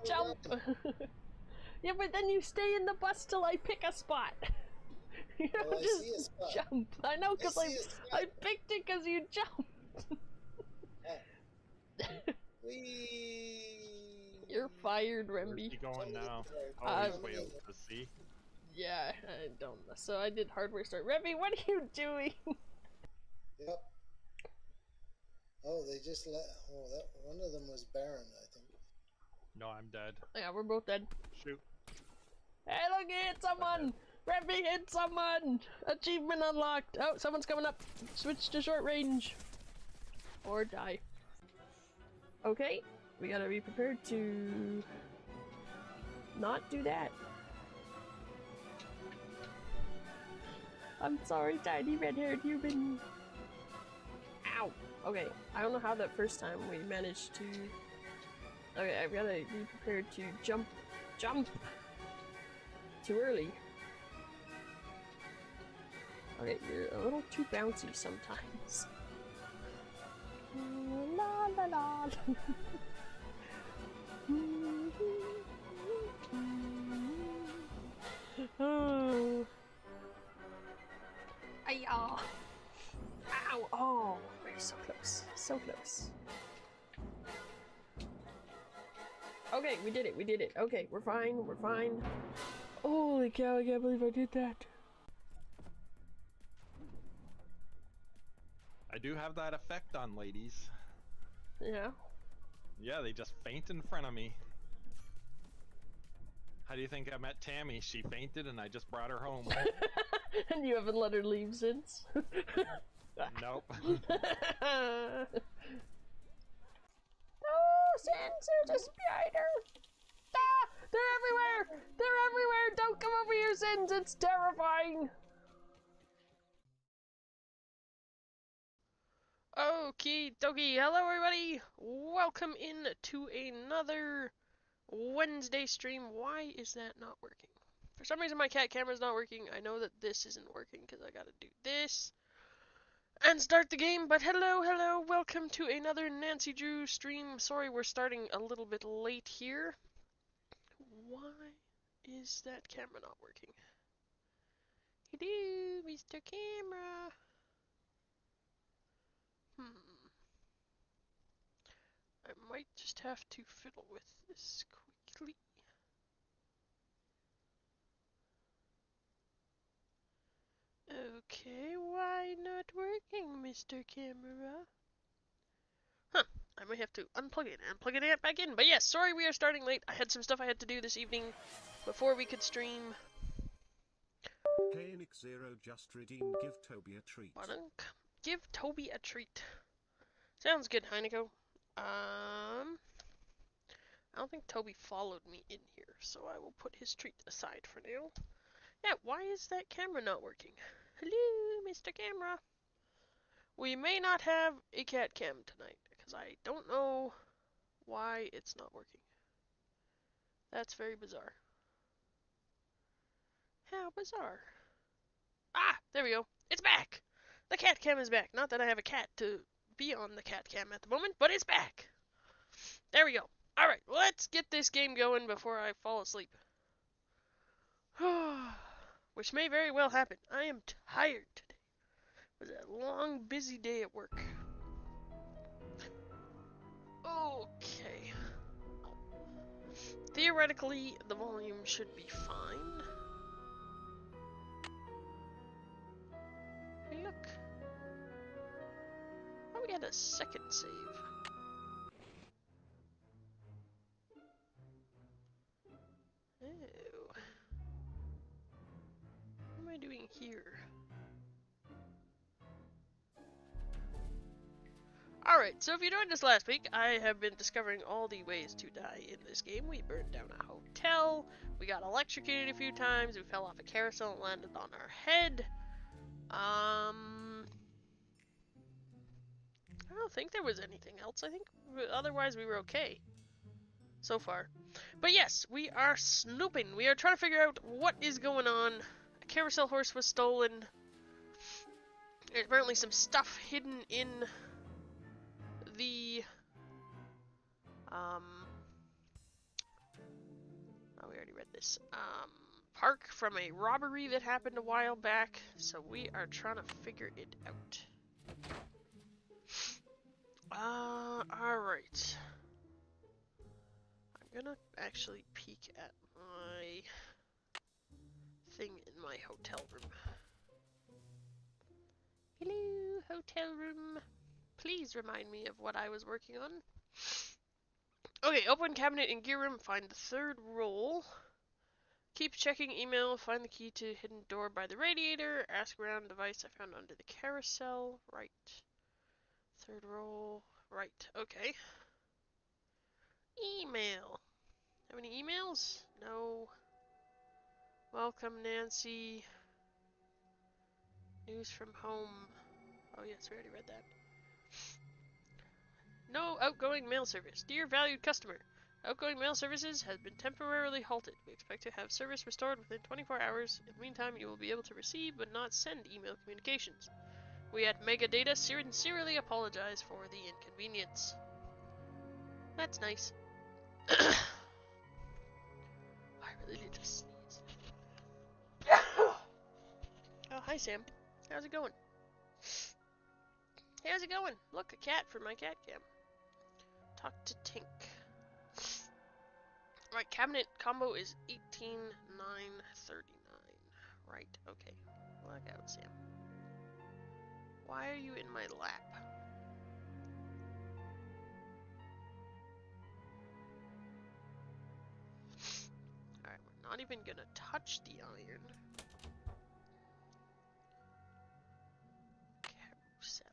jump! Yeah, but then you stay in the bus till I pick a spot. You don't just jump. I know, because I picked it because you jumped. You're fired, Remby. Where's he going now? Oh, he's way out to sea. Yeah, I don't know. So I did hardware start. Remby, what are you doing? Yep. Oh, they just let. Oh, that one of them was Baron, I think. No, I'm dead. Yeah, we're both dead. Shoot. Hey, look, he hit someone! Remby hit someone! Achievement unlocked! Oh, someone's coming up! Switch to short range! Or die. Okay, we gotta be prepared to not do that. I'm sorry, tiny red-haired human. Ow! Okay, I don't know how that first time we managed to... Okay, I've gotta be prepared to jump too early. Okay, you're a little too bouncy sometimes. La la la. Oh. Ay-ya. Ow! Oh, we're so close. So close. Okay, we did it. We did it. Okay, we're fine. We're fine. Holy cow, I can't believe I did that. I do have that effect on ladies. Yeah? Yeah, they just faint in front of me. How do you think I met Tammy? She fainted and I just brought her home. And you haven't let her leave since? Nope. Oh, Sans, there's a spider! Ah! They're everywhere! They're everywhere! Don't come over here, Sans! It's terrifying! Okie dokie, hello everybody! Welcome in to another Wednesday stream. Why is that not working? For some reason my cat camera's not working. I know that this isn't working because I gotta do this and start the game, but hello, welcome to another Nancy Drew stream. Sorry we're starting a little bit late here. Why is that camera not working? Hello, Mr. Camera. I might just have to fiddle with this quickly. Okay, why not working, Mr. Camera? Huh, I might have to unplug it and plug it back in. But yes, sorry we are starting late. I had some stuff I had to do this evening before we could stream. Hey Nick Zero just redeemed give Toby a treat. Give Toby a treat. Sounds good, Heineko. I don't think Toby followed me in here, so I will put his treat aside for now. Yeah, why is that camera not working? Hello, Mr. Camera. We may not have a cat cam tonight, because I don't know why it's not working. That's very bizarre. How bizarre. Ah, there we go. It's back! The cat cam is back. Not that I have a cat to be on the cat cam at the moment, but it's back. There we go. Alright, let's get this game going before I fall asleep. Which may very well happen. I am tired today. It was a long, busy day at work. Okay. Theoretically, the volume should be fine. Hey, look. Oh, we had a second save. Oh. What am I doing here? Alright, so if you joined us last week, I have been discovering all the ways to die in this game. We burned down a hotel, we got electrocuted a few times, we fell off a carousel and landed on our head. I don't think there was anything else. I think otherwise we were okay so far. But yes, we are snooping. We are trying to figure out what is going on. A carousel horse was stolen. There's apparently some stuff hidden in the this park from a robbery that happened a while back, so we are trying to figure it out. Alright. I'm gonna actually peek at my thing in my hotel room. Hello, hotel room. Please remind me of what I was working on. Okay, open cabinet in gear room, find the third roll. Keep checking email, find the key to hidden door by the radiator, ask around device I found under the carousel. Right. Third roll. Right, okay. Email. Have any emails? No. Welcome, Nancy. News from home. Oh yes, we already read that. No outgoing mail service. Dear valued customer, outgoing mail services has been temporarily halted. We expect to have service restored within 24 hours. In the meantime, you will be able to receive but not send email communications. We at Megadata sincerely apologize for the inconvenience. That's nice. I really need to sneeze. Oh, hi Sam. How's it going? Hey, how's it going? Look, a cat for my cat cam. Talk to Tink. Right, cabinet combo is 18,939. Right, okay. Look out, Sam. Why are you in my lap? Alright, we're not even gonna touch the iron. Carousel.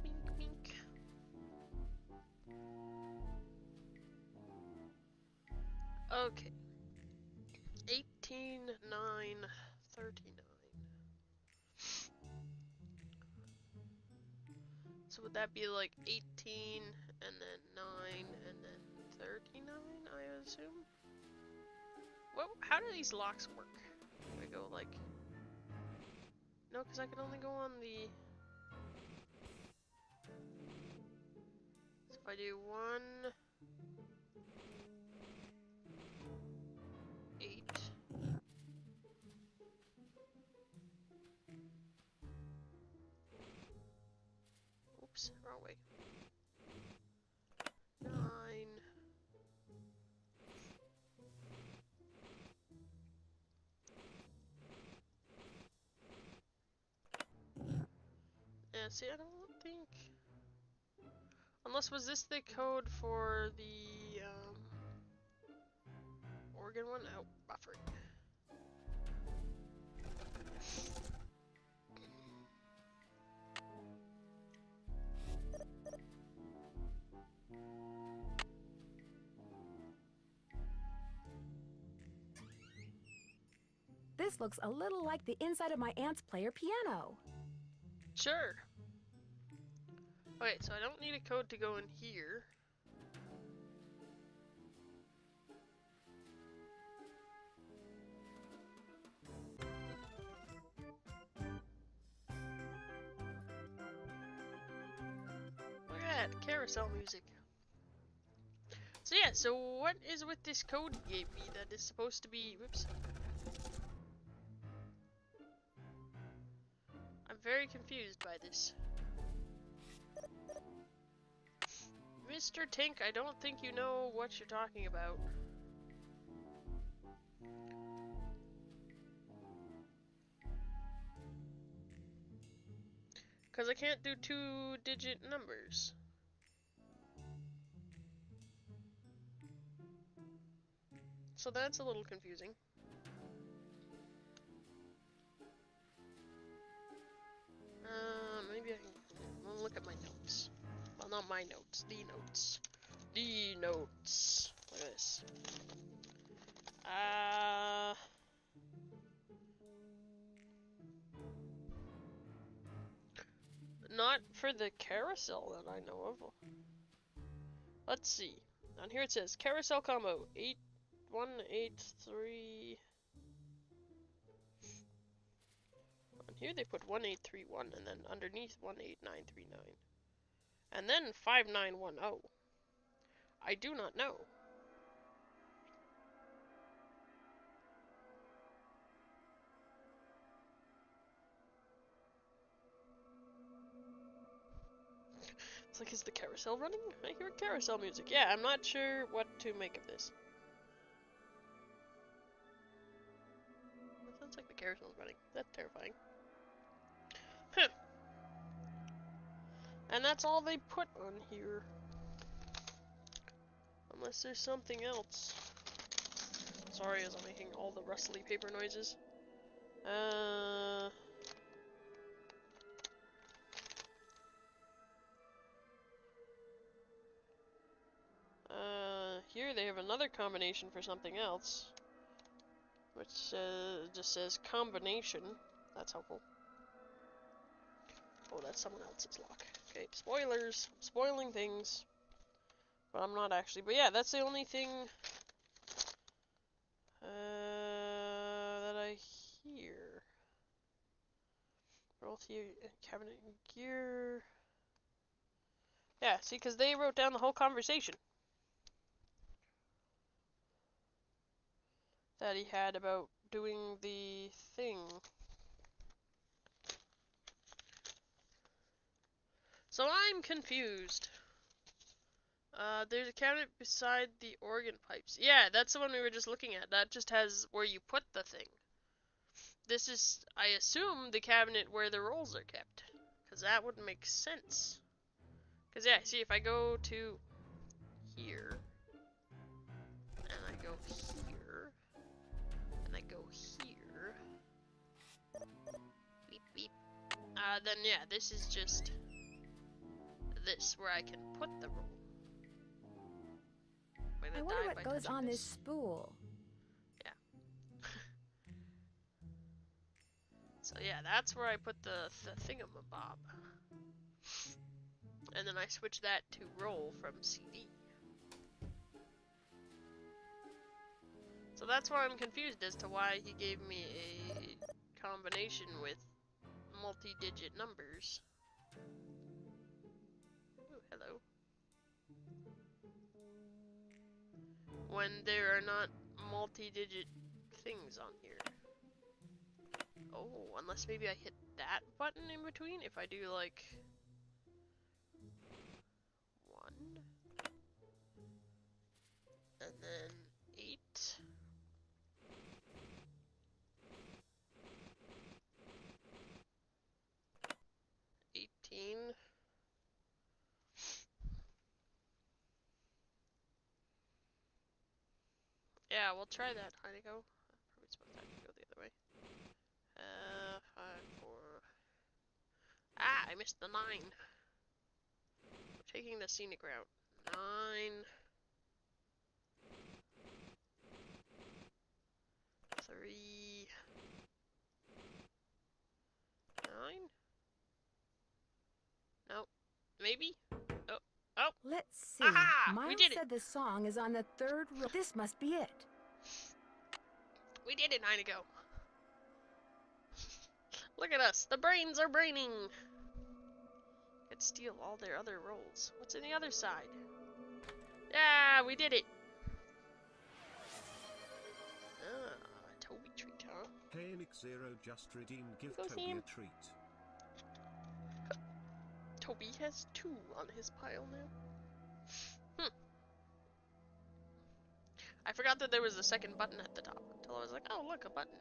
Wink, wink. Okay. 18,939. So would that be like 18 and then 9 and then 39, I assume? Well, how do these locks work? Do I go like... No, because I can only go on the... So if I do 1... 8... Oops, wrong way. 9... Yeah, see, I don't think... Unless, was this the code for the, Oregon one? Oh, buffering. This looks a little like the inside of my aunt's player piano. Sure. Okay, so I don't need a code to go in here. Look at that, carousel music. So yeah, so what is with this code you gave me that is supposed to be... Whoops. I'm very confused by this. Mr. Tink, I don't think you know what you're talking about. Because I can't do 2-digit numbers. So that's a little confusing. Maybe I can look at my notes. Well, not my notes, the notes. The notes. Look at this. not for the carousel that I know of. Let's see. On here it says carousel combo 8183. On here they put 1831 and then underneath 18939. And then 5910. I do not know. It's like, is the carousel running? I hear carousel music. Yeah, I'm not sure what to make of this. That sounds like the carousel's running. That's terrifying. Huh. And that's all they put on here. Unless there's something else. Sorry as I'm making all the rustly paper noises. Here they have another combination for something else. Which just says combination. That's helpful. Oh, that's someone else's lock. Okay, spoilers. I'm spoiling things. But I'm not actually. But yeah, that's the only thing that I hear. Royalty, cabinet, and gear. Yeah, see, because they wrote down the whole conversation that he had about doing the thing. So I'm confused. There's a cabinet beside the organ pipes. Yeah, that's the one we were just looking at. That just has where you put the thing. This is, I assume, the cabinet where the rolls are kept. Because that would make sense. Because, yeah, see, if I go to here, and I go here, and I go here, beep, beep, then, yeah, this is just this, where I can put the roll. I wonder what goes on this spool. Yeah. So yeah, that's where I put the thingamabob. And then I switch that to roll from CD. So that's why I'm confused as to why he gave me a combination with multi-digit numbers. Ooh, hello. When there are not multi-digit things on here. Oh, unless maybe I hit that button in between. If I do like 1 and then 8. Yeah, we'll try that. How'd it go? Probably supposed to go the other way. 5, 4. Ah, I missed the 9. Taking the scenic route. 9. 3. 9. Nope. Maybe? Oh. Oh. Let's see. Aha! Miles We did it. said the song is on the 3rd row. This must be it. We did it 9 ago. Look at us. The brains are braining. Could steal all their other rolls. What's in the other side? Yeah, we did it. Ah, Toby treat, huh? KNX0 just redeemed give Go Toby him. a treat. Toby has 2 on his pile now. I forgot that there was a second button at the top until I was like, oh look, a button.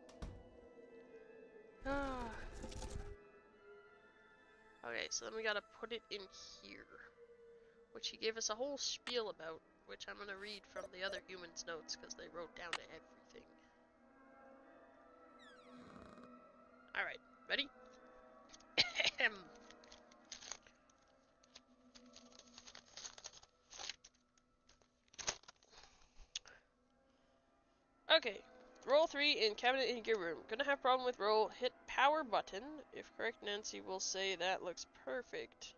Okay, so then we gotta put it in here, which he gave us a whole spiel about, which I'm gonna read from the other humans' notes because they wrote down everything. Alright, ready? Okay, roll 3 in cabinet in gear room. Gonna have problem with roll. Hit power button. If correct, Nancy will say that looks perfect.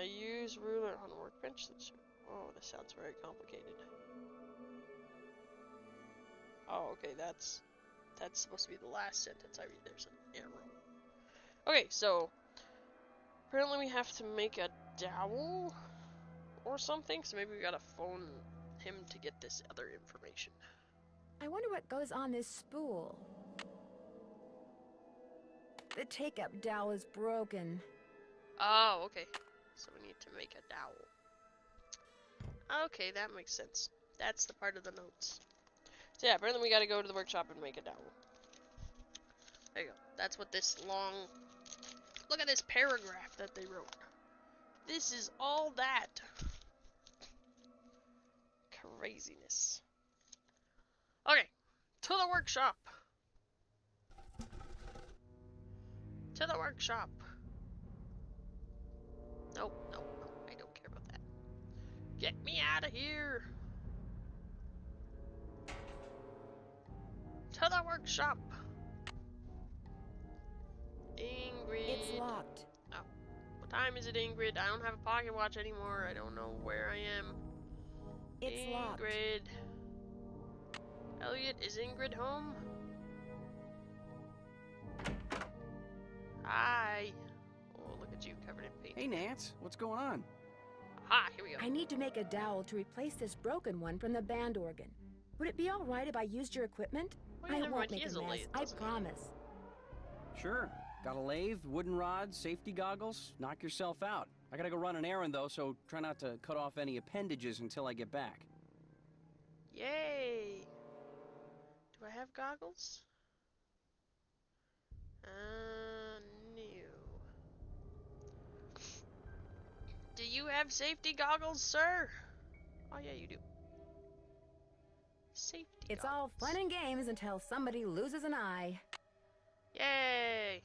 Use ruler on workbench. Oh, this sounds very complicated. Oh, okay, that's supposed to be the last sentence I read. There's an arrow. Okay, so apparently we have to make a dowel or something, so maybe we gotta phone him to get this other information. I wonder what goes on this spool. The take-up dowel is broken. Oh, okay. So we need to make a dowel. Okay, that makes sense. That's the part of the notes. So yeah, apparently we gotta go to the workshop and make a dowel. There you go. That's what this long... Look at this paragraph that they wrote. This is all that. Craziness. Okay, to the workshop. To the workshop. Nope, nope, nope. I don't care about that. Get me out of here. To the workshop. Ingrid. It's locked. Oh. What time is it, Ingrid? I don't have a pocket watch anymore. I don't know where I am. It's locked. Ingrid. Elliot, is Ingrid home? Hi. Oh, look at you, covered in paint. Hey, Nance, what's going on? Aha, here we go. I need to make a dowel to replace this broken one from the band organ. Would it be all right if I used your equipment? Well, yeah, I never won't mind, he make is a a mess, lathe, I doesn't he? promise. Sure. Got a lathe, wooden rods, safety goggles. Knock yourself out. I gotta go run an errand, though, so try not to cut off any appendages until I get back. Yay! Do I have goggles? No. Do you have safety goggles, sir? Oh yeah, you do. Safety It's goggles. all fun and games until somebody loses an eye. Yay!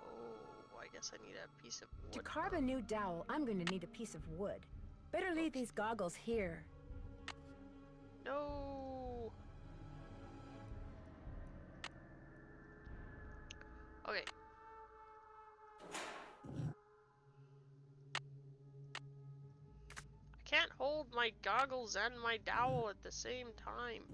Oh, I guess I need a piece of wood. To carve a new dowel, I'm going to need a piece of wood. Better leave these goggles here. No. Okay. I can't hold my goggles and my dowel at the same time.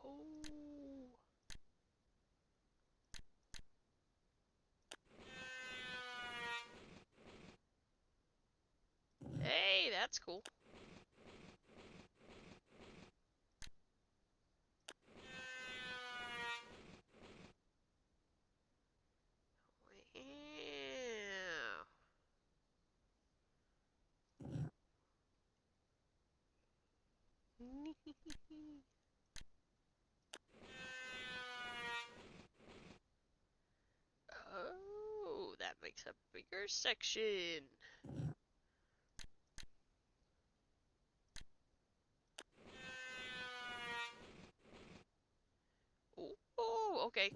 Oh. Hey, that's cool. Yeah. Oh, that makes a bigger section. Oh, oh, okay.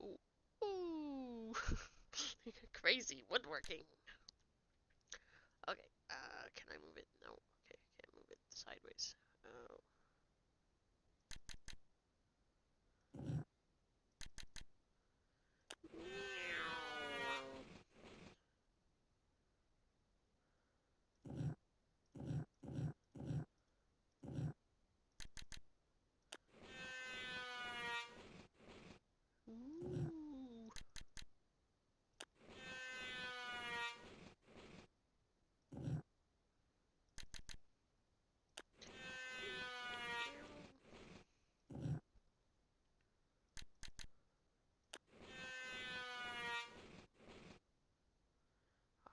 Ooh, ooh. Crazy woodworking. Okay, can I move it? No. Okay, can't move it sideways. Oh. Ooh.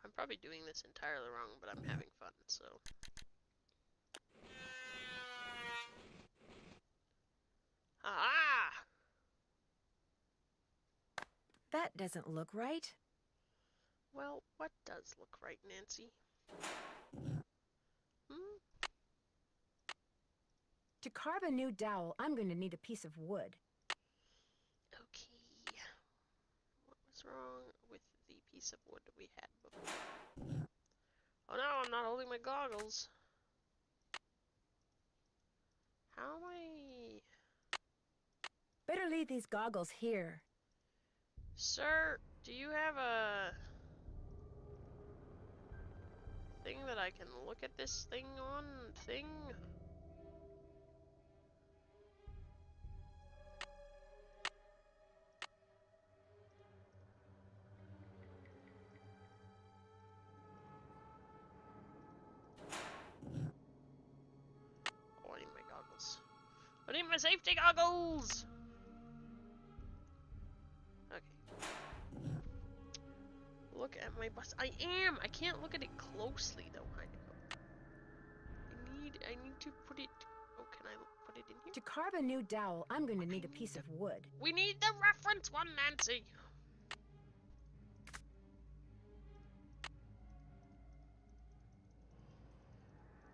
I'm probably doing this entirely wrong, but I'm having fun, so. That doesn't look right. Well, what does look right, Nancy? Hmm? To carve a new dowel, I'm going to need a piece of wood. Okay. What was wrong with the piece of wood we had before? Oh no, I'm not holding my goggles. How am I... Better leave these goggles here. Sir, do you have a thing that I can look at this thing on? Thing? Oh, I need my goggles. I need my safety goggles! Okay. Look at my bus. I am! I can't look at it closely though, I need to put it... Oh, can I put it in here? To carve a new dowel, I'm going to need a piece of wood. We need the reference one, Nancy!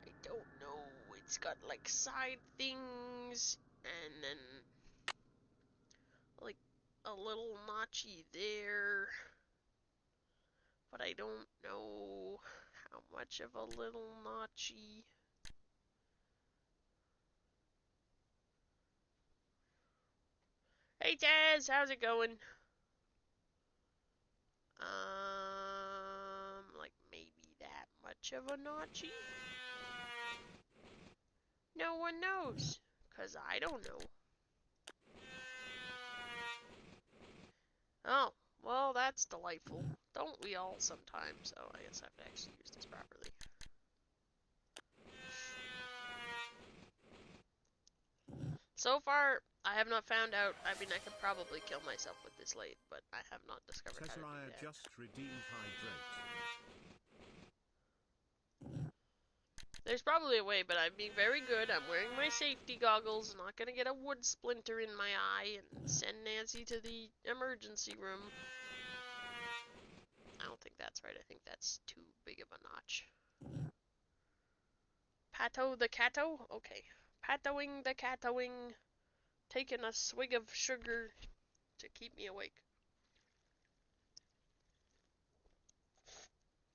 I don't know. It's got like side things and then like a little notchy there. But I don't know how much of a little notchy. Hey Taz, how's it going? Like maybe that much of a notchy? No one knows, 'cause I don't know. Oh, well that's delightful. Don't we all sometimes? Oh, I guess I have to actually use this properly. So far, I have not found out. I mean, I could probably kill myself with this lathe, but I have not discovered how to do that. just redeemed hydrate. There's probably a way, but I'm being very good. I'm wearing my safety goggles, not gonna get a wood splinter in my eye and send Nancy to the emergency room. I don't think that's right. I think that's too big of a notch. Pato the cato? Okay. Patoing the catoing. Taking a swig of sugar to keep me awake.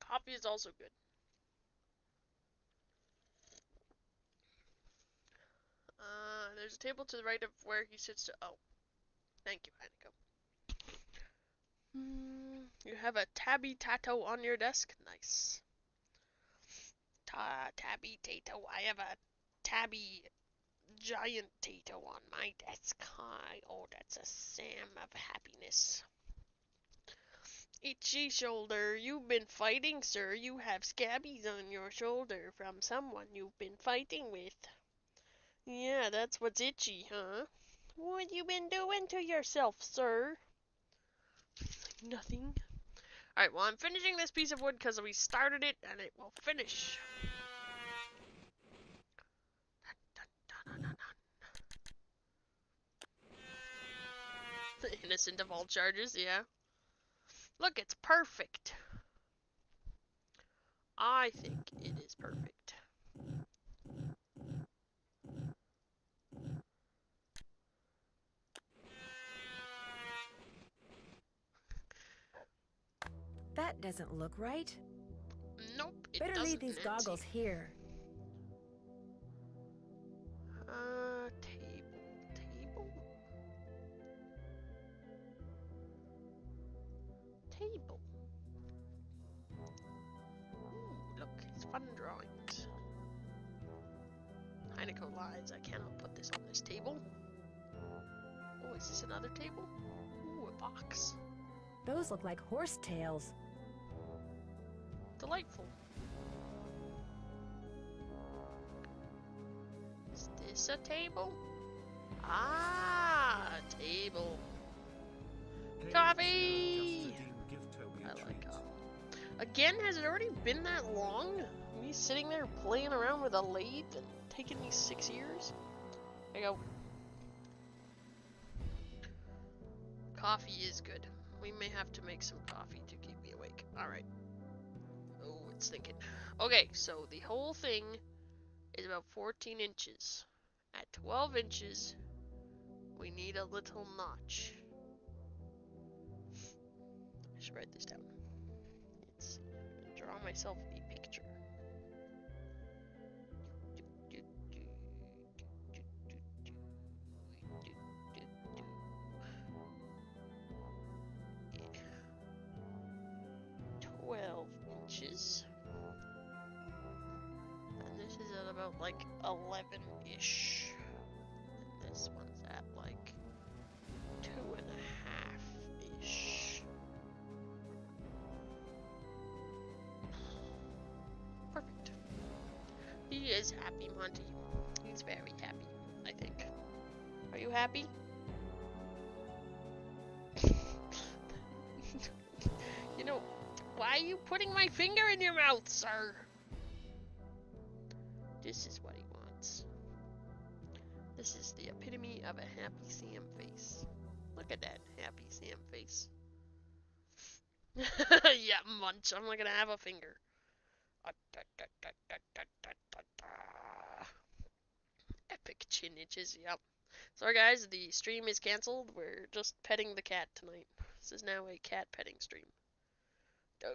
Coffee is also good. There's a table to the right of where he sits to... Oh. Thank you, Heineko. You have a tabby tato on your desk? Nice. Tabby tato. I have a tabby giant tato on my desk. Oh, that's a Sam of happiness. Itchy shoulder. You've been fighting, sir. You have scabbies on your shoulder from someone you've been fighting with. Yeah, that's what's itchy, huh? What you been doing to yourself, sir? Nothing. Alright, well, I'm finishing this piece of wood because we started it and it will finish. Innocent of all charges, yeah. Look, it's perfect. I think it is perfect. That doesn't look right. Nope, it Better doesn't, leave these Nancy. goggles here. Table. Ooh, look, it's fun drawings. Heineko lies, I cannot put this on this table. Oh, is this another table? Ooh, a box. Those look like horse tails. Delightful. Is this a table? Ah, a table. Coffee! I like coffee. Again, has it already been that long? Me sitting there playing around with a lathe and taking me 6 years? There you go. Coffee is good. We may have to make some coffee to keep me awake. Alright. Oh, it's thinking. Okay, so the whole thing is about 14 inches. At 12 inches, we need a little notch. I should write this down. Let's see. Draw myself a picture. 12 inches. And this is at about like 11-ish. And this one's at like 2.5-ish. Perfect. He is happy, Monty. He's very happy, I think. Are you happy? You know, why are you putting my finger in your mouth, sir? This is what he wants. This is the epitome of a happy Sam face. Look at that happy Sam face. Yeah, munch. I'm not gonna have a finger. Epic chin itches, yep. Sorry guys, the stream is cancelled. We're just petting the cat tonight. This is now a cat petting stream. Do,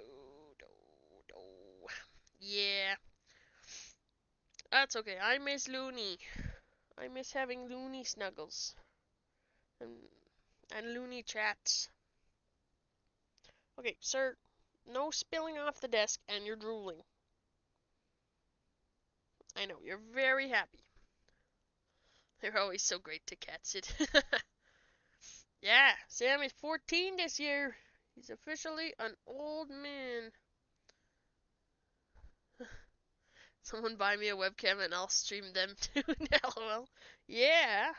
do, do. Yeah. That's okay. I miss Looney. I miss having Looney snuggles. And Looney chats. Okay, sir. No spilling off the desk and you're drooling. I know, you're very happy. They're always so great to cat sit. Yeah, Sam is 14 this year. He's officially an old man. Someone buy me a webcam and I'll stream them too. LOL. Yeah.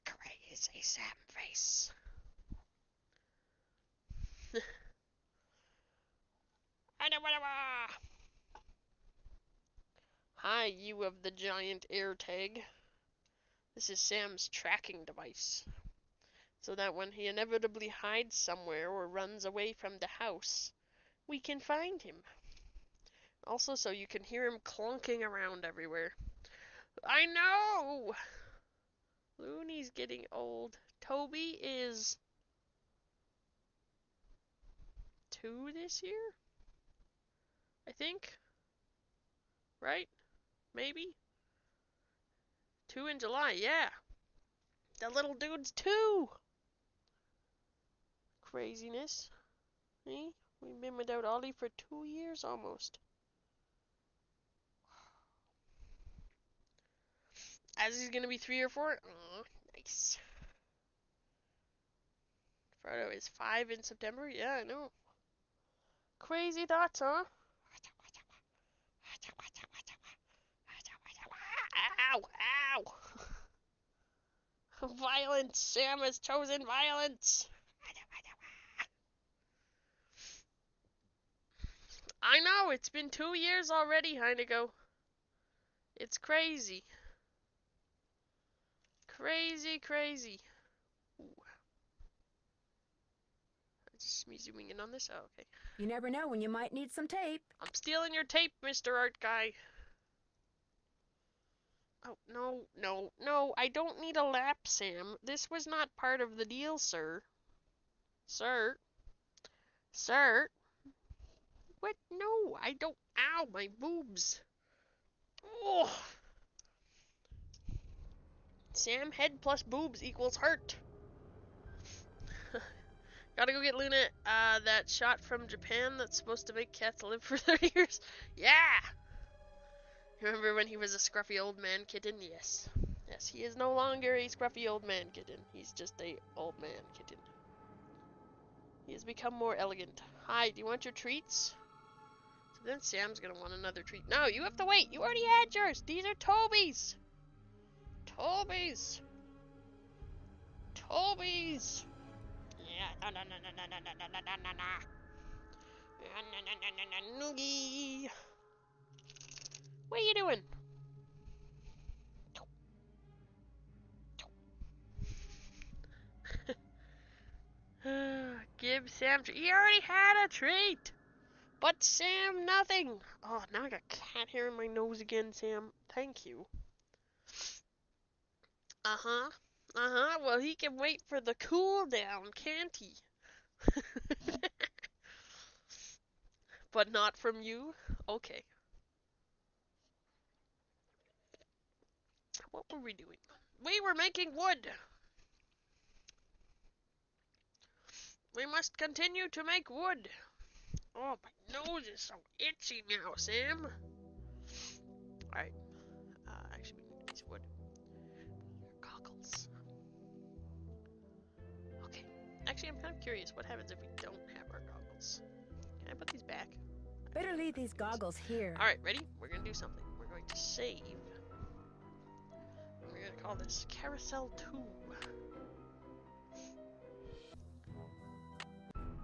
Crazy Sam face. Hi, you of the giant air tag. This is Sam's tracking device. So that when he inevitably hides somewhere or runs away from the house, we can find him. Also, so you can hear him clunking around everywhere. I know! Looney's getting old. Toby is 2 this year? I think. Right? Maybe? 2 in July, yeah. The little dude's 2! Craziness. Eh? We've been without Ollie for 2 years almost. As he's gonna be 3 or 4? Oh, nice. Frodo is 5 in September? Yeah, I know. Crazy thoughts, huh? Ow! Ow! Violence! Sam has chosen violence! I know, it's been 2 years already, Heinigo. It's crazy. Crazy, crazy. Ooh. Just me zooming in on this? Oh, okay. You never know when you might need some tape. I'm stealing your tape, Mr. Art Guy. Oh, no, no, no, I don't need a lap, Sam. This was not part of the deal, sir. Sir? Sir? What? No, I don't. Ow, my boobs. Oh. Sam, head plus boobs equals hurt. Gotta go get Luna that shot from Japan that's supposed to make cats live for 30 years. Yeah! Remember when he was a scruffy old man kitten? Yes. Yes, he is no longer a scruffy old man kitten. He's just a old man kitten. He has become more elegant. Hi, do you want your treats? So then Sam's gonna want another treat. No, you have to wait. You already had yours. These are Toby's. Toby's. Toby's. Yeah, no. Noogie. What are you doing? give Sam. He already had a treat, but Sam nothing. Oh, now I got cat hair in my nose again, Sam. Thank you. Uh-huh. Uh-huh. Well, he can wait for the cool down, can't he? But not from you? Okay. What were we doing? We were making wood. We must continue to make wood. Oh, my nose is so itchy now, Sam. Alright. Actually, we need these wood. Goggles. Okay. Actually, I'm kind of curious what happens if we don't have our goggles. Can I put these back? Better leave these goggles here. Alright, ready? We're gonna do something. We're going to save. We're gonna call this Carousel 2.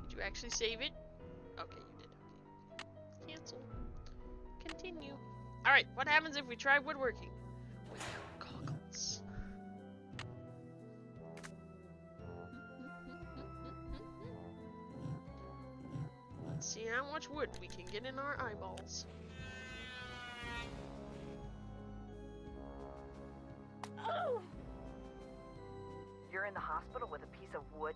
Did you actually save it? Okay, you did. Okay. Cancel. Continue. Alright, what happens if we try woodworking? Without goggles. Let's see how much wood we can get in our eyeballs. Oh! You're in the hospital with a piece of wood?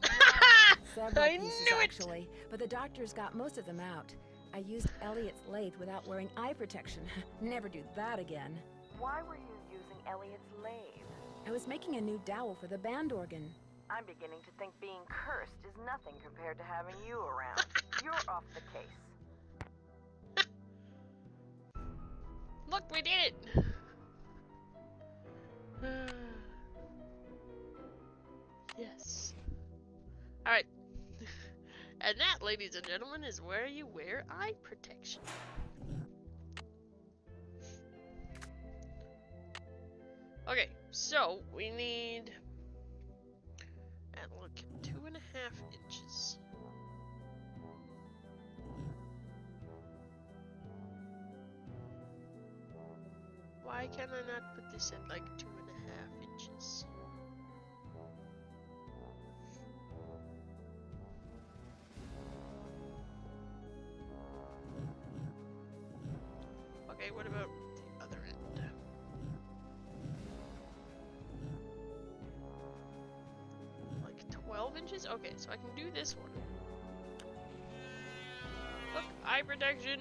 Several I pieces, knew it! actually, but the doctors got most of them out. I used Elliot's lathe without wearing eye protection. Never do that again. Why were you using Elliot's lathe? I was making a new dowel for the band organ. I'm beginning to think being cursed is nothing compared to having you around. You're off the case. Look, we did it! Yes. Alright. And that, ladies and gentlemen, is where you wear eye protection. Okay, so we need, and look, 2.5 inches. Why can I not put this at like 2.5 inches? Okay, what about the other end? Like 12 inches? Okay, so I can do this one. Look, eye protection.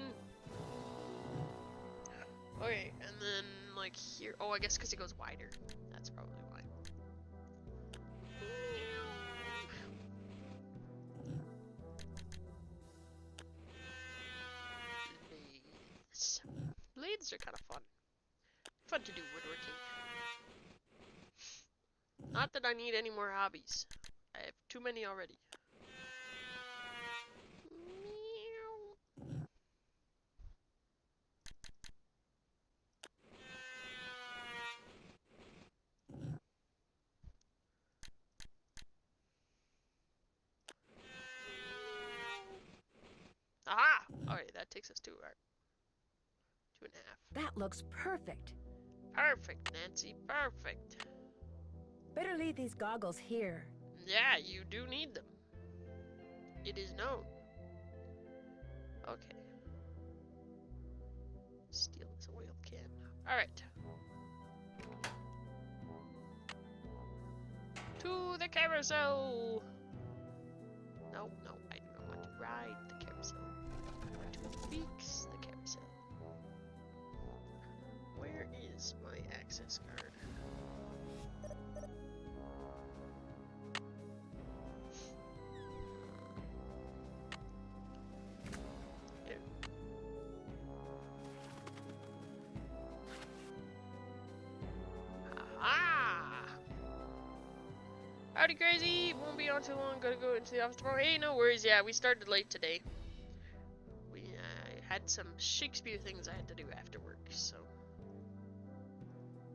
Okay, and then like here. Oh, I guess because it goes wider. That's probably why. Lathes. Lathes are kind of fun. Fun to do woodworking. Not that I need any more hobbies. I have too many already. Aha! Alright, that takes us to our 2.5. That looks perfect. Perfect, Nancy, perfect. Better leave these goggles here. Yeah, you do need them. It is known. Okay. Steal this oil can. Alright. To the carousel! No, no, I do not want to ride the carousel. I want to fix the carousel. Where is my access card? Here. Aha! Howdy, crazy! Won't be on too long. Gotta go into the office tomorrow. Hey, no worries. Yeah, we started late today. We had some Shakespeare things I had to do after work, so.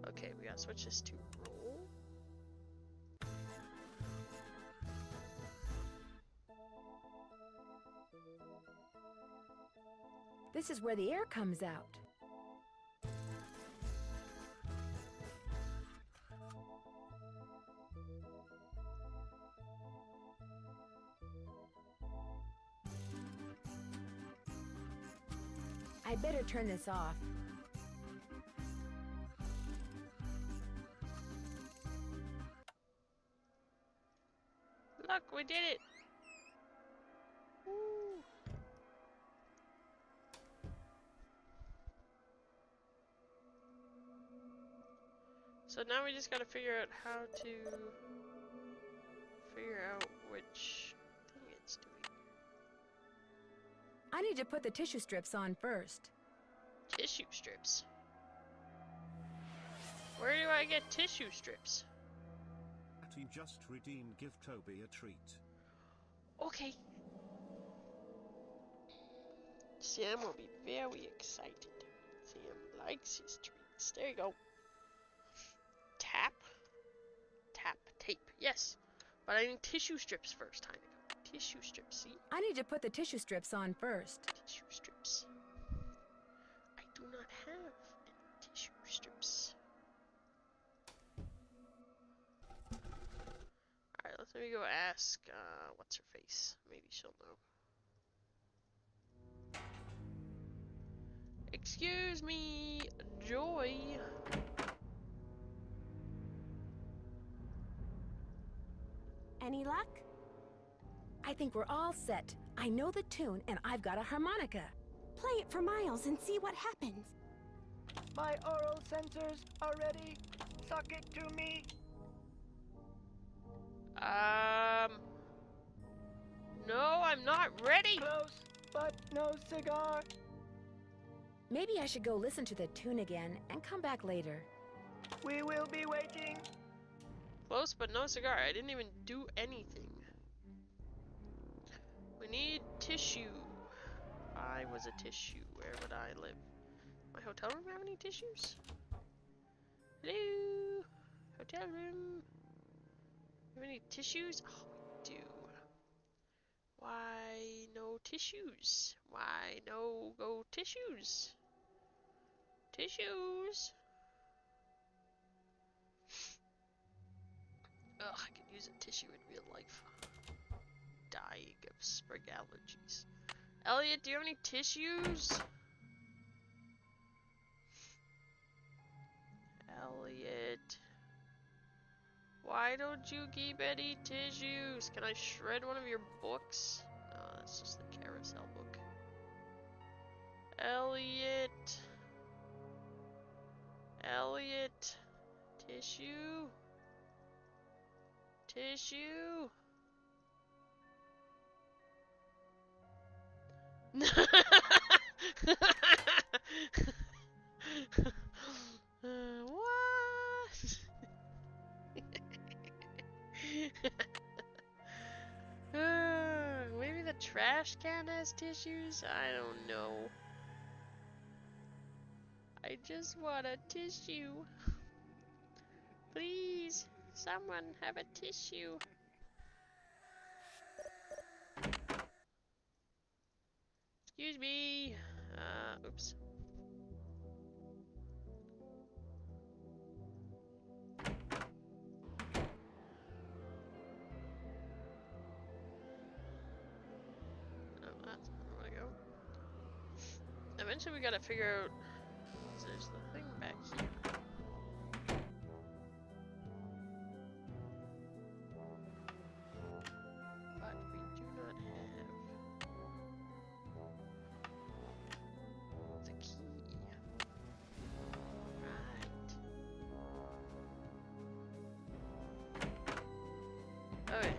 Okay, we gotta switch this to roll. This is where the air comes out. I'd better turn this off. Look, we did it! Woo. So now we just gotta figure out how to figure out which thing it's doing. I need to put the tissue strips on first. Tissue strips? Where do I get tissue strips? He just redeemed Give Toby a treat. Okay. Sam will be very excited. Sam likes his treats. There you go. Tap. Tap. Tape. Yes. But I need tissue strips first. Time to go. Tissue strips. See? I need to put the tissue strips on first. Tissue strips. I do not have any tissue strips. Alright, let me go ask, what's her face? Maybe she'll know. Excuse me, Joy. Any luck? I think we're all set. I know the tune, and I've got a harmonica. Play it for Miles and see what happens. My oral sensors are ready. Suck it to me. No, I'm not ready. Close, but no cigar. Maybe I should go listen to the tune again and come back later. We will be waiting. Close, but no cigar. I didn't even do anything. We need tissue. If I was a tissue, where would I live? My hotel room have any tissues? Hello? Hotel room? Have any tissues? Oh, we do. Why no tissues? Why no go tissues? Tissues? Ugh, I could use a tissue in real life. Dying of spring allergies. Elliot, do you have any tissues? Elliot. Why don't you keep any tissues? Can I shred one of your books? No, that's just the carousel book. Elliot. Elliot. Tissue. Tissue. What? Maybe the trash can has tissues? I don't know. I just want a tissue. Please, someone have a tissue. Excuse me. Oops. Oh, that's not where I go. Eventually we gotta figure out, there's the thing back here. But we do not have the key. Right. Okay.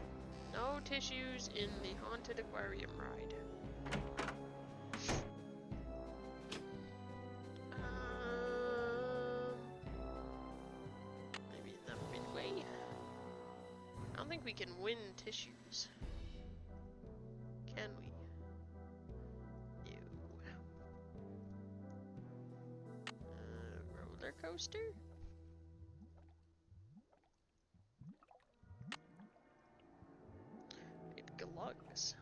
No tissues in the Haunted Aquarium ride. Maybe in the midway? I don't think we can win tissues. Can we? No. Roller coaster? It glugs.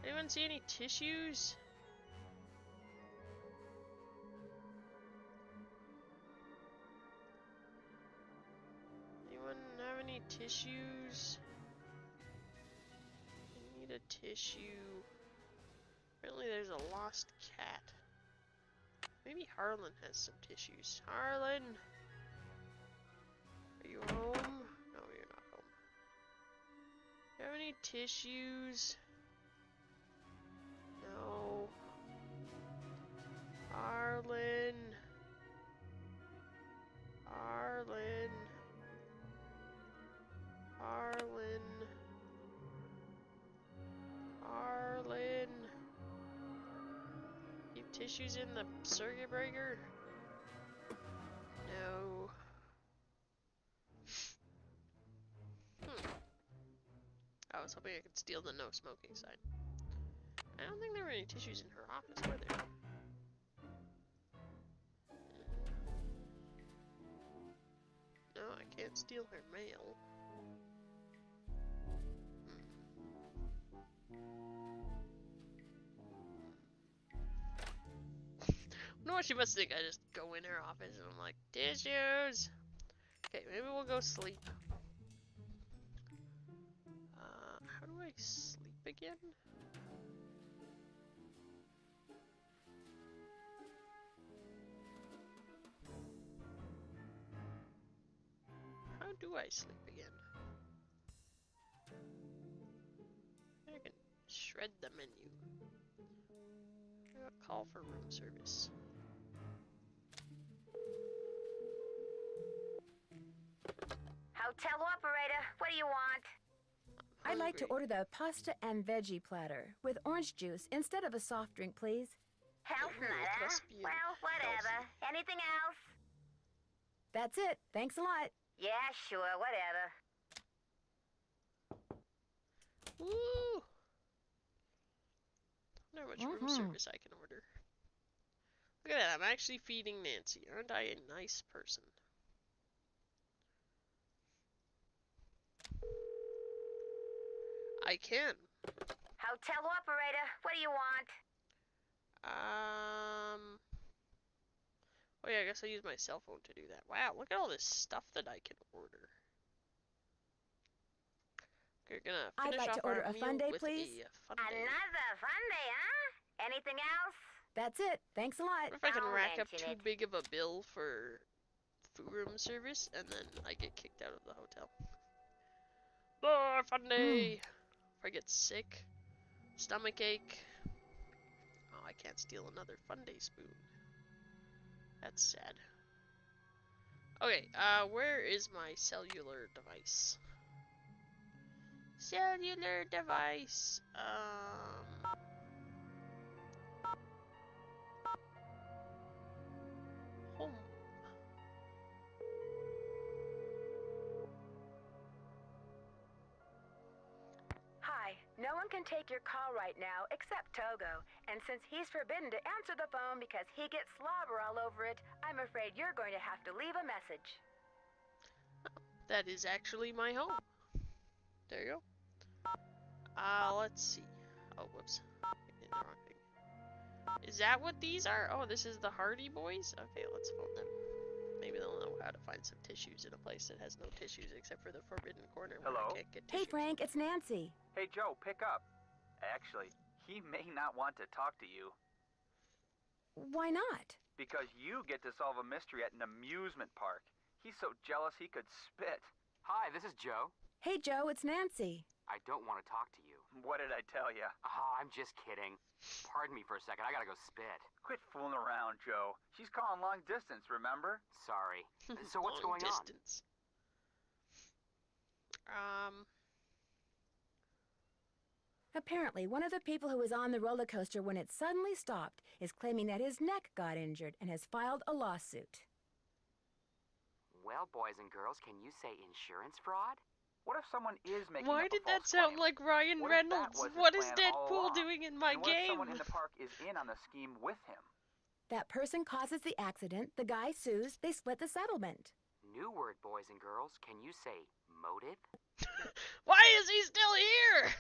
Anyone see any tissues? Anyone have any tissues? I need a tissue. Apparently there's a lost cat. Maybe Harlan has some tissues. Harlan! Are you home? No, you're not home. Do you have any tissues? No. Harlan. Harlan. Harlan. Harlan. You have tissues in the circuit breaker? No. I was hoping I could steal the no smoking sign. I don't think there were any tissues in her office, were there? No, I can't steal her mail. I know what she must think. I just go in her office and I'm like, tissues! Okay, maybe we'll go sleep. How do I sleep again? How do I sleep again? I can shred the menu. Call for room service. Hotel operator, what do you want? I'd like to order the pasta and veggie platter with orange juice instead of a soft drink, please. Health nut, Well, whatever. Anything else? That's it. Thanks a lot. Yeah, sure, whatever. Woo! I wonder how much room service I can order. Look at that, I'm actually feeding Nancy. Aren't I a nice person? I can. Hotel operator, what do you want? Oh yeah, I guess I use my cell phone to do that. Wow, look at all this stuff that I can order. We're gonna finish I'd like off to order our a meal fundae, with please. a fundae. Another fundae, huh? Anything else? That's it. Thanks a lot. What if I can Don't rack up mention too it. big of a bill for food room service and then I get kicked out of the hotel? More fundae! If I get sick, stomach ache. Oh, I can't steal another fundae spoon. That's sad. Okay, where is my cellular device? Cellular device. Home. Hi, no one can take your call right now except Togo. And since he's forbidden to answer the phone because he gets slobber all over it, I'm afraid you're going to have to leave a message. That is actually my home. There you go. Let's see. Oh, whoops. I did the wrong thing. Is that what these are? Oh, this is the Hardy Boys? Okay, let's phone them. Maybe they'll know how to find some tissues in a place that has no tissues except for the forbidden corner where I can't get tissues. Hey, Frank, it's Nancy. Hey, Joe, pick up. Actually, he may not want to talk to you. Why not? Because you get to solve a mystery at an amusement park. He's so jealous he could spit. Hi, this is Joe. Hey, Joe, it's Nancy. I don't want to talk to you. What did I tell you? Oh, I'm just kidding. Pardon me for a second. I gotta go spit. Quit fooling around, Joe. She's calling long distance, remember? Sorry. So what's Long going distance. Apparently, one of the people who was on the roller coaster when it suddenly stopped is claiming that his neck got injured and has filed a lawsuit. on? Well, boys and girls, can you say insurance fraud? What if someone is making Why up a did that false sound claim? like Ryan What if that Reynolds? was his What is plan all Deadpool along? doing in my And what if game? someone in the park is in on the scheme with him? That person causes the accident, the guy sues, they split the settlement. New word, boys and girls. Can you say motive? Why is he still here?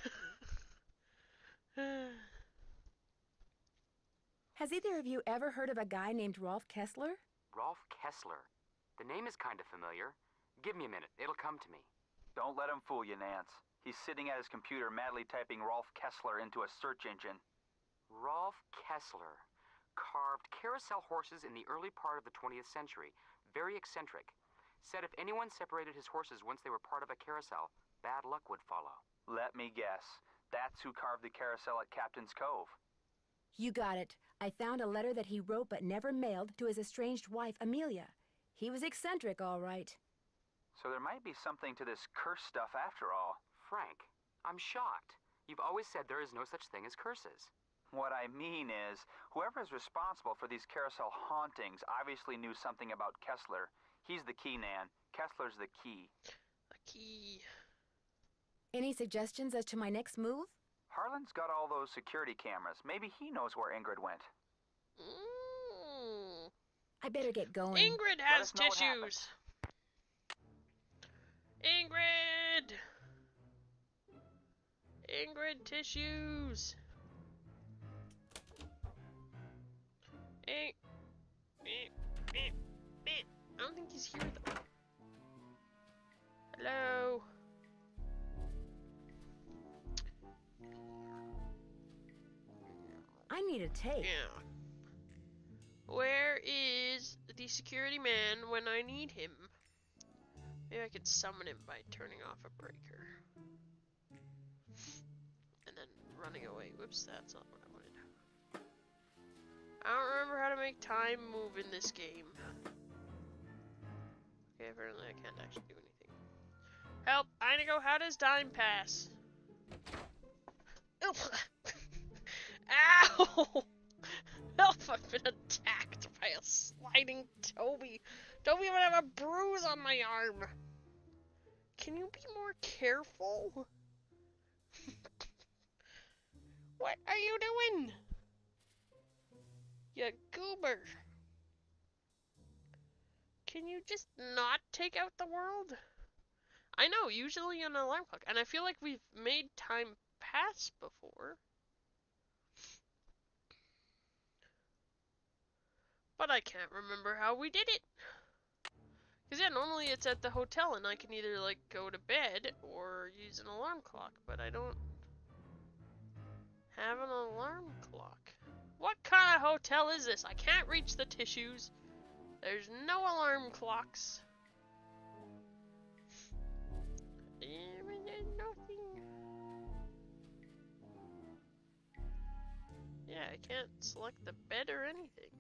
Has either of you ever heard of a guy named Rolf Kessler? Rolf Kessler. The name is kind of familiar. Give me a minute. It'll come to me. Don't let him fool you, Nance. He's sitting at his computer madly typing Rolf Kessler into a search engine. Rolf Kessler carved carousel horses in the early part of the 20th century. Very eccentric. Said if anyone separated his horses once they were part of a carousel, bad luck would follow. Let me guess. That's who carved the carousel at Captain's Cove. You got it. I found a letter that he wrote but never mailed to his estranged wife, Amelia. He was eccentric, all right. So there might be something to this curse stuff after all. Frank, I'm shocked. You've always said there is no such thing as curses. What I mean is, whoever is responsible for these carousel hauntings obviously knew something about Kessler. He's the key, Nan. Kessler's the key. A key. Any suggestions as to my next move? Harlan's got all those security cameras. Maybe he knows where Ingrid went. I better get going. Ingrid has tissues. Ingrid! Ingrid tissues. I don't think he's here though. Hello. I need a tape. Yeah. Where is the security man when I need him? Maybe I could summon him by turning off a breaker. And then running away. Whoops, that's not what I wanted. I don't remember how to make time move in this game. Okay, apparently I can't actually do anything. Help! I need to go. How does time pass? Ow! Help! I've been attacked by a sliding Toby. Don't even have a bruise on my arm. Can you be more careful? What are you doing? You goober. Can you just not take out the world? I know, usually an alarm clock, and I feel like we've made time pass before. But I can't remember how we did it. Because yeah, normally it's at the hotel and I can either like go to bed or use an alarm clock, but I don't have an alarm clock. What kind of hotel is this? I can't reach the tissues. There's no alarm clocks. Nothing. Yeah, I can't select the bed or anything.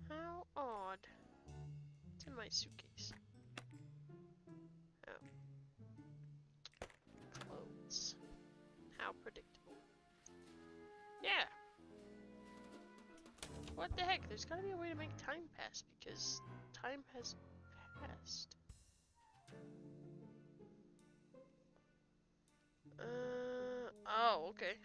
How odd. It's in my suitcase. Oh. Clothes. How predictable. Yeah. What the heck? There's gotta be a way to make time pass because time has passed. Oh, okay.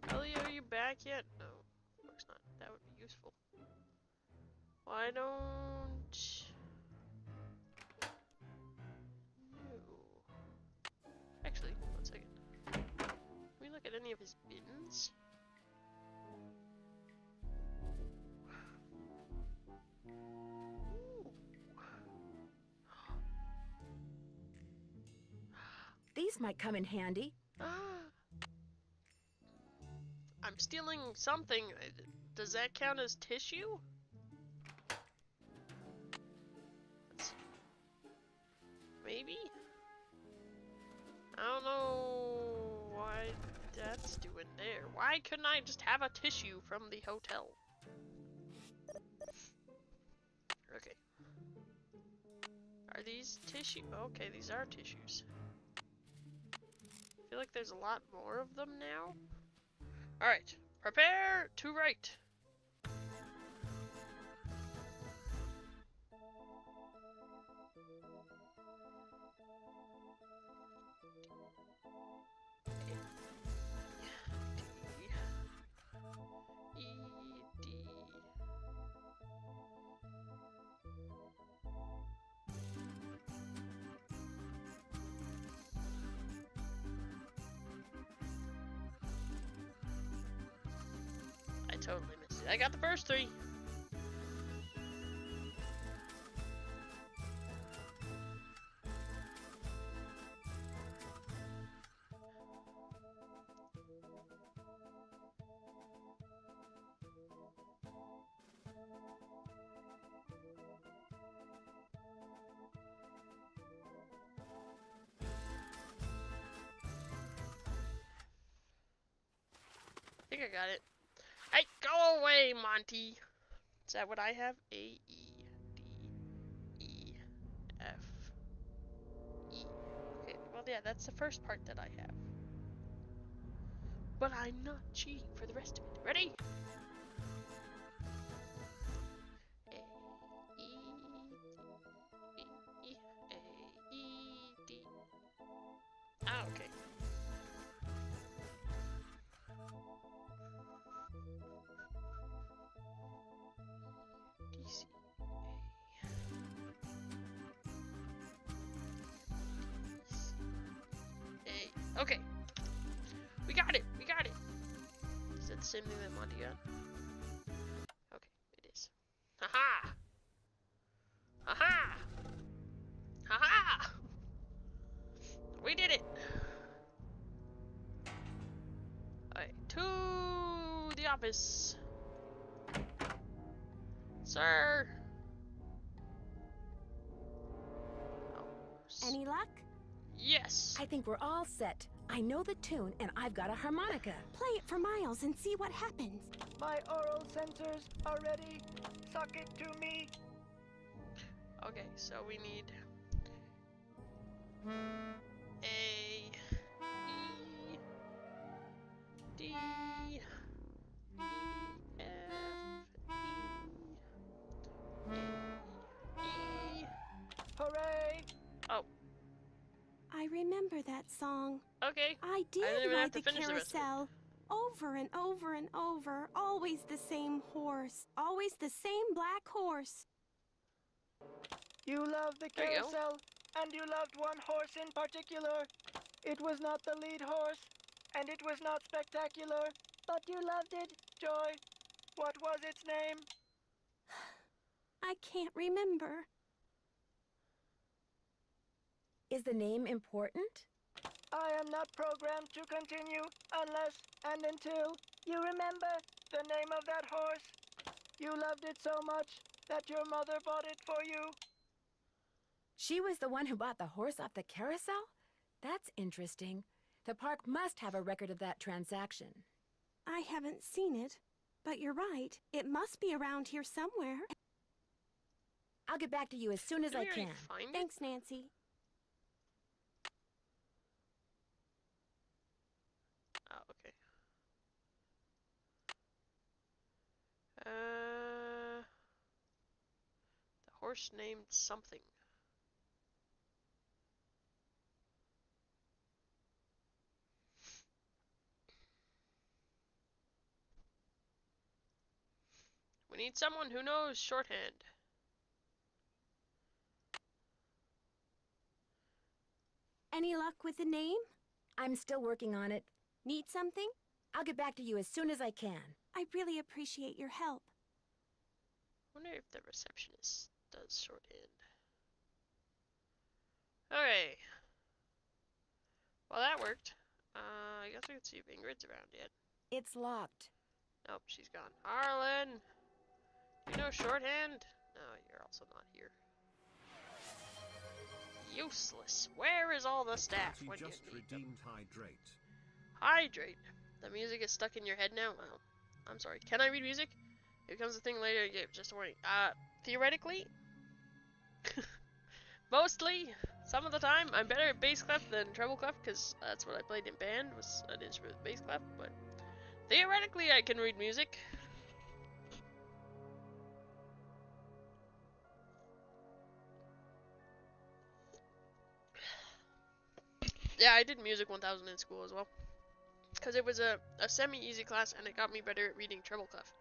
Ellie, are you back yet? No, of course not. That would be useful. Why don't... No. Actually, one second. Can we look at any of his bins? These might come in handy. I'm stealing something. Does that count as tissue? Let's see. Maybe? I don't know why that's doing there. Why couldn't I just have a tissue from the hotel? Okay. Are these tissue? Okay, these are tissues. I feel like there's a lot more of them now. Alright, prepare to write. I got the first 3. I think I got it. Hey, go away, Monty. Is that what I have? A, E, D, E, F, E. Okay, well, yeah, that's the first part that I have. But I'm not cheating for the rest of it. Ready? A, E, D, E, A, E, D. Ah, okay. D, C, A. Okay. We got it. We got it. Is that the same thing that Monty got? Okay, it is. Haha! Haha! Haha! We did it! Alright, to the office. Sir! Oh, Any luck? yes! I think we're all set. I know the tune, and I've got a harmonica. Play it for Miles and see what happens. My oral sensors are ready. Suck it to me. Okay, so we need A, E, D, E, F, E, A, E. Hooray! Oh, I remember that song. okay. I did didn't even ride have to the finish the rest of it. carousel. Over and over and over. Always the same horse. Always the same black horse. You loved the There you go. carousel, and you loved one horse in particular. It was not the lead horse, and it was not spectacular, but you loved it, Joy. What was its name? I can't remember. Is the name important? I am not programmed to continue unless and until you remember the name of that horse. You loved it so much that your mother bought it for you. She was the one who bought the horse off the carousel? That's interesting. The park must have a record of that transaction. I haven't seen it, but you're right. It must be around here somewhere. I'll get back to you as soon as Did I we already can. find it? Thanks, Nancy. Oh, okay. The horse named something. We need someone who knows shorthand. Any luck with the name? I'm still working on it. Need something? I'll get back to you as soon as I can. I really appreciate your help. Wonder if the receptionist does shorthand. Okay. Well, that worked. I guess we can see if Ingrid's around yet. It's locked. Nope, she's gone. Harlan! You know shorthand? No, you're also not here. Useless. Where is all the staff Party when you just need them? redeemed hydrate. Hydrate. The music is stuck in your head now? Well, I'm sorry. Can I read music? It becomes a thing later. Yeah, just a warning. Theoretically? Mostly. Some of the time. I'm better at bass clef than treble clef, because that's what I played in band, was an instrument with bass clef, but theoretically I can read music. Yeah, I did Music 1000 in school as well. Because it was a semi-easy class, and it got me better at reading treble clef.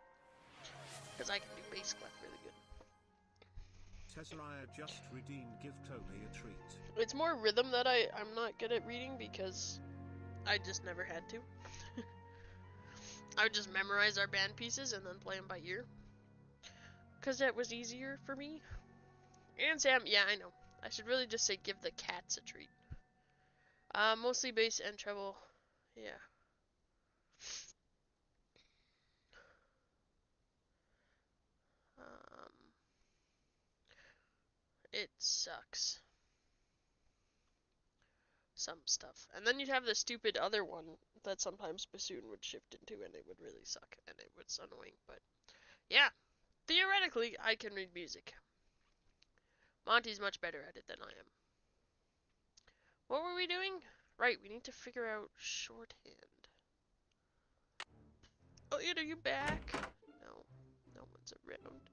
Because I can do bass clef really good. Tessariah just redeemed Giftopia a treat. It's more rhythm that I'm not good at reading, because I just never had to. I would just memorize our band pieces and then play them by ear. Because that was easier for me. And Sam, yeah, I know. I should really just say give the cats a treat. Mostly bass and treble. Yeah. It sucks. Some stuff. And then you'd have the stupid other one that sometimes bassoon would shift into, and it would really suck, and it was annoying. But yeah, theoretically, I can read music. Monty's much better at it than I am. What were we doing? Right, we need to figure out shorthand. Oh, Ian, are you back? No, no one's around.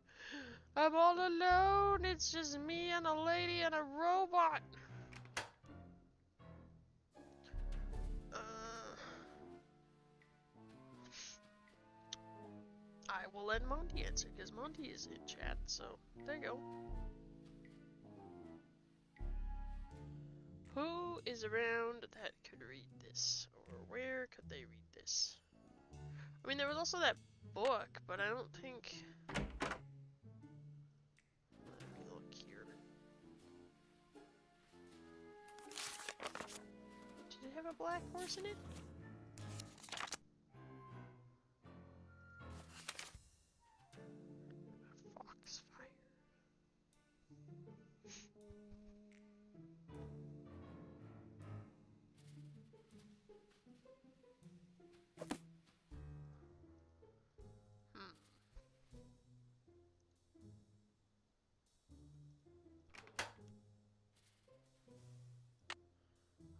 I'm all alone. It's just me and a lady and a robot. I will let Monty answer because Monty is in chat. So there you go. Who is around that could read this, or where could they read this? I mean, there was also that book, but I don't think. Let me look here. Did it have a black horse in it? Foxfire.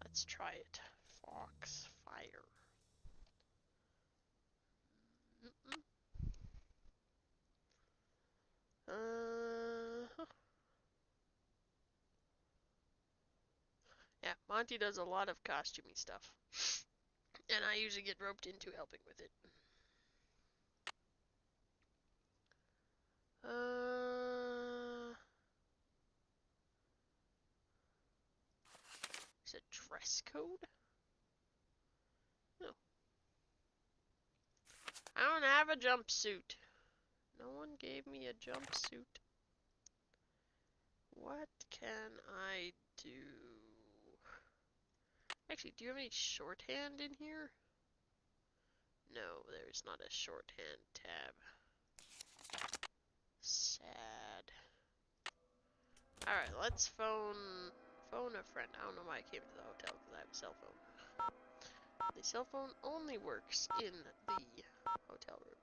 Let's try it. Foxfire. Yeah, Monty does a lot of costumey stuff. And I usually get roped into helping with it. Is it dress code? No. I don't have a jumpsuit. No one gave me a jumpsuit. What can I do? Actually, do you have any shorthand in here? No, there's not a shorthand tab. Sad. Alright, let's phone a friend. I don't know why I came to the hotel because I have a cell phone. The cell phone only works in the hotel room.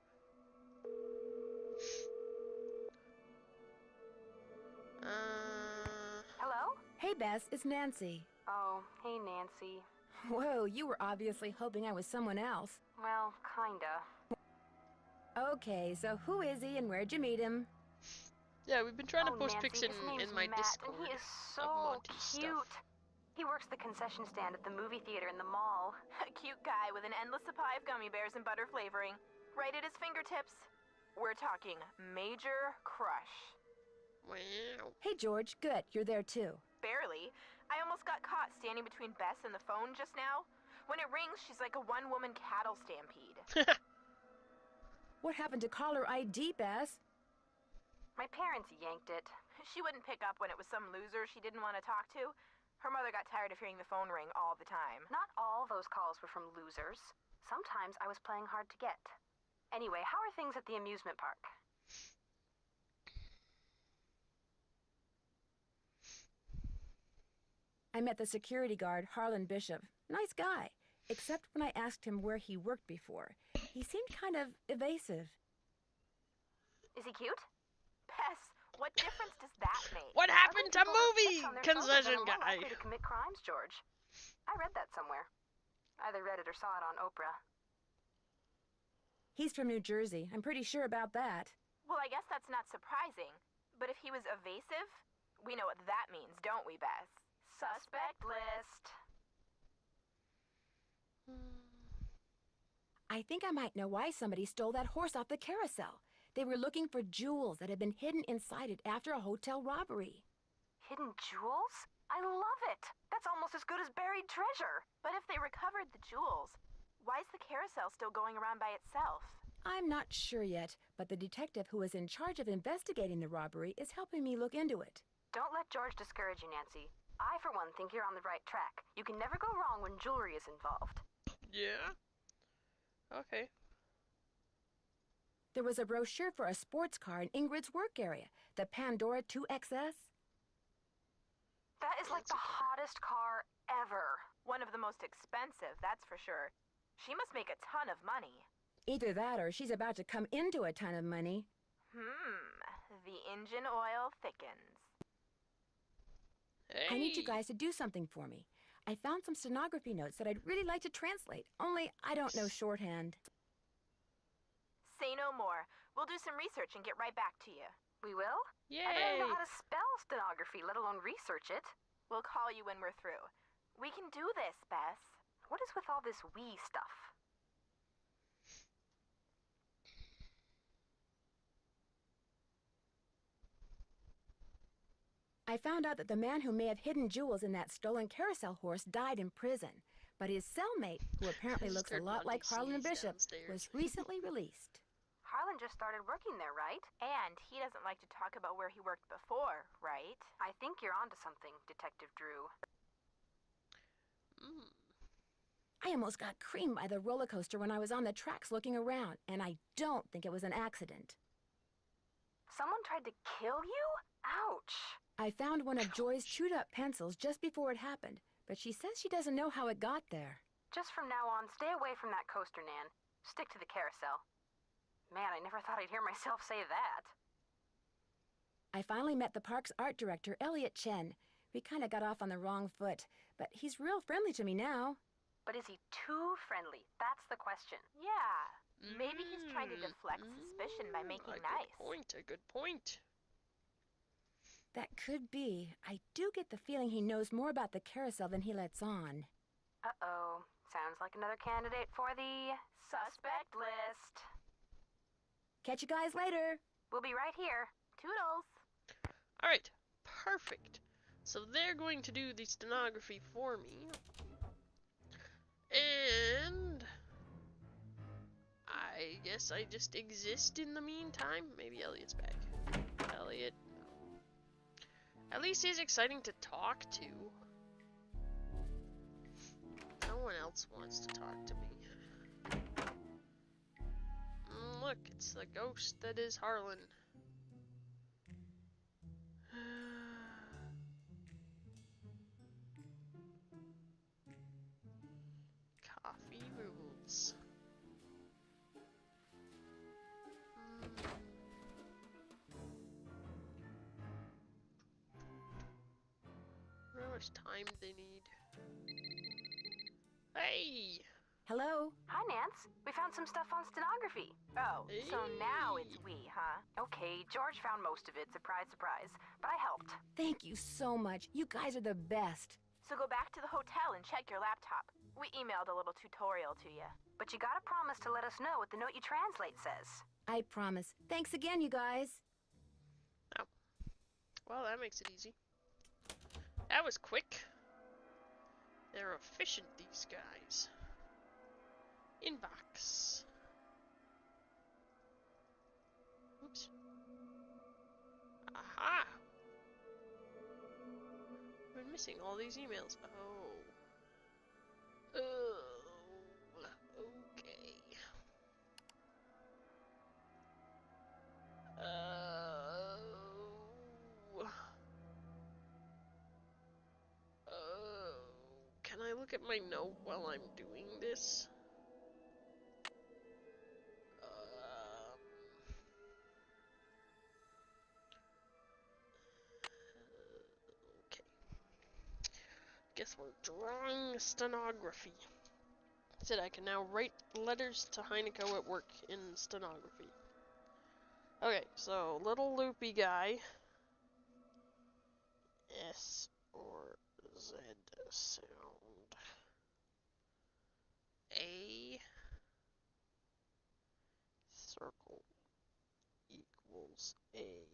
Hello? Hey, Bess, it's Nancy. Oh, hey, Nancy. Whoa, you were obviously hoping I was someone else. Well, kinda. Okay, so who is he and where'd you meet him? Yeah, we've been trying to post Nancy, pics his name's in my Matt, Discord and he is of so Monty's cute. stuff. He works the concession stand at the movie theater in the mall. A cute guy with an endless supply of gummy bears and butter flavoring. Right at his fingertips. We're talking major crush. Wow. Hey, George, good, you're there too. Barely. I almost got caught standing between Bess and the phone just now. When it rings, she's like a one-woman cattle stampede. What happened to caller ID, Bess? My parents yanked it. She wouldn't pick up when it was some loser she didn't want to talk to. Her mother got tired of hearing the phone ring all the time. Not all those calls were from losers. Sometimes I was playing hard to get. Anyway, how are things at the amusement park? I met the security guard, Harlan Bishop. Nice guy. Except when I asked him where he worked before. He seemed kind of evasive. Is he cute? Bess, what difference does that make? What happened to movie concession guy? guy? Likely to commit crimes, George. I read that somewhere. Either read it or saw it on Oprah. He's from New Jersey. I'm pretty sure about that. Well, I guess that's not surprising. But if he was evasive, we know what that means, don't we, Bess? Suspect list. I think I might know why somebody stole that horse off the carousel. They were looking for jewels that had been hidden inside it after a hotel robbery. Hidden jewels? I love it. That's almost as good as buried treasure. But if they recovered the jewels, Why is the carousel still going around by itself? I'm not sure yet, but the detective who is in charge of investigating the robbery is helping me look into it. Don't let George discourage you, Nancy. I, for one, think you're on the right track. You can never go wrong when jewelry is involved. Yeah? Okay. There was a brochure for a sports car in Ingrid's work area, the Pandora 2XS. That is like the hottest car ever. One of the most expensive, that's for sure. She must make a ton of money. Either that or she's about to come into a ton of money. The engine oil thickens. Hey. I need you guys to do something for me. I found some stenography notes that I'd really like to translate, only I don't know shorthand. Say no more. We'll do some research and get right back to you. We will? Yay! I don't even know how to spell stenography, let alone research it. We'll call you when we're through. We can do this, Bess. What is with all this we stuff? I found out that the man who may have hidden jewels in that stolen carousel horse died in prison, but his cellmate, who apparently looks a lot like Harlan Bishop, was recently released. Harlan just started working there, right? And he doesn't like to talk about where he worked before, right? I think you're onto something, Detective Drew. I almost got creamed by the roller coaster when I was on the tracks looking around, and I don't think it was an accident. Someone tried to kill you? Ouch! I found one of Joy's chewed-up pencils just before it happened, but she says she doesn't know how it got there. Just from now on, stay away from that coaster, Nan. Stick to the carousel. Man, I never thought I'd hear myself say that. I finally met the park's art director, Elliot Chen. We kind of got off on the wrong foot, but he's real friendly to me now. But is he too friendly? That's the question. Yeah. Maybe he's trying to deflect suspicion by making nice. A good point. That could be. I do get the feeling he knows more about the carousel than he lets on. Uh-oh. Sounds like another candidate for the suspect list. Catch you guys later. We'll be right here. Toodles. Alright, perfect. So they're going to do the stenography for me. And I guess I just exist in the meantime. Maybe Elliot's back. Elliot. At least he's exciting to talk to. No one else wants to talk to me. Look, it's the ghost that is Harlan. Coffee rules. How much time they need? Hey! Hello? Hi, Nance. We found some stuff on stenography. Oh, so now it's we, huh? Okay, George found most of it, surprise, surprise. But I helped. Thank you so much. You guys are the best. So go back to the hotel and check your laptop. We emailed a little tutorial to you. But you gotta promise to let us know what the note you translate says. I promise. Thanks again, you guys. Oh. Well, that makes it easy. That was quick. They're efficient, these guys. Inbox. Oops. Aha! I've been missing all these emails. Oh. Oh. Okay. Can I look at my note while I'm doing this? Okay. Guess we're drawing stenography. Said I can now write letters to Heineko at work in stenography. Okay, so little loopy guy. S or Z sound. A circle equals A.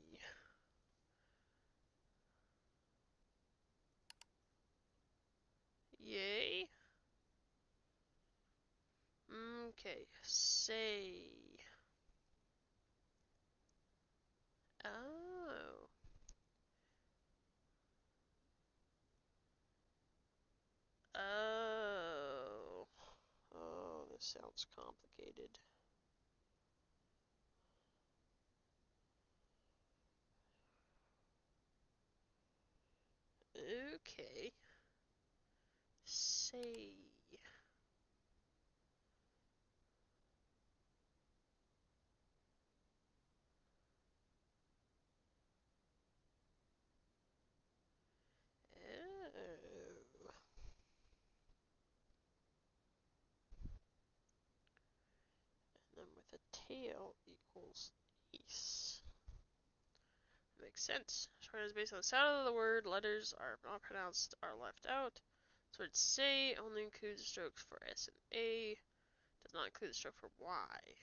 Yay. Okay, say. Oh. Oh. Oh, this sounds complicated. Okay. Say. Oh. And then with a tail equals ace. Makes sense. Short is based on the sound of the word. Letters are not pronounced, are left out. So it's say only includes strokes for S and A. Does not include the stroke for Y.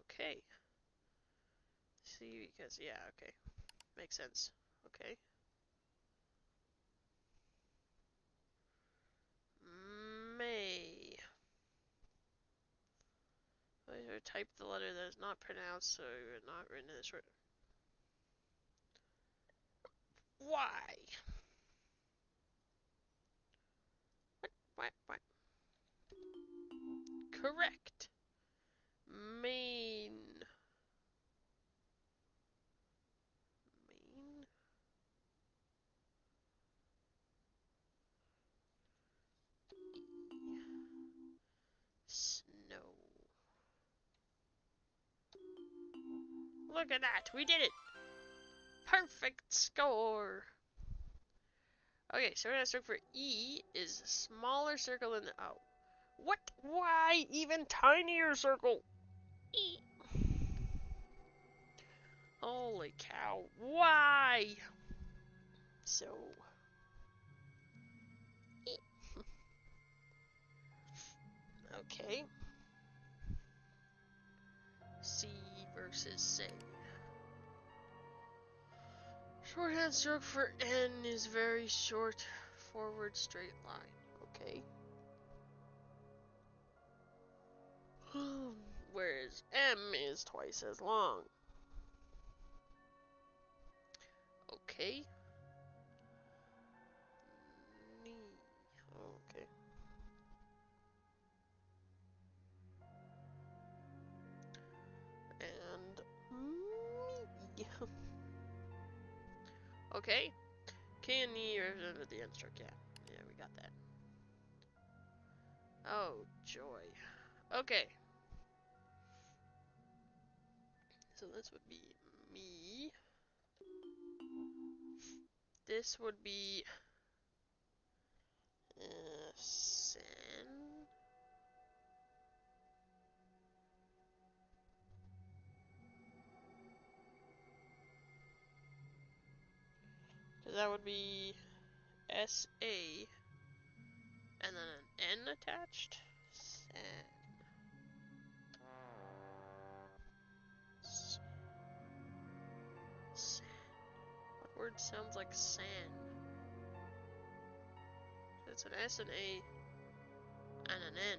Okay. See, because, yeah, okay. Makes sense. Okay. May. I type the letter that is not pronounced, so not written in the short. Y. What? Correct. Main. Main? Snow. Look at that. We did it. Perfect score. Okay, so we're gonna look for E is a smaller circle than the O. What? Why even tinier circle? E. Holy cow. Why? So. E. Okay. C versus say. Shorthand stroke for N is very short, forward straight line. Okay. Whereas M is twice as long. Okay. Knee. Okay. And me. Okay. K and knee represented the end stroke. Yeah. Yeah, we got that. Oh, joy. Okay. So this would be me. This would be Sen. Because that would be S-A and then an N attached. Sen. Sen. What word sounds like san? It's an S and A and an N.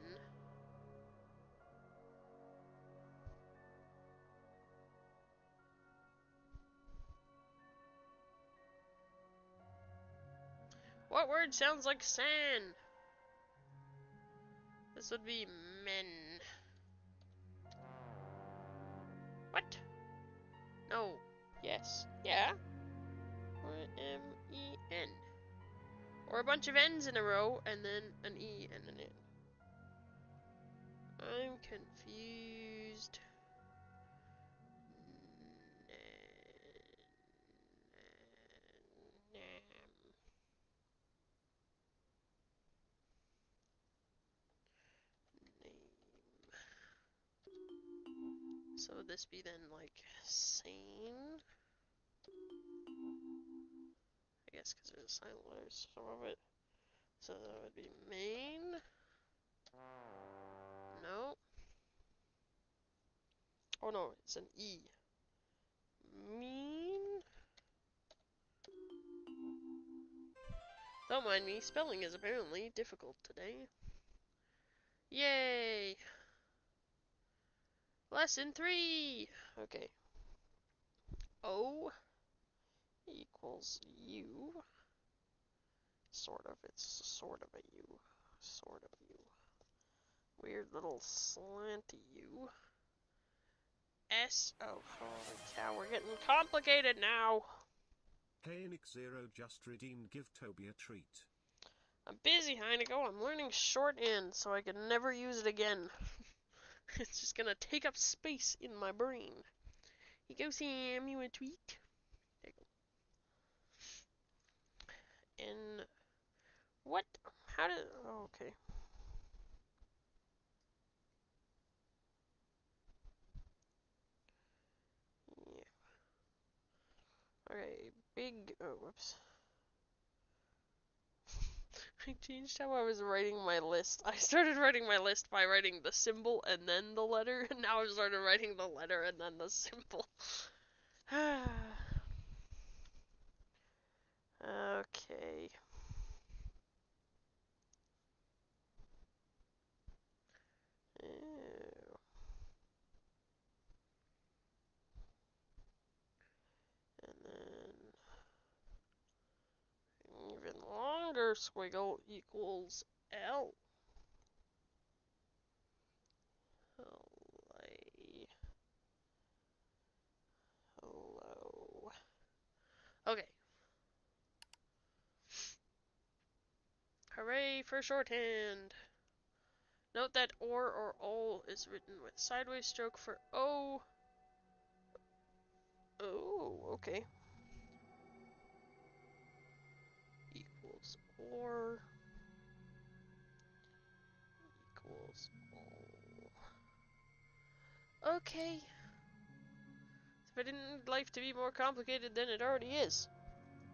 What word sounds like san? This would be men. What? No. Yes. Yeah. Or M-E-N. Or a bunch of N's in a row, and then an E and an N. I'm confused. So would this be then like sane? I guess because there's silent letters above it. So that would be main. No. Oh no, it's an E. Mean. Don't mind me, spelling is apparently difficult today. Yay! Lesson 3! Okay. O equals U. Sort of. It's sort of a U. Sort of U. Weird little slanty U. S. Oh, holy cow, we're getting complicated now. KNX0 just redeemed Give Toby a treat. I'm busy, Heineko. I'm learning shorthand so I can never use it again. It's just gonna take up space in my brain. Here you go, Sam. You want a tweet? There you go. And what? How did? Oh, okay. Yeah. Okay. Big. Oh, whoops. I changed how I was writing my list. I started writing my list by writing the symbol and then the letter, and now I've started writing the letter and then the symbol. Okay. Ew. And then even longer squiggle equals L. Hello. Okay. Hooray for shorthand. Note that or ol is written with sideways stroke for O. Oh, okay. Equals or equals ol. Okay. If I didn't need life to be more complicated than it already is.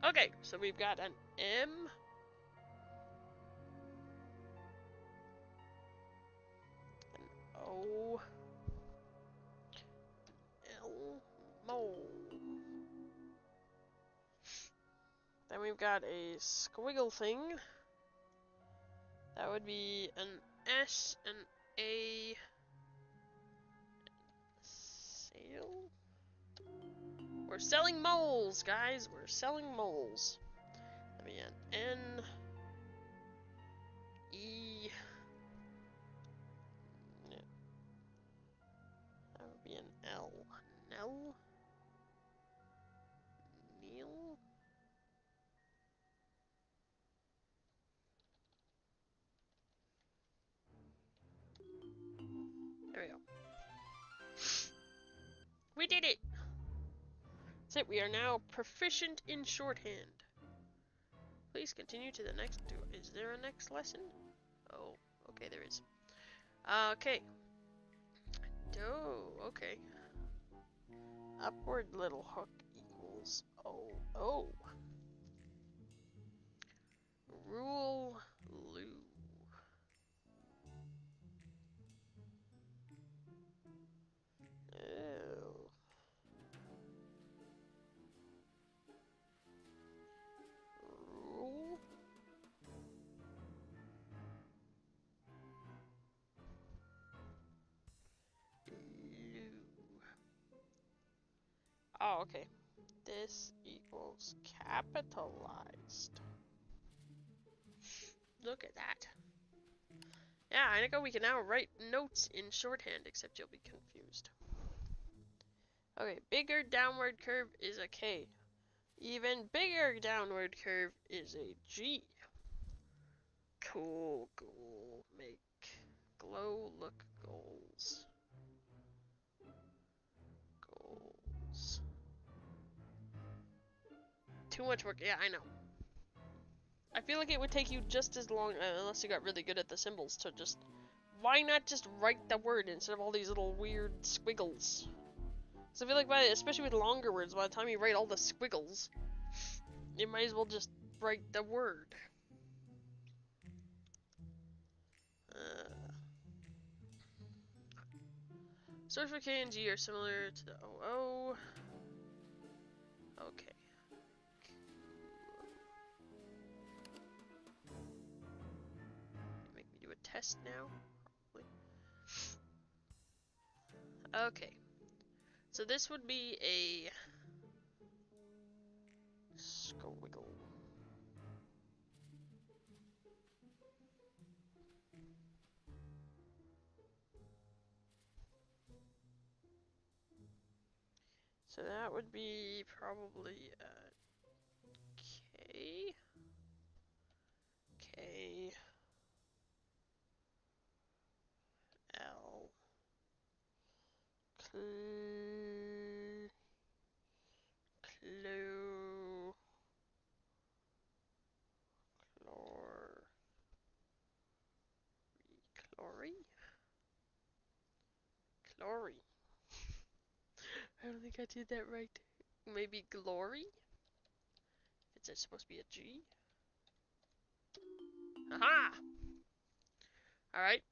Okay, so we've got an M. An O. L. Mole. Then we've got a squiggle thing. That would be an S, an A, sale? We're selling moles, guys. We're selling moles. That'd be an N, E. Yeah. That would be an L. Nell? Neil? There we go. We did it! That's it. We are now proficient in shorthand. Please continue to the next. Is there a next lesson? Oh, okay, there is. Okay. Oh, okay. Upward little hook equals oh. Rule Lou. Oh. Rule. Lou. Oh, okay. This equals capitalized. Look at that. Yeah, I think we can now write notes in shorthand, except you'll be confused. Okay, bigger downward curve is a K. Even bigger downward curve is a G. Cool. Make glow look goals. Goals. Too much work. Yeah, I know. I feel like it would take you just as long, unless you got really good at the symbols, to just... Why not just write the word instead of all these little weird squiggles? So I feel like, especially with longer words, by the time you write all the squiggles, you might as well just write the word. Source for K and G are similar to the OO. Okay. Make me do a test now? Probably. Okay. So this would be a squiggle. So that would be probably K. K. L. Clo. Clory? Clory. I don't think I did that right. Maybe glory? Is it supposed to be a G? Aha! Alright.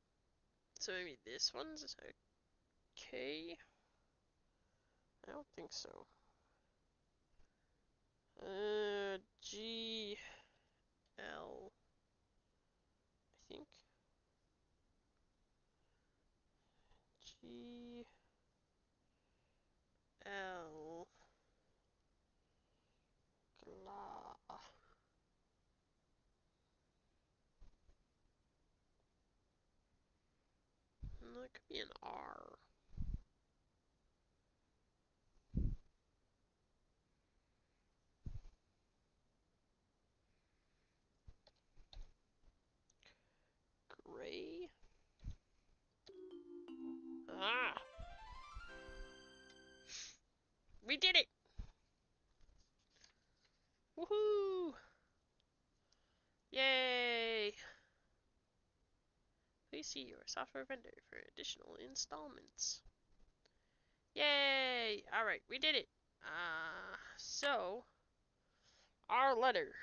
So maybe this one's a K? I don't think so. G. L. I think. G. L. Gla. That could be an R. Gray. Ah! We did it! Woohoo! Yay! Please see your software vendor for additional installments. Yay! Alright, we did it! So, our letter.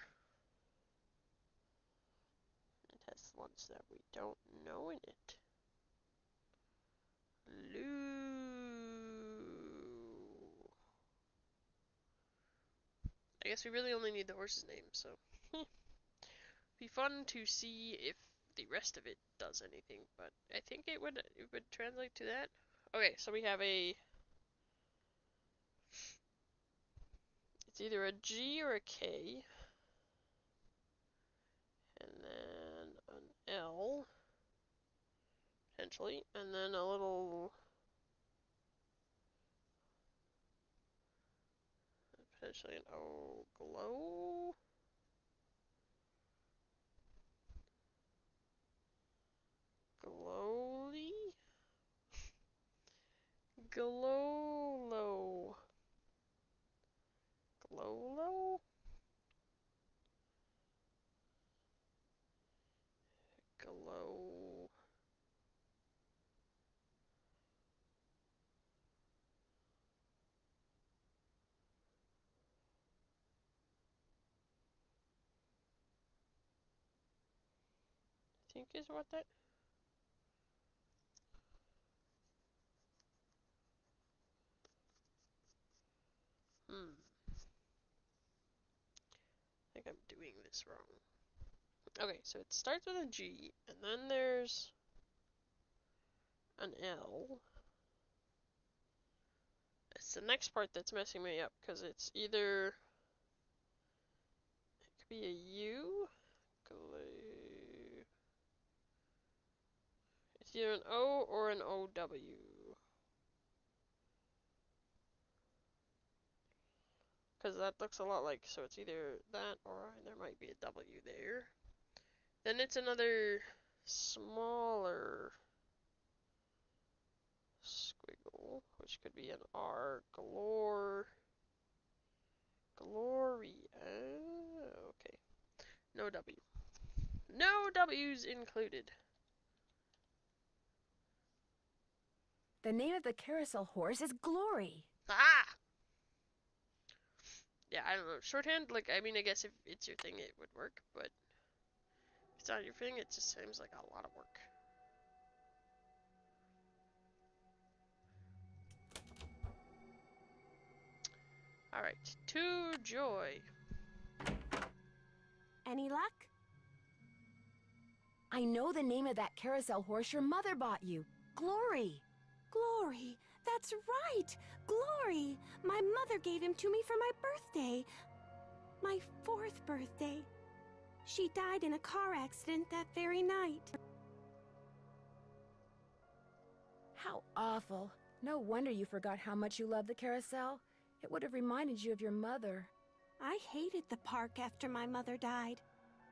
It has ones that we don't know in it. I guess we really only need the horse's name, so be fun to see if the rest of it does anything, but I think it would translate to that. Okay, so we have it's either a G or a K, and then an L, potentially, and then a little, potentially an O, glow? Glowly? Glowlo. Glowlo? Glow. I think is what that. I think I'm doing this wrong. Okay, so it starts with a G, and then there's an L. It's the next part that's messing me up, because it's either, it could be a U, it's either an O or an OW. Because that looks a lot like, so it's either that or there might be a W there. Then it's another smaller squiggle, which could be an R, glory. Okay. No W. No W's included. The name of the carousel horse is Glory. Ah! Yeah, I don't know. Shorthand, like, I mean, I guess if it's your thing, it would work, but if it's not your thing, it just seems like a lot of work. Alright, to Joy. Any luck? I know the name of that carousel horse your mother bought you. Glory. Glory, that's right! Glory! My mother gave him to me for my birthday. My 4th birthday. She died in a car accident that very night. How awful. No wonder you forgot how much you loved the carousel. It would have reminded you of your mother. I hated the park after my mother died.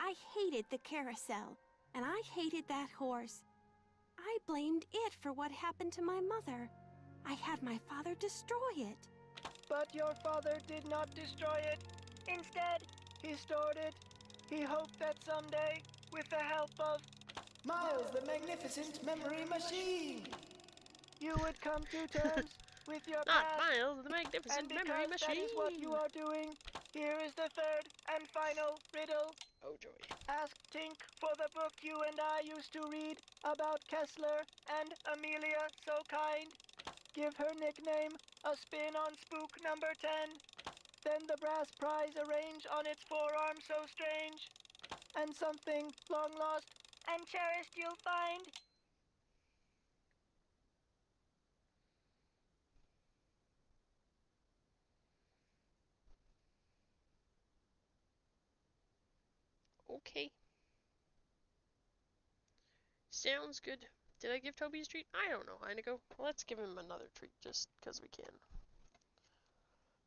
I hated the carousel, and I hated that horse. I blamed it for what happened to my mother. I had my father destroy it. But your father did not destroy it. Instead, he stored it. He hoped that someday, with the help of Miles, the magnificent memory machine, you would come to terms with your Not past. Miles, the magnificent memory And because that machine. is what you are doing, here is the third and final riddle. Oh joy. Ask Tink for the book you and I used to read about Kessler and Amelia So Kind. Give her nickname a spin on spook number 10. Then the brass prize arrange on its forearm so strange. And something long lost and cherished you'll find. Okay. Sounds good. Did I give Toby a treat? I don't know, Inigo. Let's give him another treat just because we can.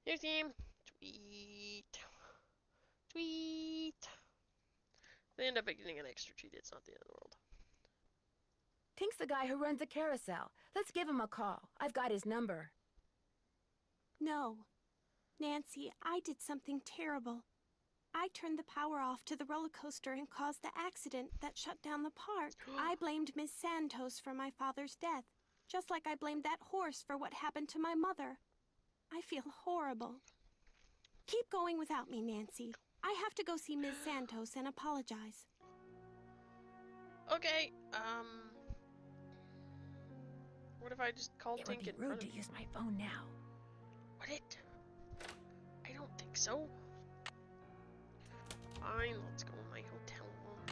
Here's the game. Tweet. Tweet. If they end up getting an extra treat, it's not the end of the world. Tink's the guy who runs the carousel. Let's give him a call. I've got his number. No. Nancy, I did something terrible. I turned the power off to the roller coaster and caused the accident that shut down the park. I blamed Miss Santos for my father's death, just like I blamed that horse for what happened to my mother. I feel horrible. Keep going without me, Nancy. I have to go see Miss Santos and apologize. Okay, what if I just called It would Tink be in front rude of to use my phone now. Would it? I don't think so. Fine, let's go in my hotel room.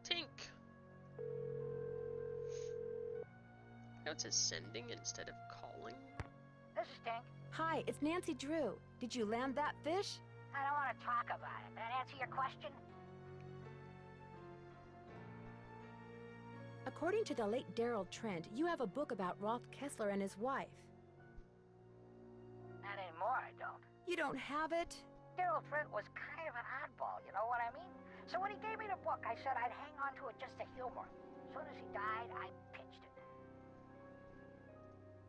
Tink. Now it says sending instead of calling. This is Tink. Hi, it's Nancy Drew. Did you land that fish? I don't want to talk about it. That answer your question? According to the late Daryl Trent, you have a book about Rolf Kessler and his wife. Not anymore, I don't. You don't have it? Daryl Trent was kind of an oddball, you know what I mean? So when he gave me the book, I said I'd hang on to it just to humor. As soon as he died, I pitched it.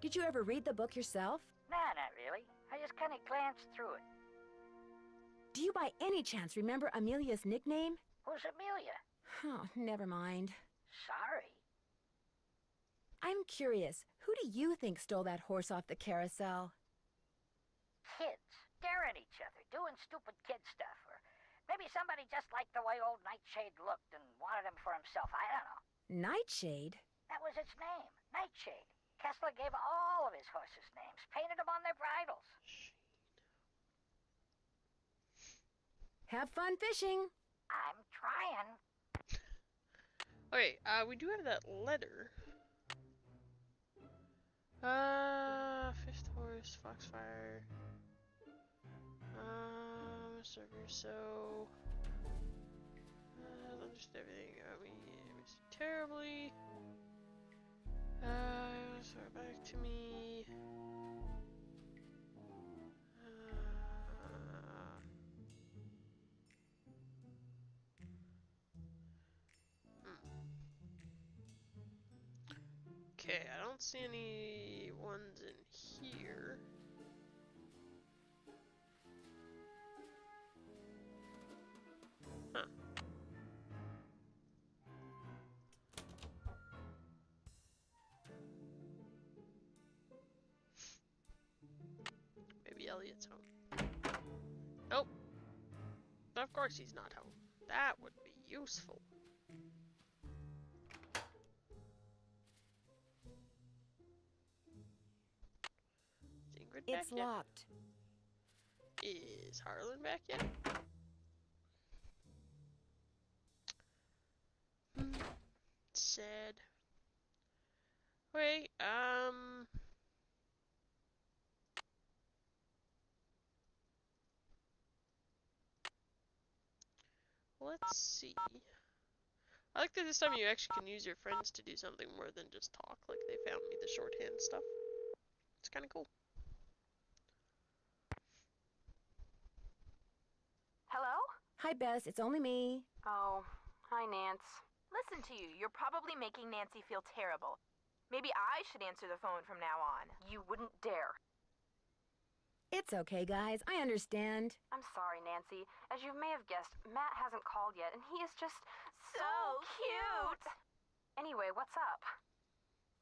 Did you ever read the book yourself? Nah, not really. I just kind of glanced through it. Do you by any chance remember Amelia's nickname? Who's Amelia? Oh, never mind. Sorry. I'm curious, who do you think stole that horse off the carousel? Kids. Staring at each other, doing stupid kid stuff. Or maybe somebody just liked the way old Nightshade looked and wanted him for himself. I don't know. Nightshade? That was its name. Nightshade. Kessler gave all of his horses names, painted them on their bridles. Have fun fishing. I'm trying. Okay, we do have that letter. Fifth horse, Foxfire. Mr. Russo. Just everything. We miss you terribly. Throw it back to me. Okay, I don't see any ones in here. Huh. Maybe Elliot's home. Nope. Of course he's not home. That would be useful. It's locked. Is Harlan back yet? sad. Wait, let's see. I like that this time you actually can use your friends to do something more than just talk, like they found me the shorthand stuff. It's kind of cool. Hello? Hi, Bess. It's only me. Oh, hi, Nance. Listen to you. You're probably making Nancy feel terrible. Maybe I should answer the phone from now on. You wouldn't dare. It's okay, guys. I understand. I'm sorry, Nancy. As you may have guessed, Matt hasn't called yet, and he is just so cute. Anyway, what's up?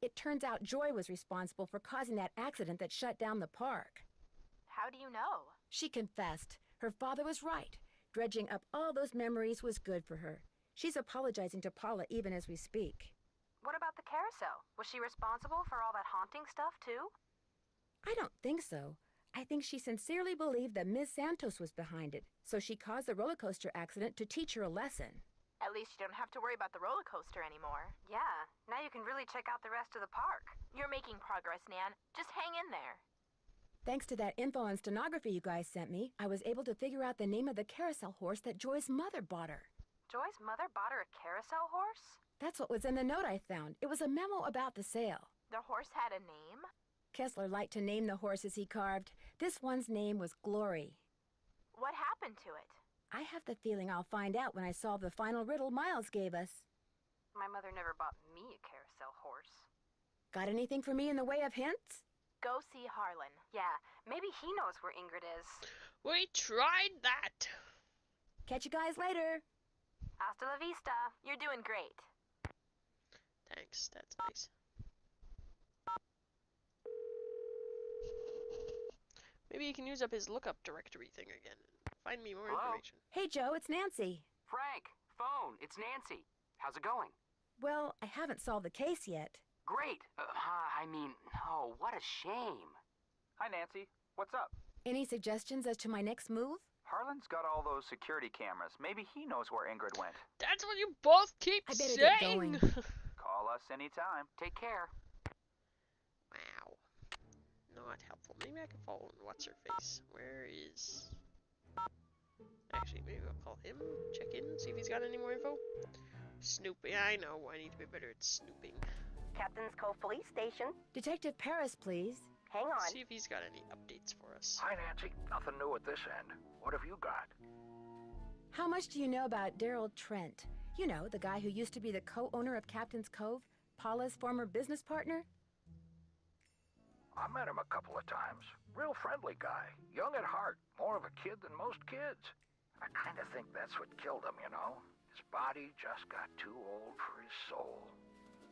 It turns out Joy was responsible for causing that accident that shut down the park. How do you know? She confessed. Her father was right. Dredging up all those memories was good for her. She's apologizing to Paula even as we speak. What about the carousel? Was she responsible for all that haunting stuff, too? I don't think so. I think she sincerely believed that Ms. Santos was behind it, so she caused the roller coaster accident to teach her a lesson. At least you don't have to worry about the roller coaster anymore. Yeah, now you can really check out the rest of the park. You're making progress, Nan. Just hang in there. Thanks to that info and stenography you guys sent me, I was able to figure out the name of the carousel horse that Joy's mother bought her. Joy's mother bought her a carousel horse? That's what was in the note I found. It was a memo about the sale. The horse had a name? Kessler liked to name the horses he carved. This one's name was Glory. What happened to it? I have the feeling I'll find out when I solve the final riddle Miles gave us. My mother never bought me a carousel horse. Got anything for me in the way of hints? Go see Harlan. Yeah, maybe he knows where Ingrid is. We tried that. Catch you guys later. Hasta la vista. You're doing great. Thanks, that's nice. Maybe he can use up his lookup directory thing again and find me more information. Hey, Joe, it's Nancy. Frank, phone, it's Nancy. How's it going? Well, I haven't solved the case yet. Great. Oh, what a shame. Hi, Nancy. What's up? Any suggestions as to my next move? Harlan's got all those security cameras. Maybe he knows where Ingrid went. That's what you both keep I better saying. get going. Call us anytime. Take care. Wow. Not helpful. Maybe I can follow what's-her-face. Where is... Actually, maybe I'll call him, check in, see if he's got any more info. Snooping. I know, I need to be better at snooping. Captain's Cove Police Station. Detective Paris, please. Hang on. See if he's got any updates for us. Hi, Nancy. Nothing new at this end. What have you got? How much do you know about Daryl Trent? You know, the guy who used to be the co-owner of Captain's Cove, Paula's former business partner? I met him a couple of times. Real friendly guy. Young at heart. More of a kid than most kids. I kind of think that's what killed him, you know? His body just got too old for his soul.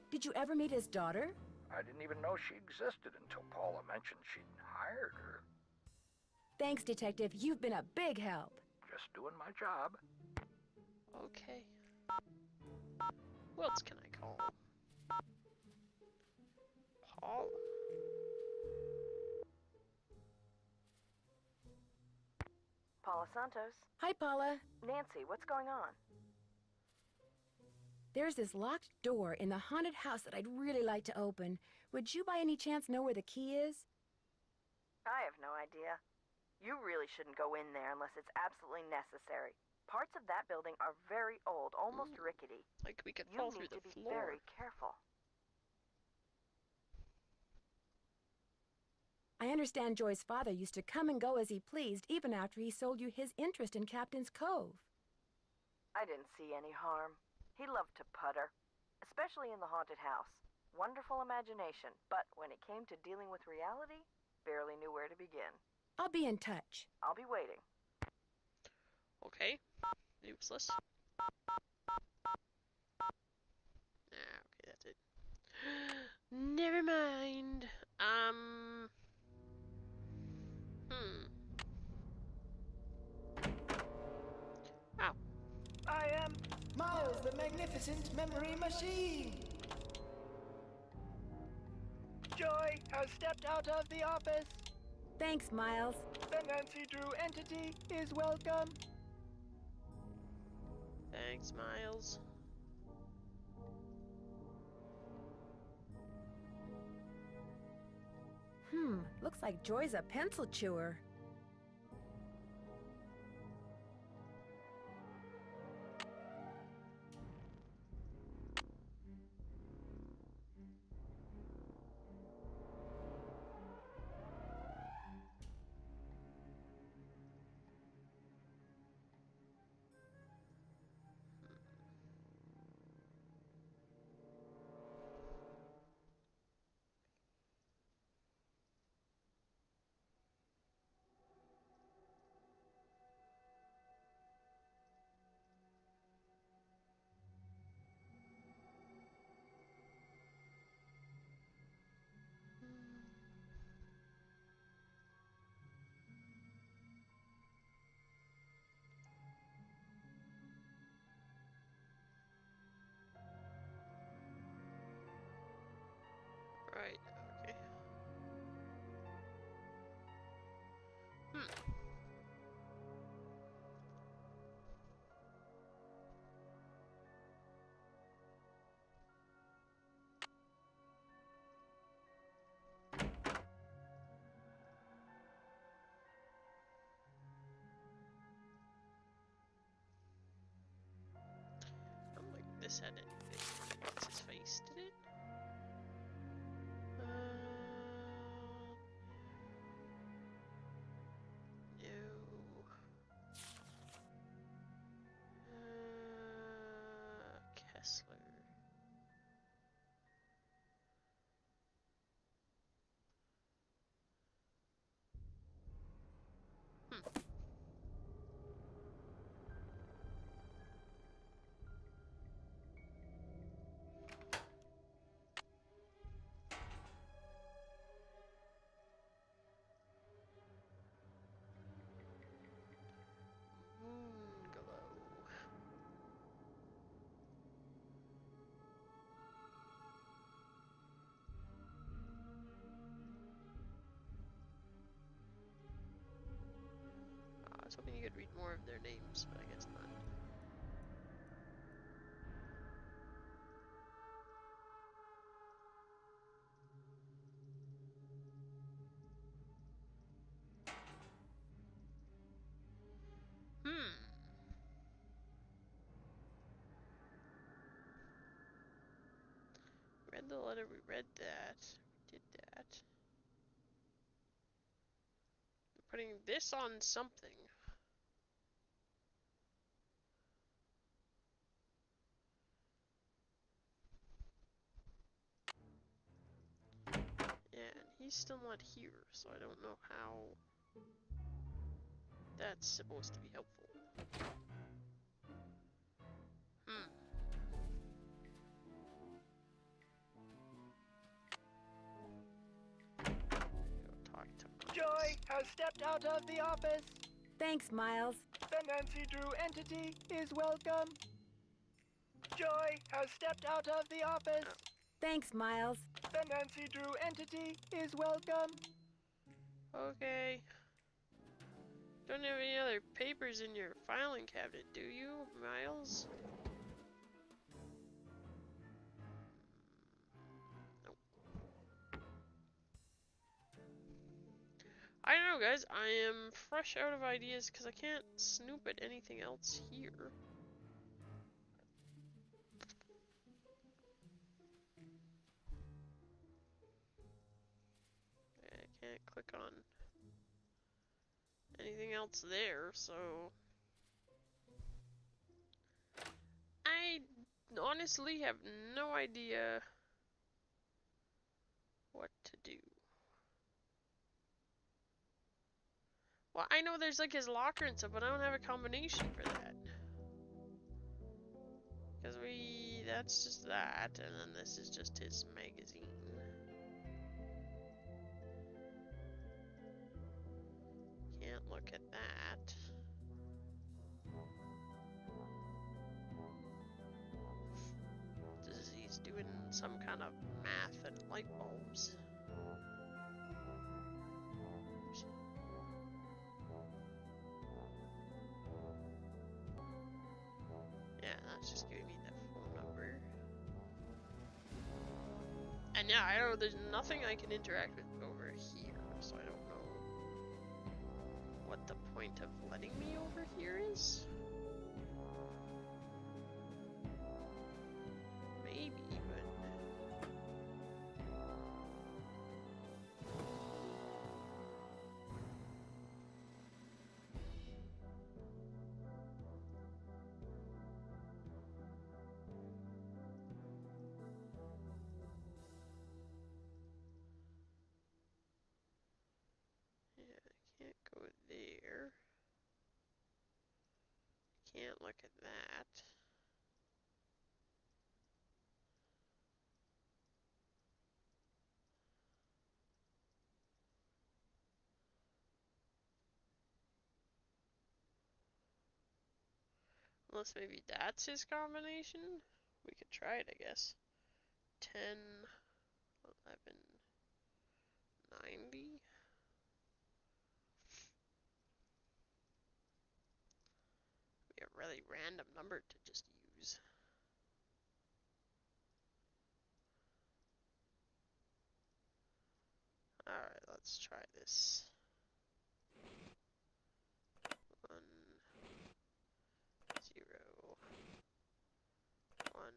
Did you ever meet his daughter? I didn't even know she existed until Paula mentioned she'd hired her. Thanks, Detective. You've been a big help. Just doing my job. Okay. Who else can I call? Paula. Paula Santos. Hi, Paula. Nancy, what's going on? There's this locked door in the haunted house that I'd really like to open. Would you by any chance know where the key is? I have no idea. You really shouldn't go in there unless it's absolutely necessary. Parts of that building are very old, almost rickety. Like we could fall through the floor. You need to be very careful. I understand Joy's father used to come and go as he pleased even after he sold you his interest in Captain's Cove. I didn't see any harm. He loved to putter, especially in the haunted house. Wonderful imagination, but when it came to dealing with reality, barely knew where to begin. I'll be in touch. I'll be waiting. Okay. Useless. Okay, that's it. Never mind. Ow. I am Miles, the magnificent memory machine. Joy has stepped out of the office. Thanks, Miles. The Nancy Drew entity is welcome. Thanks, Miles. Looks like Joy's a pencil chewer. Right, okay. I don't think this had anything. What's his face? Did it? No. Kessler. Moonglow. I was hoping you could read more of their names, but I guess not. Read the letter, we read that. We did that. I'm putting this on something. Yeah, and he's still not here, so I don't know how that's supposed to be helpful. Joy has stepped out of the office. Thanks, Miles. The Nancy Drew entity is welcome. Joy has stepped out of the office. Thanks, Miles. The Nancy Drew entity is welcome. Okay. Don't have any other papers in your filing cabinet, do you, Miles? Nope. I don't know, guys. I am fresh out of ideas because I can't snoop at anything else here. I can't click on anything else there, so I honestly have no idea what to do. Well, I know there's like his locker and stuff, but I don't have a combination for that. Because that's just that, and then this is just his magazine. Can't look at that. He's doing some kind of math and light bulbs. Yeah, that's just giving me the phone number. And yeah, I don't know, there's nothing I can interact with over here. point of letting me over here is? Maybe, but... Yeah, I can't go there. Can't look at that. Unless maybe that's his combination? We could try it, I guess. 10, 11, 90. Be a really random number to just use. Alright, let's try this. 1, 0, 1, 1.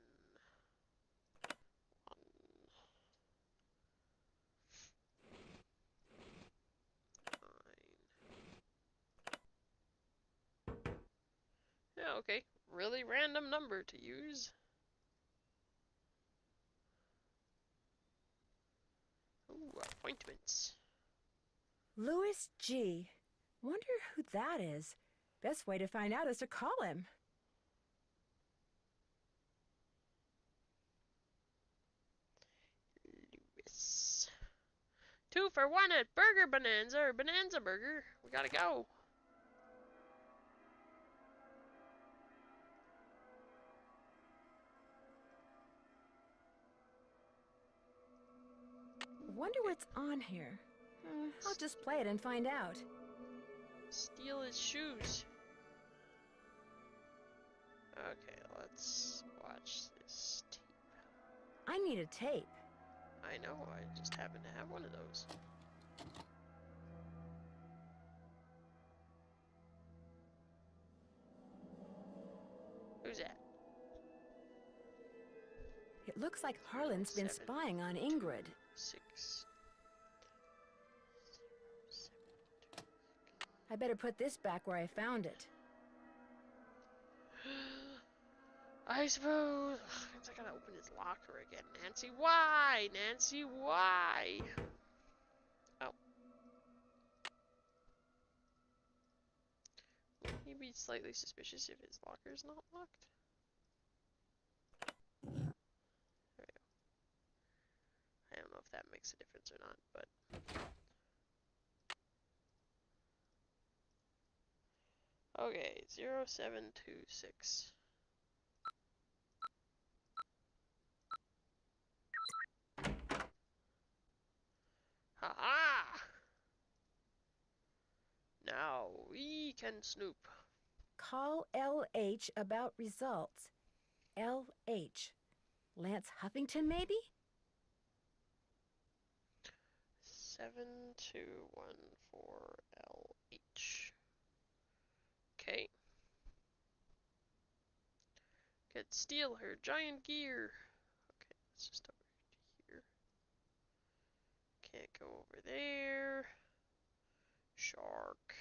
Yeah, okay. Really random number to use. Ooh, appointments. Louis G. Wonder who that is. Best way to find out is to call him. Louis. 2 for 1 at Burger Bonanza or Bonanza Burger. We gotta go. Wonder what's on here. I'll just play it and find out. Steal his shoes. Okay, let's watch this tape. I need a tape. I know, I just happen to have one of those. Who's that? It looks like Harlan's been 7, spying on Ingrid. 6. I better put this back where I found it. I suppose. Means I gotta open his locker again. Nancy, why? Nancy, why? Oh. Would he be slightly suspicious if his locker's not locked? There we go. I don't know if that makes a difference or not, but. Okay, 0726. Ha-ha! Now we can snoop. Call LH about results. LH. Lance Huffington, maybe? 7214LH. Okay. Could steal her giant gear. Okay, let's just over here. Can't go over there. Shark.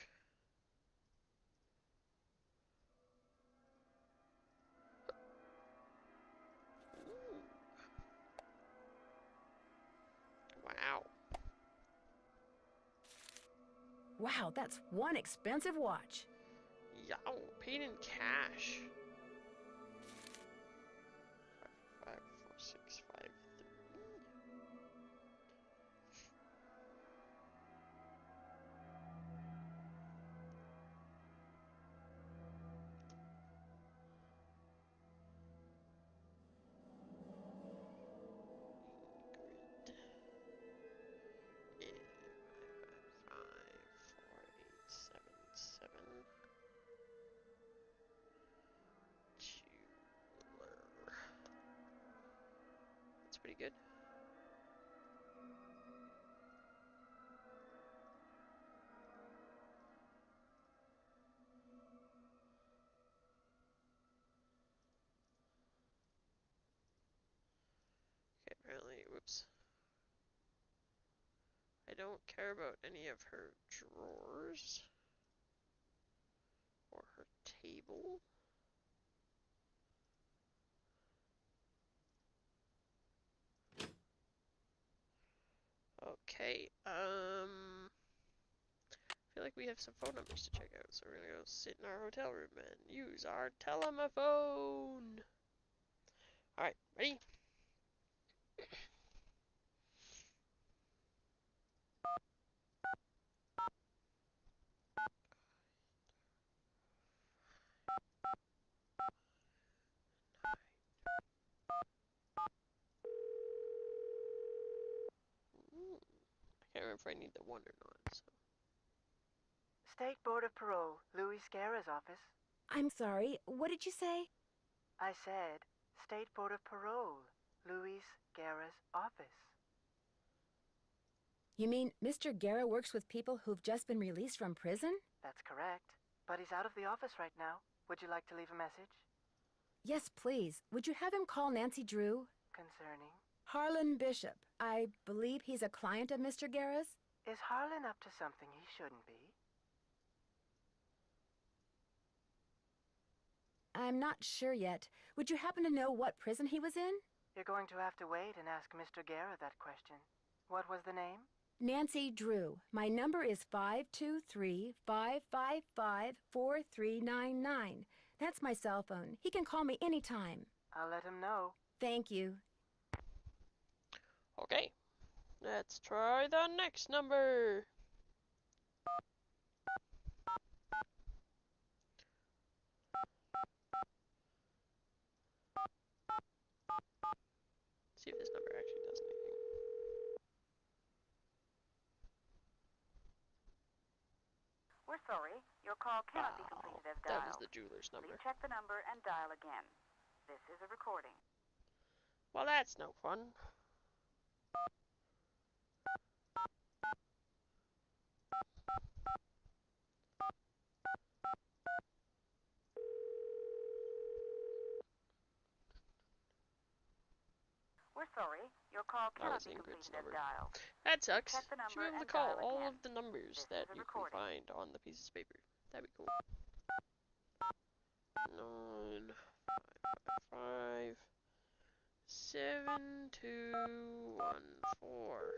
Ooh. Wow. Wow, that's one expensive watch. Yow, paid in cash. 554653. That's pretty good. Apparently, whoops. I don't care about any of her drawers. Or her table. Okay, I feel like we have some phone numbers to check out, so we're gonna go sit in our hotel room and use our telephone. Alright, ready? I can't remember if I need the one or not, so. State Board of Parole, Louis Scarra's office. I'm sorry, what did you say? I said, State Board of Parole, Louis Scarra's office. You mean Mr. Guerra works with people who've just been released from prison? That's correct. But he's out of the office right now. Would you like to leave a message? Yes, please. Would you have him call Nancy Drew? Concerning? Harlan Bishop. I believe he's a client of Mr. Guerra's. Is Harlan up to something he shouldn't be? I'm not sure yet. Would you happen to know what prison he was in? You're going to have to wait and ask Mr. Guerra that question. What was the name? Nancy Drew. My number is 523-555-4399. That's my cell phone. He can call me anytime. I'll let him know. Thank you. Okay, let's try the next number. See if this number actually does anything. We're sorry. Your call cannot be completed as dialed. That was the jeweler's number. Please check the number and dial again. This is a recording. Well, that's no fun. We're sorry. Your call That cannot was be Ingrid's completed as number. dialed. That sucks. Check the Should be number able to and call dial all again. of the numbers This that is a you can recording. find on the pieces of paper. That'd be cool. 9, 5, 5, 7, 2, 1, 4.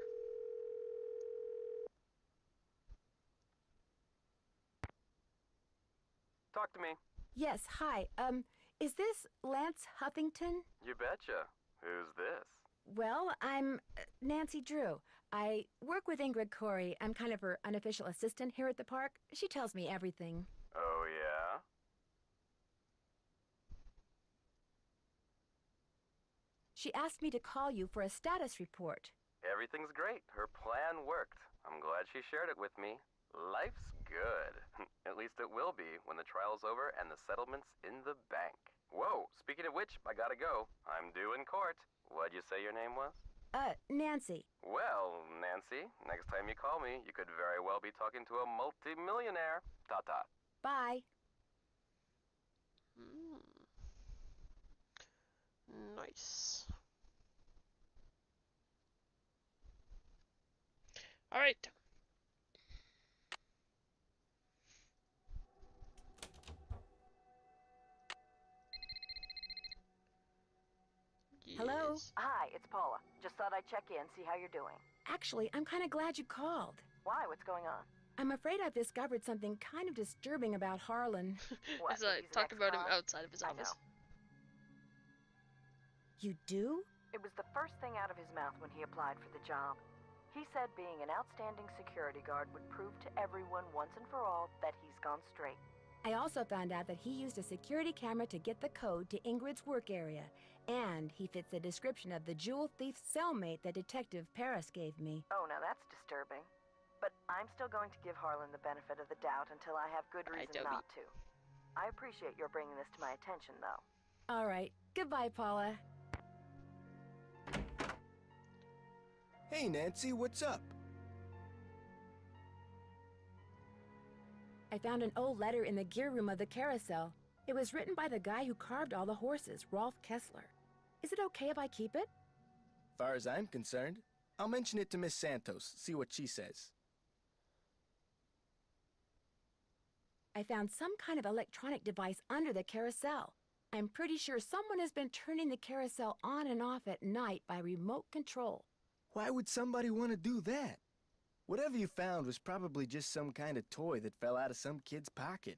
Talk to me. Yes, hi. Is this Lance Huffington? You betcha. Who's this? Well, I'm Nancy Drew. I work with Ingrid Corey. I'm kind of her unofficial assistant here at the park. She tells me everything. Oh, yeah? She asked me to call you for a status report. Everything's great. Her plan worked. I'm glad she shared it with me. Life's good. At least it will be when the trial's over and the settlement's in the bank. Whoa, speaking of which, I gotta go. I'm due in court. What'd you say your name was? Nancy. Well, Nancy, next time you call me, you could very well be talking to a multi-millionaire. Ta-ta. Bye. Nice. All right. Hello? Hi, it's Paula. Just thought I'd check in, see how you're doing. Actually, I'm kind of glad you called. Why? What's going on? I'm afraid I've discovered something kind of disturbing about Harlan. What, As I he's an talked about him ex-con? outside of his I office. know. You do? It was the first thing out of his mouth when he applied for the job. He said being an outstanding security guard would prove to everyone once and for all that he's gone straight. I also found out that he used a security camera to get the code to Ingrid's work area, and he fits the description of the jewel thief's cellmate that Detective Paris gave me. Oh, now that's disturbing. But I'm still going to give Harlan the benefit of the doubt until I have good reason not to. I appreciate your bringing this to my attention, though. All right. Goodbye, Paula. Hey, Nancy, what's up? I found an old letter in the gear room of the carousel. It was written by the guy who carved all the horses, Rolf Kessler. Is it okay if I keep it? far as I'm concerned. I'll mention it to Miss Santos, see what she says. I found some kind of electronic device under the carousel. I'm pretty sure someone has been turning the carousel on and off at night by remote control. Why would somebody want to do that? Whatever you found was probably just some kind of toy that fell out of some kid's pocket.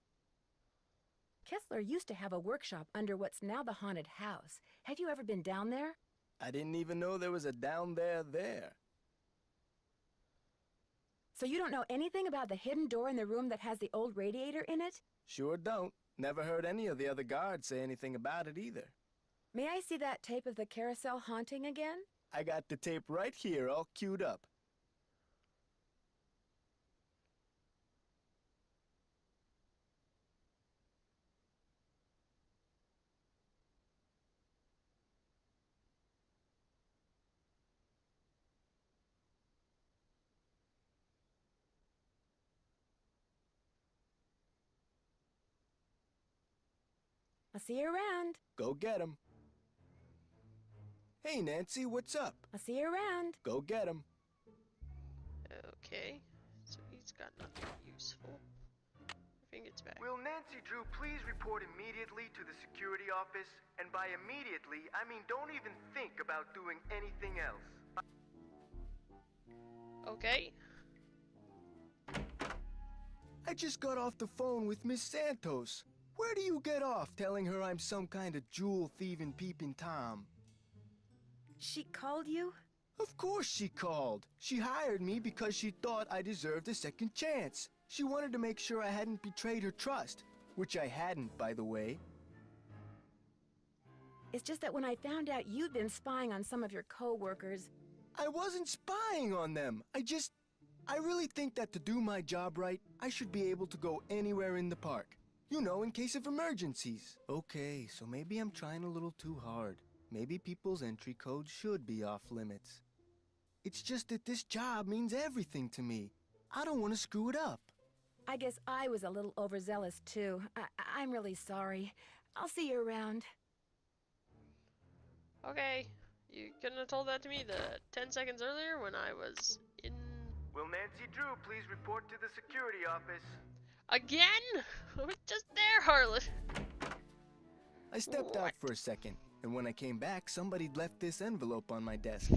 Kessler used to have a workshop under what's now the haunted house. Have you ever been down there? I didn't even know there was a down there. So you don't know anything about the hidden door in the room that has the old radiator in it? Sure don't. Never heard any of the other guards say anything about it either. May I see that tape of the carousel haunting again? I got the tape right here, all queued up. I'll see you around. Go get him. Hey, Nancy, what's up? I'll see you around. Go get him. Okay, so he's got nothing useful. I think it's back. Will Nancy Drew please report immediately to the security office? And by immediately, I mean don't even think about doing anything else. Okay. I just got off the phone with Miss Santos. Where do you get off telling her I'm some kind of jewel-thieving peeping Tom? She called you? Of course she called. She hired me because she thought I deserved a second chance. She wanted to make sure I hadn't betrayed her trust, which I hadn't, by the way. It's just that when I found out you'd been spying on some of your co-workers... I wasn't spying on them. I really think that to do my job right, I should be able to go anywhere in the park. You know, in case of emergencies. Okay, so maybe I'm trying a little too hard. Maybe people's entry codes should be off limits. It's just that this job means everything to me. I don't want to screw it up. I guess I was a little overzealous, too. I'm really sorry. I'll see you around. Okay. You couldn't have told that to me 10 seconds earlier when I was in... Will Nancy Drew please report to the security office? Again? I was just there, Harlan. I stepped out for a second, and when I came back, somebody'd left this envelope on my desk.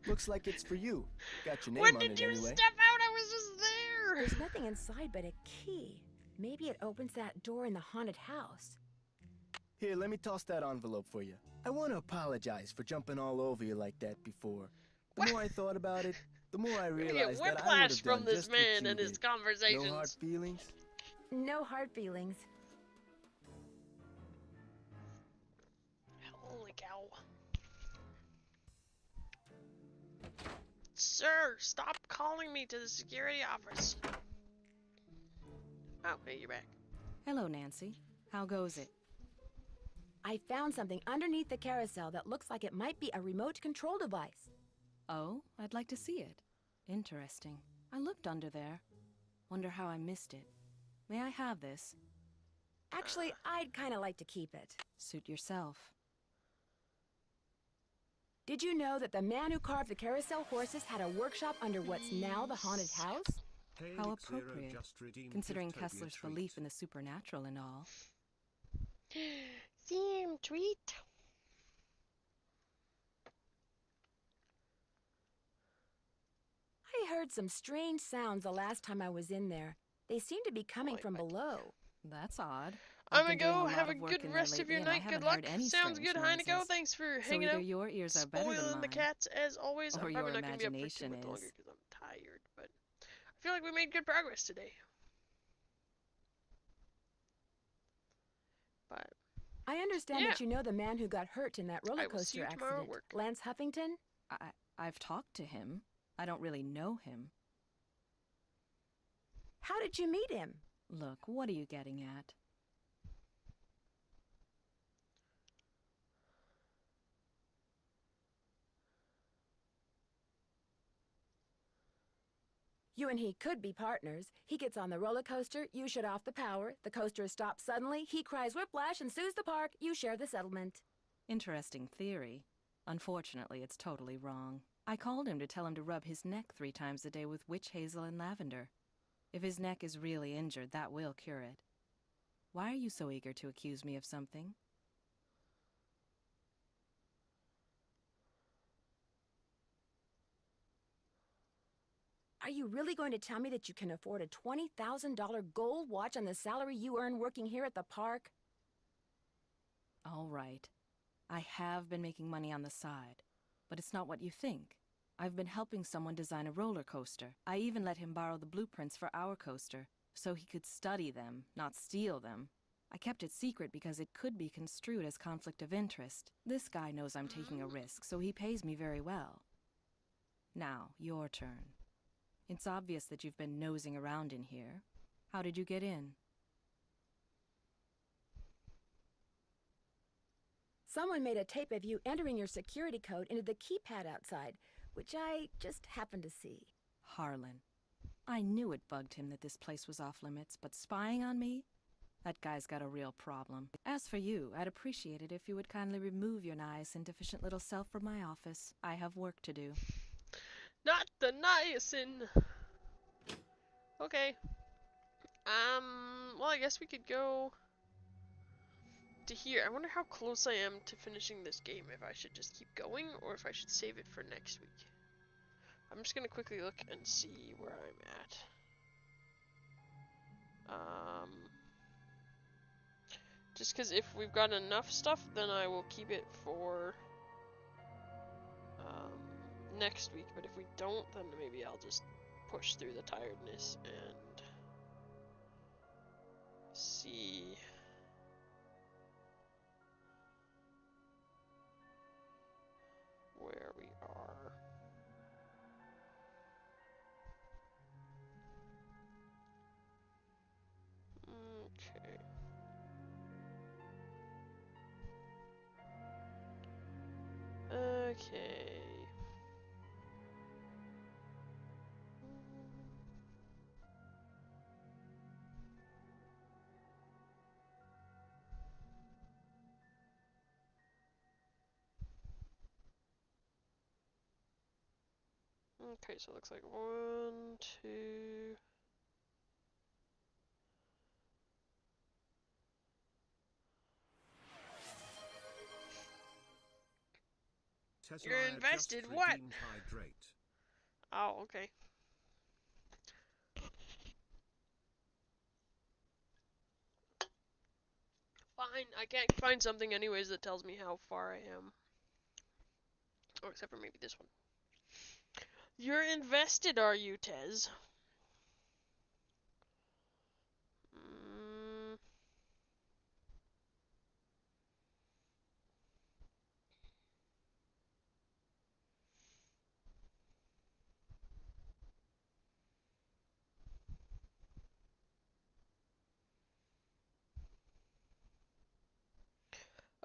Looks like it's for you. Got your name When on did it you anyway. step out? I was just there. There's nothing inside but a key. Maybe it opens that door in the haunted house. Here, let me toss that envelope for you. I want to apologize for jumping all over you like that before. The more I thought about it, the more I realized that I would have done from this just what man you and his did. conversations. No hard feelings? No hard feelings. Holy cow. Sir, stop calling me to the security office. Oh, hey, you're back. Hello, Nancy. How goes it? I found something underneath the carousel that looks like it might be a remote control device. Oh, I'd like to see it. Interesting. I looked under there. Wonder how I missed it. May I have this? Actually, I'd kind of like to keep it. Suit yourself. Did you know that the man who carved the carousel horses had a workshop under what's now the haunted house? How appropriate, considering Kessler's belief in the supernatural and all. Same treat. I heard some strange sounds the last time I was in there. They seem to be coming from below. That's odd. I'm gonna go. Have a good rest of your night. Good luck. Sounds good, Heineko. Thanks for hanging out. Your ears are better than Spoiling mine. the cats as always. Or I'm your probably not gonna be up for too imagination much is. longer because I'm tired, but I feel like we made good progress today. But I understand that you know the man who got hurt in that roller I will see coaster you tomorrow at accident, work. Lance Huffington? I've talked to him. I don't really know him. How did you meet him? Look, what are you getting at? You and he could be partners. He gets on the roller coaster, you shut off the power, the coaster stops suddenly, he cries whiplash and sues the park, you share the settlement. Interesting theory. Unfortunately, it's totally wrong. I called him to tell him to rub his neck 3 times a day with witch hazel and lavender. If his neck is really injured, that will cure it. Why are you so eager to accuse me of something? Are you really going to tell me that you can afford a $20,000 gold watch on the salary you earn working here at the park? All right. I have been making money on the side, but it's not what you think. I've been helping someone design a roller coaster. I even let him borrow the blueprints for our coaster, so he could study them, not steal them. I kept it secret because it could be construed as conflict of interest. This guy knows I'm taking a risk, so he pays me very well. Now, your turn. It's obvious that you've been nosing around in here. How did you get in? Someone made a tape of you entering your security code into the keypad outside, which I just happened to see. Harlan. I knew it bugged him that this place was off limits, but spying on me? That guy's got a real problem. As for you, I'd appreciate it if you would kindly remove your niacin deficient little self from my office. I have work to do. Not the niacin! Okay. Well, I guess we could go to here. I wonder how close I am to finishing this game, if I should just keep going, or if I should save it for next week. I'm just gonna quickly look and see where I'm at. Just because if we've got enough stuff, then I will keep it for next week, but if we don't, then maybe I'll just push through the tiredness and see where we are. Okay. Okay. Okay, so it looks like 1, 2. You're invested. What? Oh, okay. Fine. I can't find something anyways that tells me how far I am. Oh, except for maybe this one. You're invested, are you, Tez?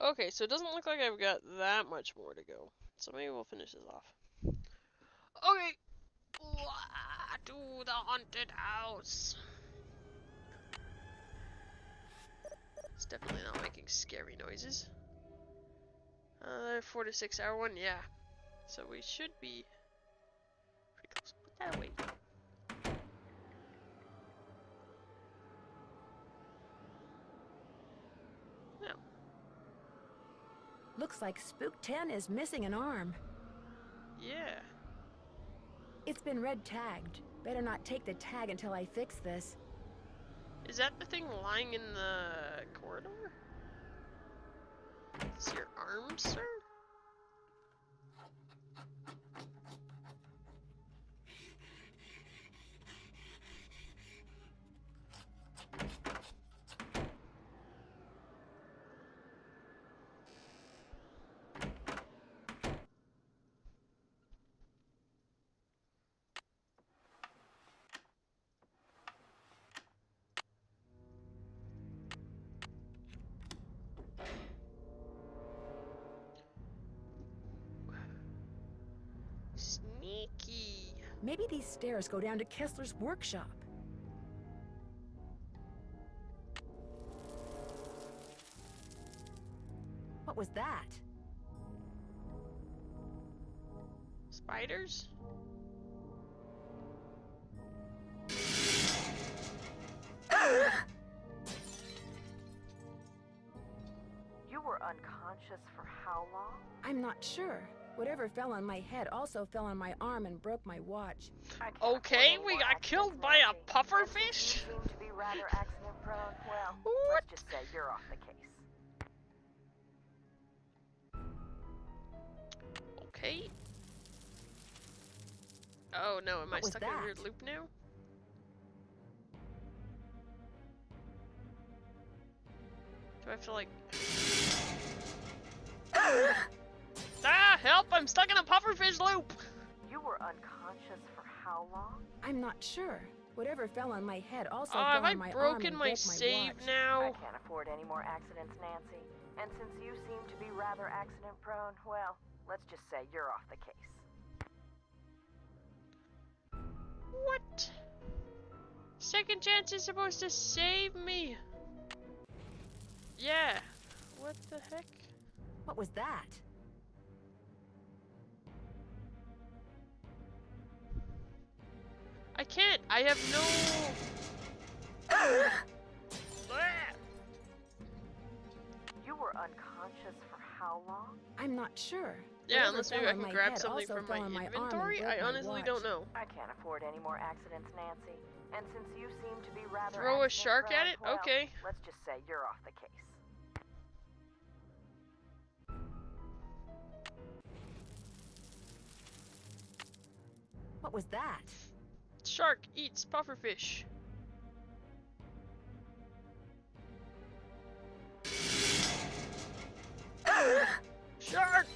Okay, so it doesn't look like I've got that much more to go. So maybe we'll finish this off. Okay. To the haunted house. It's definitely not making scary noises. 4 to 6 hour one, yeah. So we should be pretty close. Put that away. No. Looks like Spook 10 is missing an arm. Yeah. It's been red tagged. Better not take the tag until I fix this. Is that the thing lying in the corridor? Is your arm, sir? Sneaky. Maybe these stairs go down to Kessler's workshop. What was that? Spiders? You were unconscious for how long? I'm not sure. Whatever fell on my head also fell on my arm and broke my watch. Okay, we got killed by a pufferfish? You seem to be rather accident prone. Well, what? Let's just say you're off the case. Okay. Oh no, am I stuck in a weird loop now? Do I have to like... Ah, help! I'm stuck in a pufferfish loop! You were unconscious for how long? I'm not sure. Whatever fell on my head also Oh, fell have I on my arm broken and my broke save watch. now? I can't afford any more accidents, Nancy. And since you seem to be rather accident prone, well, let's just say you're off the case. What? Second chance is supposed to save me. Yeah. What the heck? What was that? I can't. I have no... You were unconscious for how long? I'm not sure. Yeah, Whatever unless fell maybe I on can my grab head something also from fell my on my arm and inventory. broke I my honestly watch. don't know. I can't afford any more accidents, Nancy. And since you seem to be rather Throw a shark accident-prone, at it? well, Okay. Let's just say you're off the case. What was that? Shark eats pufferfish. Shark!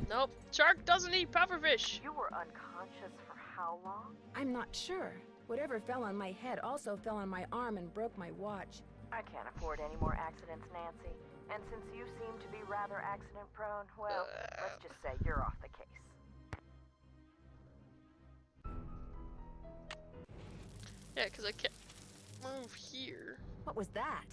Nope. Shark doesn't eat pufferfish. You were unconscious for how long? I'm not sure. Whatever fell on my head also fell on my arm and broke my watch. I can't afford any more accidents, Nancy. And since you seem to be rather accident prone, well, let's just say you're off the case. Yeah, because I can't move here. What was that?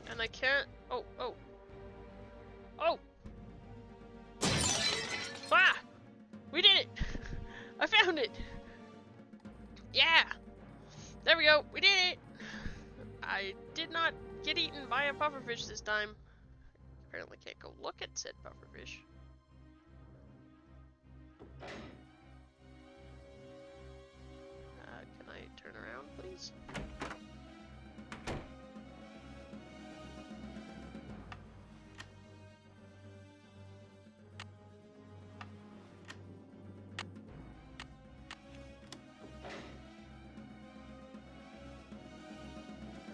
And I can't... Oh, oh. Oh! Ah! We did it! I found it! Yeah! There we go! We did it! I did not get eaten by a pufferfish this time. Apparently can't go look at said pufferfish. Can I turn around, please?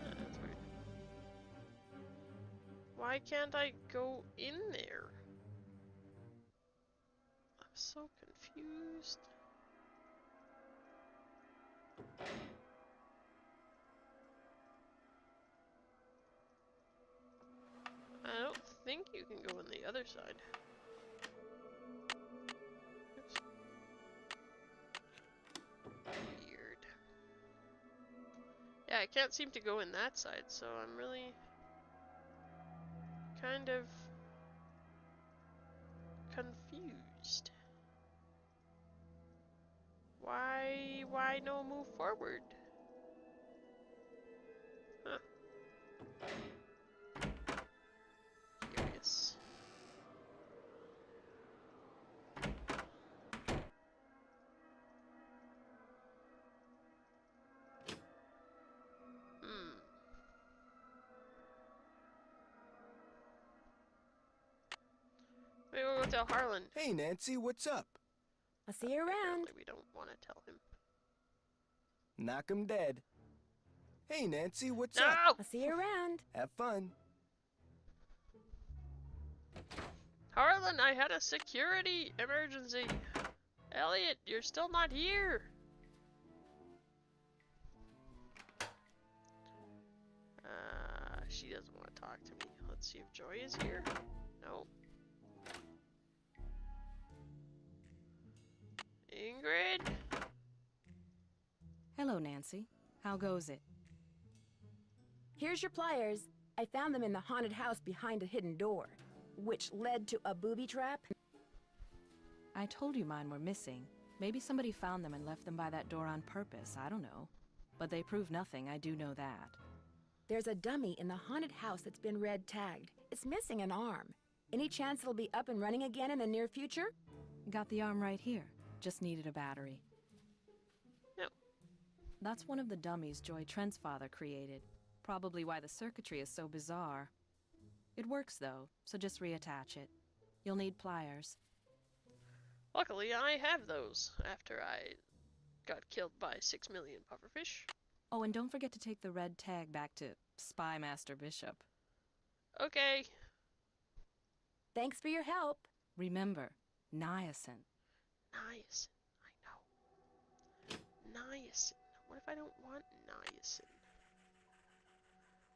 That's weird. Why can't I go in there? I'm so confused. I don't think you can go on the other side. Oops. Weird. Yeah, I can't seem to go in that side, so I'm really kind of confused. Why no move forward? Huh. Curious. Maybe we'll go tell Harlan. Hey, Nancy, what's up? I'll see you around. Apparently we don't want to tell him. Knock 'em dead. Hey, Nancy, what's No! up? I'll see you around. Have fun. Harlan, I had a security emergency. Elliot, you're still not here. She doesn't want to talk to me. Let's see if Joy is here. No. Ingrid? Hello, Nancy. How goes it? Here's your pliers. I found them in the haunted house behind a hidden door, which led to a booby trap. I told you mine were missing. Maybe somebody found them and left them by that door on purpose, I don't know. But they prove nothing, I do know that. There's a dummy in the haunted house that's been red tagged. It's missing an arm. Any chance it'll be up and running again in the near future? Got the arm right here. Just needed a battery. No. That's one of the dummies Joy Trent's father created. Probably why the circuitry is so bizarre. It works though, so just reattach it. You'll need pliers. Luckily, I have those after I got killed by 6 million pufferfish. Oh, and don't forget to take the red tag back to Spy Master Bishop. Okay. Thanks for your help. Remember, niacin. Niacin, I know. Niacin. What if I don't want niacin?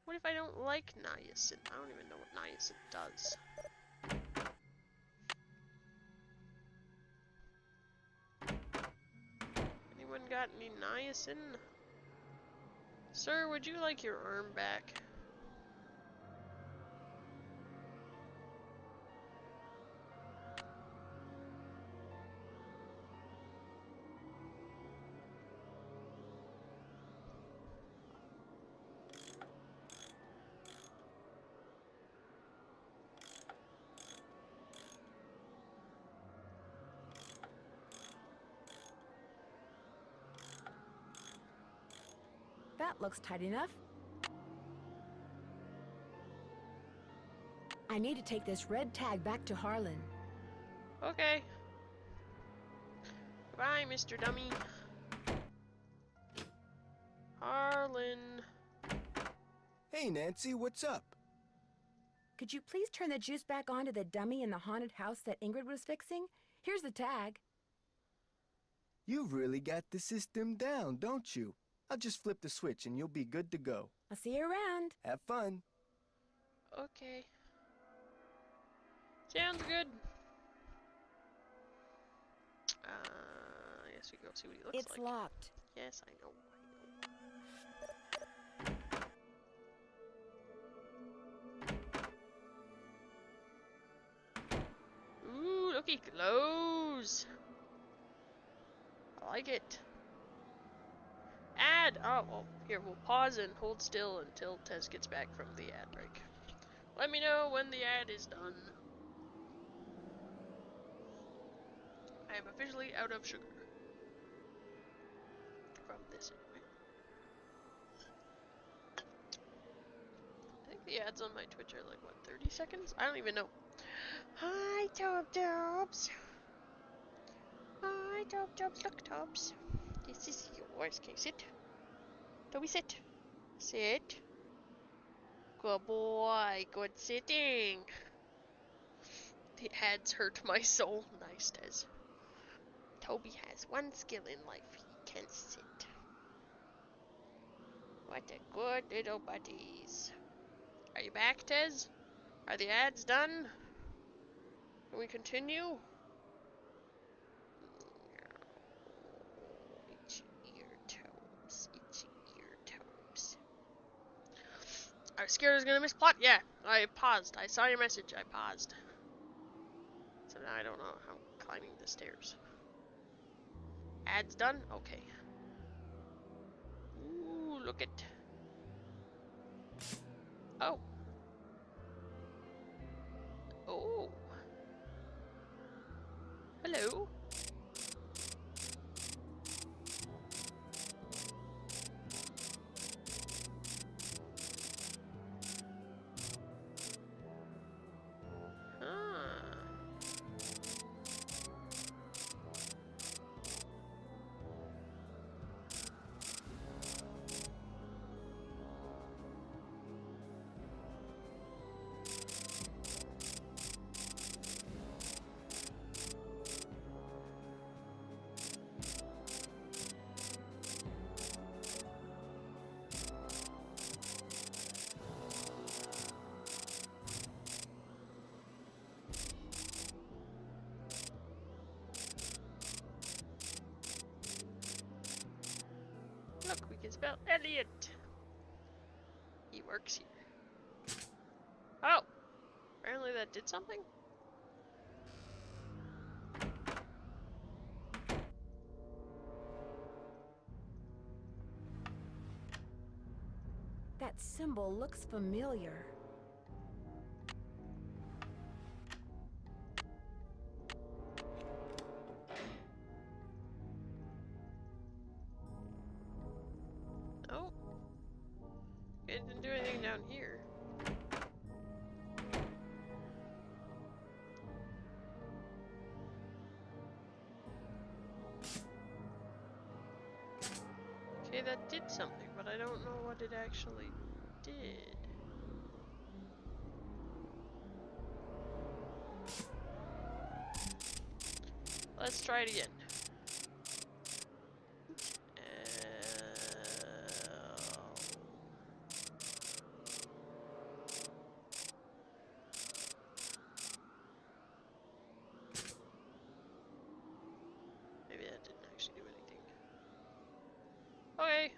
What if I don't like niacin? I don't even know what niacin does. Anyone got any niacin? Sir, would you like your arm back? That looks tight enough. I need to take this red tag back to Harlan. Okay. Bye, Mr. Dummy. Harlan. Hey, Nancy, what's up? Could you please turn the juice back on to the dummy in the haunted house that Ingrid was fixing? Here's the tag. You've really got the system down, don't you? I'll just flip the switch and you'll be good to go. I'll see you around. Have fun. Okay. Sounds good. I guess we can go see what he looks like. It's locked. Yes, I know. Ooh, looky clothes. I like it. Ad! Oh, well, here, we'll pause and hold still until Tez gets back from the ad break. Let me know when the ad is done. I am officially out of sugar. From this, anyway. I think the ads on my Twitch are like, what, 30 seconds? I don't even know. Hi, Tobs. Hi, Tobs. Look, Tobs. This is yours. Can you sit? Toby, sit. Sit. Good boy. Good sitting. The ads hurt my soul. Nice, Tez. Toby has one skill in life. He can sit. What a good little buddies. Are you back, Tez? Are the ads done? Can we continue? Itchy ear toes. Itchy ear toes. I was scared I was gonna miss plot. Yeah, I paused. I saw your message. I paused. So now I don't know how I'm climbing the stairs. Ads done? Okay. Ooh, look at. Oh. Oh. Hello. Look, we can spell Elliot. He works here. Oh! Apparently that did something? That symbol looks familiar. Oh. It didn't do anything down here. Okay, that did something, but I don't know what it actually did. Let's try it again. Maybe that didn't actually do anything. Okay.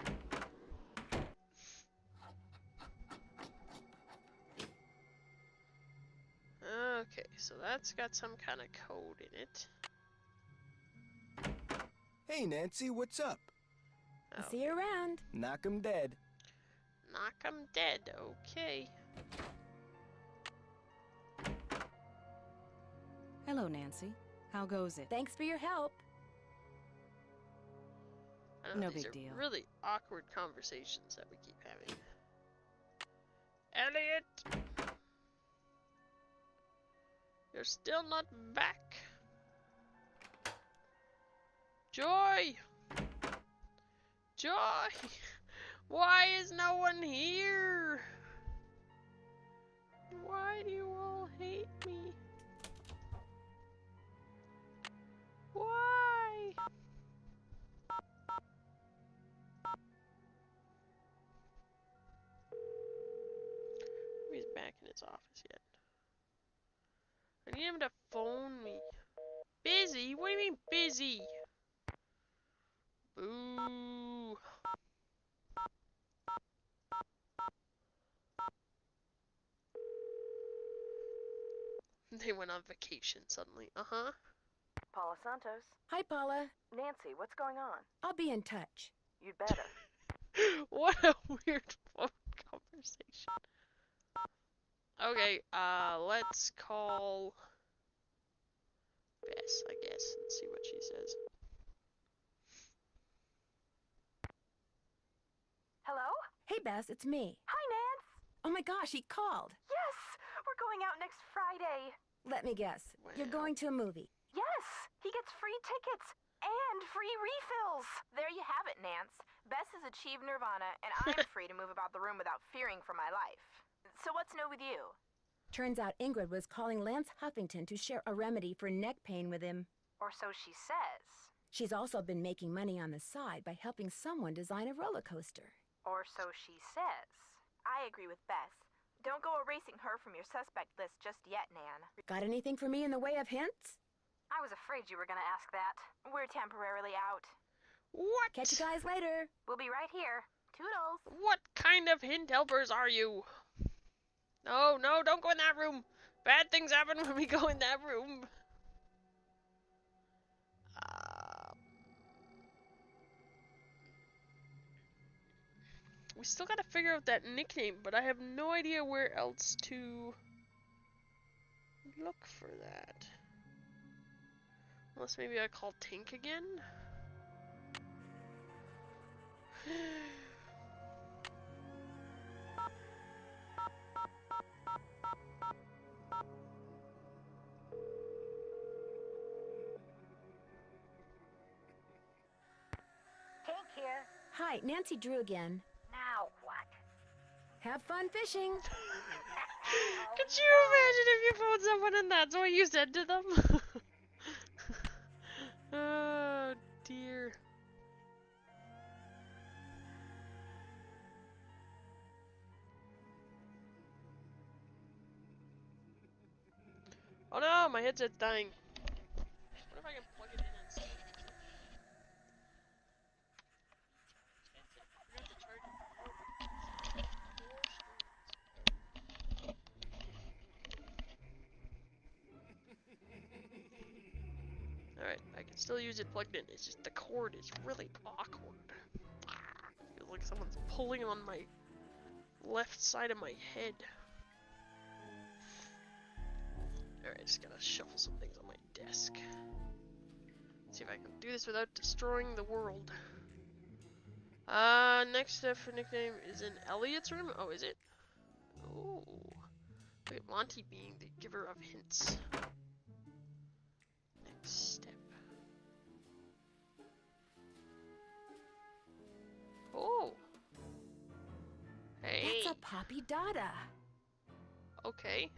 Okay, so that's got some kind of code in it. Hey, Nancy, what's up? I'll see you around. Knock 'em dead. Knock 'em dead, okay. Hello, Nancy. How goes it? Thanks for your help. I know, No these big are deal. really awkward conversations that we keep having. Elliot! You're still not back. Joy! Joy! Why is no one here? Why do you all hate me? Why? He's back in his office yet. I need him to phone me. Busy? What do you mean busy? Boo. They went on vacation suddenly. Uh-huh. Paula Santos. Hi, Paula. Nancy, what's going on? I'll be in touch. You'd better. What a weird phone conversation. Okay, let's call Bess, I guess, and see what she says. Hello? Hey, Bess, it's me. Hi, Nance. Oh my gosh, he called. Yes, we're going out next Friday. Let me guess. You're going to a movie. Yes, he gets free tickets and free refills. There you have it, Nance. Bess has achieved nirvana, and I'm free to move about the room without fearing for my life. So what's new with you? Turns out Ingrid was calling Lance Huffington to share a remedy for neck pain with him. Or so she says. She's also been making money on the side by helping someone design a roller coaster. Or so she says. I agree with Bess. Don't go erasing her from your suspect list just yet, Nan. Got anything for me in the way of hints? I was afraid you were gonna ask that. We're temporarily out. What? Catch you guys later. We'll be right here. Toodles. What kind of hint helpers are you? No, no, don't go in that room. Bad things happen when we go in that room. We still gotta figure out that nickname, but I have no idea where else to look for that. Unless maybe I call Tink again? Tink here. Hi, Nancy Drew again. Now what? Have fun fishing. Could you imagine if you phoned someone and that's what you said to them? Oh dear. Oh no, my headset's dying. What if I can plug it in and still use it? Forgot to charge it. Still use it plugged in. It's just the cord is really awkward. Feels like someone's pulling on my left side of my head. Alright, just gotta shuffle some things on my desk. See if I can do this without destroying the world. Next step for nickname is in Elliot's room. Oh, is it? Ooh. Look at Monty being the giver of hints. Next step. Oh. Hey. That's a Poppy Dada. Okay.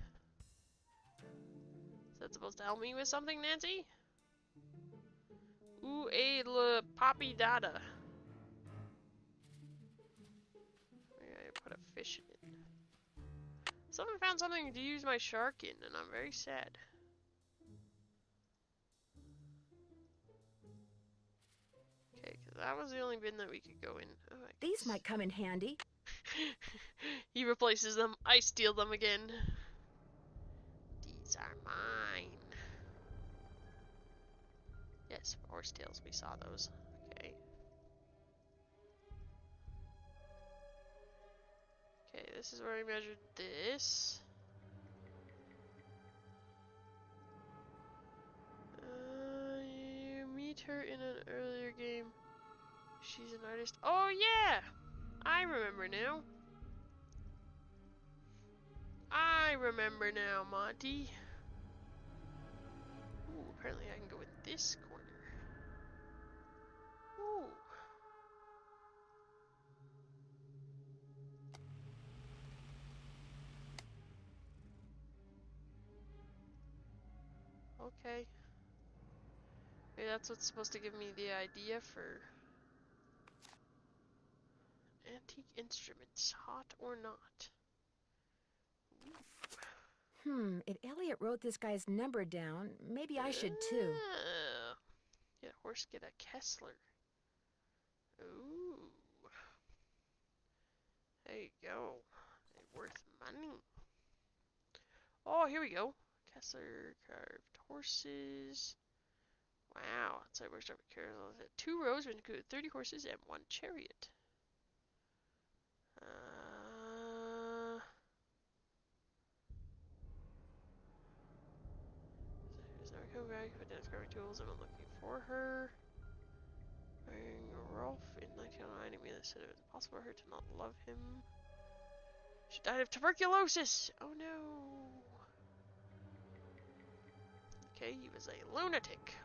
Is that supposed to help me with something, Nancy? Ooh, a la Poppy Dada. Maybe I put a fish in it. Someone found something to use my shark in, and I'm very sad. Okay, because that was the only bin that we could go in. Oh, These might come in handy. He replaces them. I steal them again. These are mine. Yes, horse tails. We saw those. Okay. Okay, this is where I measured this. You meet her in an earlier game. She's an artist. Oh yeah! I remember now. I remember now, Monty. Ooh, apparently I can go in this corner. Ooh. Okay. Maybe that's what's supposed to give me the idea for antique instruments, hot or not. If Elliot wrote this guy's number down, maybe I should too. Get a horse, get a Kessler. Ooh. There you go. They're worth money. Oh, here we go. Kessler carved horses. Wow, outside workshop at Carousel. 2 rows which include 30 horses and 1 chariot. There's no coming back, but now it's carving tools. I'm looking for her. Wearing Rolf in 1909, Amelia said it was impossible for her to not love him. She died of tuberculosis! Oh no! Okay, he was a lunatic.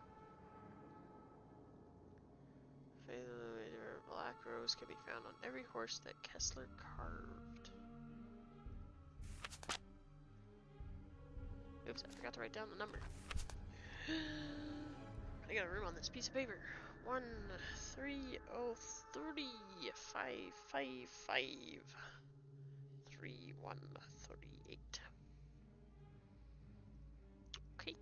Black rose can be found on every horse that Kessler carved. Oops, I forgot to write down the number. I got a room on this piece of paper. 13030 555 3138. Okay.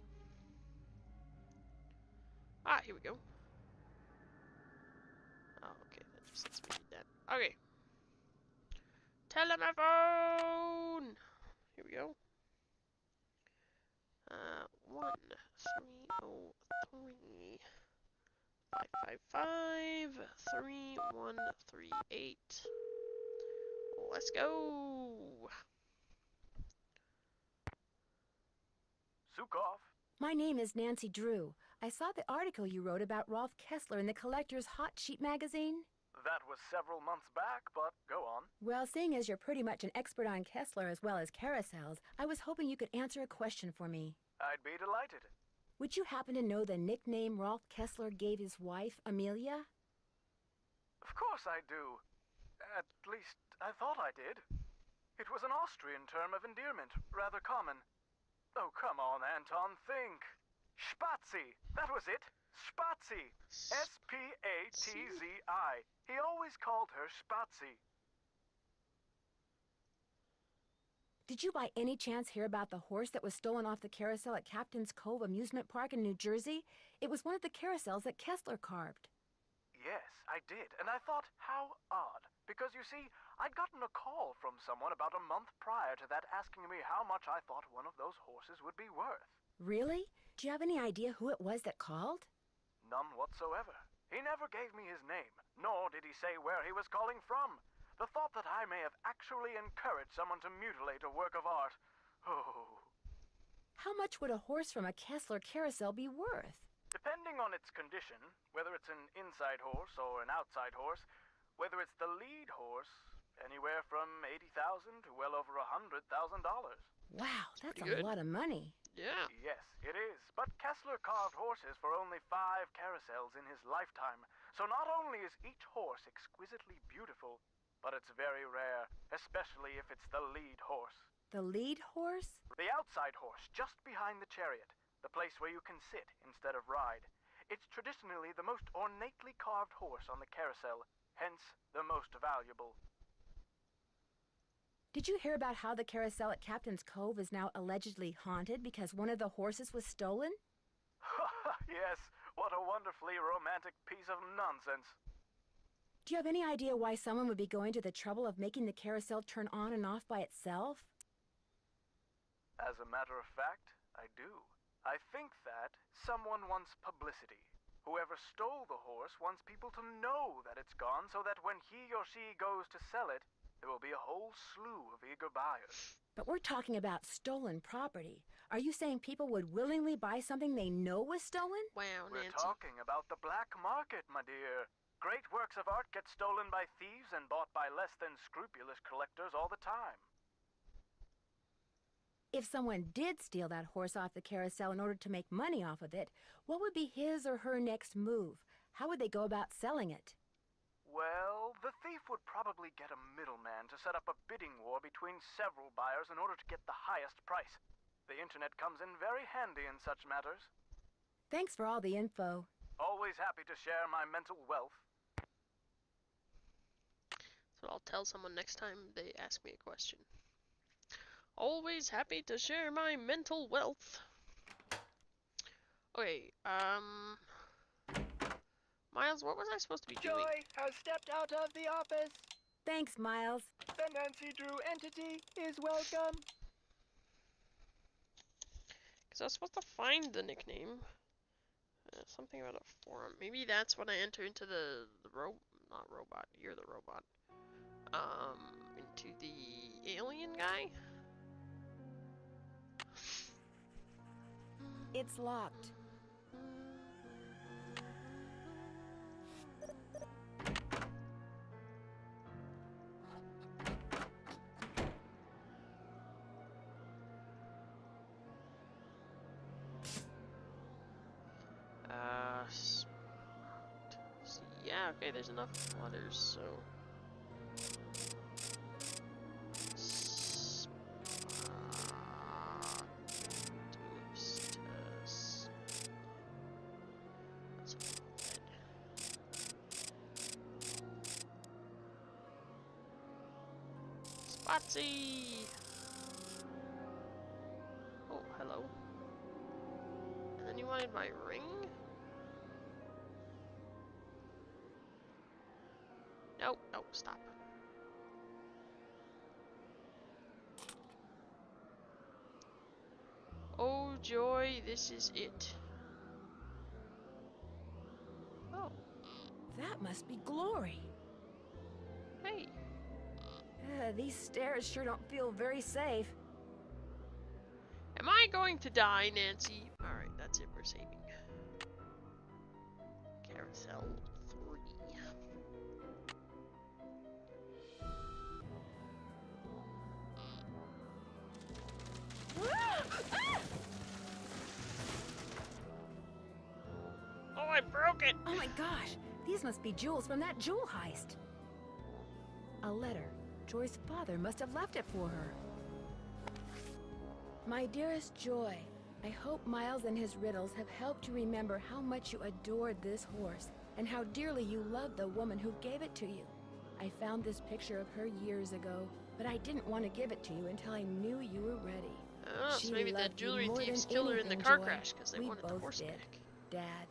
Ah, here we go. Oh, okay, that just lets me read that. Okay. Telephone! Here we go. 1303 555 3138. Let's go! Sukov. My name is Nancy Drew. I saw the article you wrote about Rolf Kessler in the Collector's Hot Sheet magazine. That was several months back, but go on. Well, seeing as you're pretty much an expert on Kessler as well as carousels, I was hoping you could answer a question for me. I'd be delighted. Would you happen to know the nickname Rolf Kessler gave his wife, Amelia? Of course I do. At least, I thought I did. It was an Austrian term of endearment, rather common. Oh, come on, Anton, think. Spazi, that was it. Spazi. S-P-A-T-Z-I. He always called her Spazi. Did you by any chance hear about the horse that was stolen off the carousel at Captain's Cove Amusement Park in New Jersey? It was one of the carousels that Kessler carved. Yes, I did, and I thought, how odd. Because, you see, I'd gotten a call from someone about a month prior to that asking me how much I thought one of those horses would be worth. Really? Do you have any idea who it was that called? None whatsoever. He never gave me his name, nor did he say where he was calling from. The thought that I may have actually encouraged someone to mutilate a work of art. Oh. How much would a horse from a Kessler Carousel be worth? Depending on its condition, whether it's an inside horse or an outside horse, whether it's the lead horse, anywhere from $80,000 to well over $100,000. Wow, that's a lot of money. Yeah. Yes, it is. But Kessler carved horses for only 5 carousels in his lifetime. So not only is each horse exquisitely beautiful, but it's very rare, especially if it's the lead horse. The lead horse? The outside horse, just behind the chariot, the place where you can sit instead of ride. It's traditionally the most ornately carved horse on the carousel, hence the most valuable. Did you hear about how the carousel at Captain's Cove is now allegedly haunted because one of the horses was stolen? Yes, what a wonderfully romantic piece of nonsense. Do you have any idea why someone would be going to the trouble of making the carousel turn on and off by itself? As a matter of fact, I do. I think that someone wants publicity. Whoever stole the horse wants people to know that it's gone so that when he or she goes to sell it, there will be a whole slew of eager buyers. But we're talking about stolen property. Are you saying people would willingly buy something they know was stolen? Wow, We're talking about the black market, my dear. Great works of art get stolen by thieves and bought by less than scrupulous collectors all the time. If someone did steal that horse off the carousel in order to make money off of it, what would be his or her next move? How would they go about selling it? Well, the thief would probably get a middleman to set up a bidding war between several buyers in order to get the highest price. The internet comes in very handy in such matters. Thanks for all the info. Always happy to share my mental wealth. So I'll tell someone next time they ask me a question. Always happy to share my mental wealth. Okay, Miles, what was I supposed to be doing? Joy has stepped out of the office. Thanks, Miles. The Nancy Drew entity is welcome. Because I was supposed to find the nickname. Something about a forum. Maybe that's when I enter into not robot, you're the robot. Into the alien guy? It's locked. Yeah, okay, there's enough letters, so... Spotsy! Oh, hello. And then you wanted my ring? No, no, stop. Oh joy, this is it. Oh. That must be Glory. Hey. These stairs sure don't feel very safe. Am I going to die, Nancy? Alright, that's it, we're saving. Carousel 3. Oh, I broke it! Oh my gosh, these must be jewels from that jewel heist. A letter. Joy's father must have left it for her. My dearest Joy, I hope Miles and his riddles have helped you remember how much you adored this horse and how dearly you loved the woman who gave it to you. I found this picture of her years ago, but I didn't want to give it to you until I knew you were ready. Oh, so maybe the loved you jewelry more thieves than killed her in the anything, car Joy. crash because they We wanted the both horse did, back. Dad.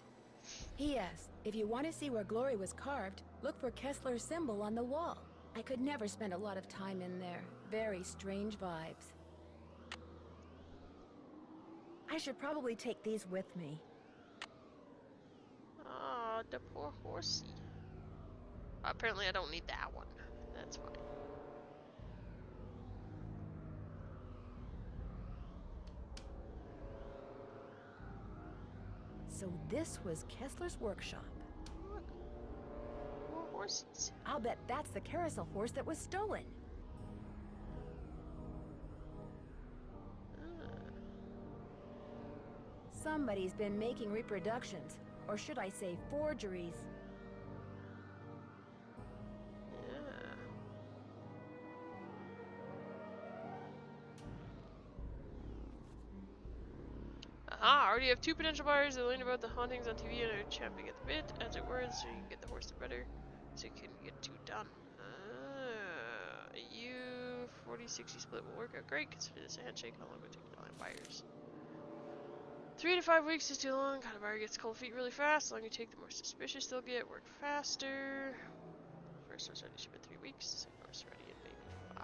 P.S. If you want to see where Glory was carved, look for Kessler's symbol on the wall. I could never spend a lot of time in there. Very strange vibes. I should probably take these with me. Ah, the poor horsey. Apparently I don't need that one. That's fine. So this was Kessler's workshop. More horses. I'll bet that's the carousel horse that was stolen. Somebody's been making reproductions, or should I say forgeries. Aha, already have 2 potential buyers that learn about the hauntings on TV and are champing at the bit, as it were, so you can get the horse to better, so you can get 2 done. You 40-60 split will work out great. Consider this a handshake. How long would it take to land buyers? 3 to 5 weeks is too long. Kind of buyer gets cold feet really fast. The longer you take, the more suspicious they'll get. Work faster. First horse ready to ship in 3 weeks. Second horse ready in maybe 5.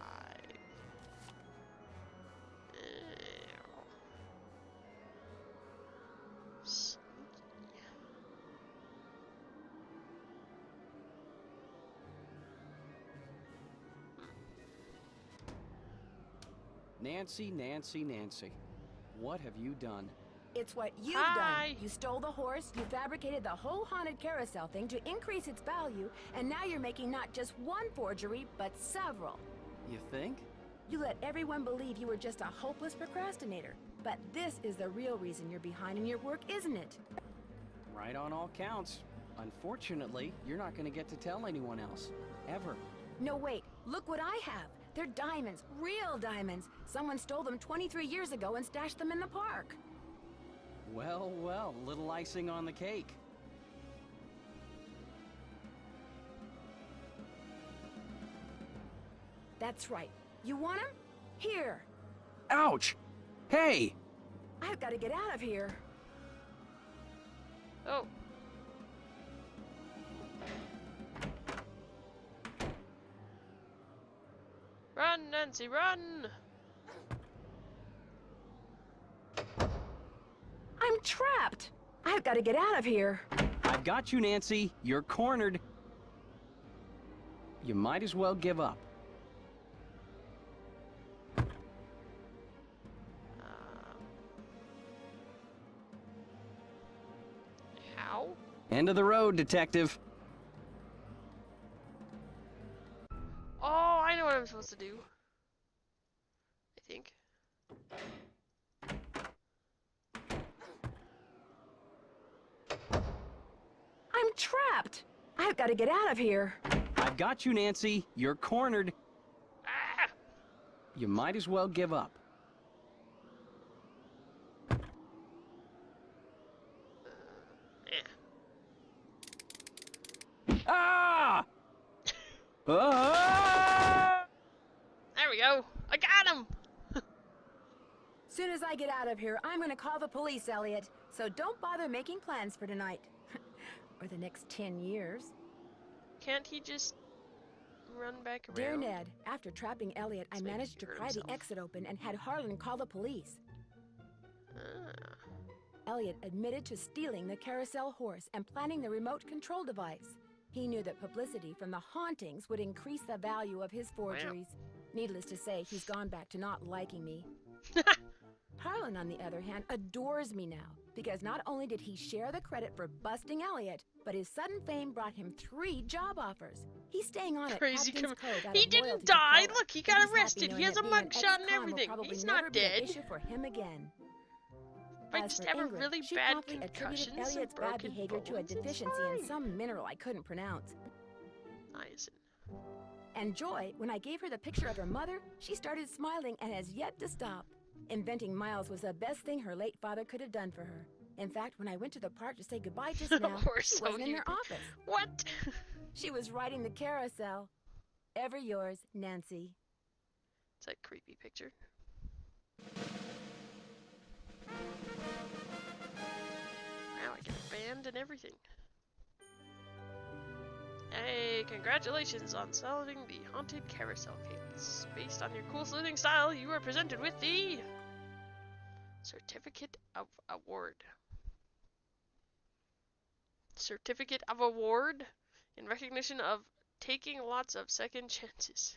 Nancy, Nancy, Nancy. What have you done? It's what you've done. You stole the horse, you fabricated the whole haunted carousel thing to increase its value, and now you're making not just one forgery, but several. You think? You let everyone believe you were just a hopeless procrastinator. But this is the real reason you're behind in your work, isn't it? Right on all counts. Unfortunately, you're not going to get to tell anyone else. Ever. No, wait. Look what I have. They're diamonds. Real diamonds. Someone stole them 23 years ago and stashed them in the park. Well, well, little icing on the cake. That's right. You want them? Here. Ouch! Hey! I've got to get out of here. Oh. Run, Nancy, run! I'm trapped. I've got to get out of here. I've got you, Nancy. You're cornered. You might as well give up. How? End of the road, detective. Oh, I know what I'm supposed to do. I think. I'm trapped. I've got to get out of here. I've got you, Nancy. You're cornered. Ah! You might as well give up. Ah! Ah! There we go. I got him. Soon as I get out of here, I'm going to call the police, Elliot. So don't bother making plans for tonight. Or the next 10 years. Can't he just run back around? Dear Ned, after trapping Elliot, I managed to pry the exit open and had Harlan call the police. Elliot admitted to stealing the carousel horse and planning the remote control device. He knew that publicity from the hauntings would increase the value of his forgeries. Wow. Needless to say, he's gone back to not liking me. Harlan, on the other hand, adores me now, because not only did he share the credit for busting Elliot, but his sudden fame brought him 3 job offers. He's staying on at Captain's Cove out He of didn't loyalty die! to Cole. Look, he got arrested! He has a mugshot and everything! He's not dead! Issue for him again. Might just have a really bad concussion, Elliot's bad behavior to a deficiency in some mineral I couldn't pronounce. Niacin. And Joy, when I gave her the picture of her mother, she started smiling and has yet to stop. Inventing Miles was the best thing her late father could have done for her. In fact, when I went to the park to say goodbye just now, she wasn't in their office. What? She was riding the carousel. Ever yours, Nancy. It's that creepy picture. Wow, I get a band and everything. Hey, congratulations on solving the Haunted Carousel case. Based on your cool sleuthing style, you are presented with the Certificate of Award. Certificate of Award in recognition of taking lots of second chances.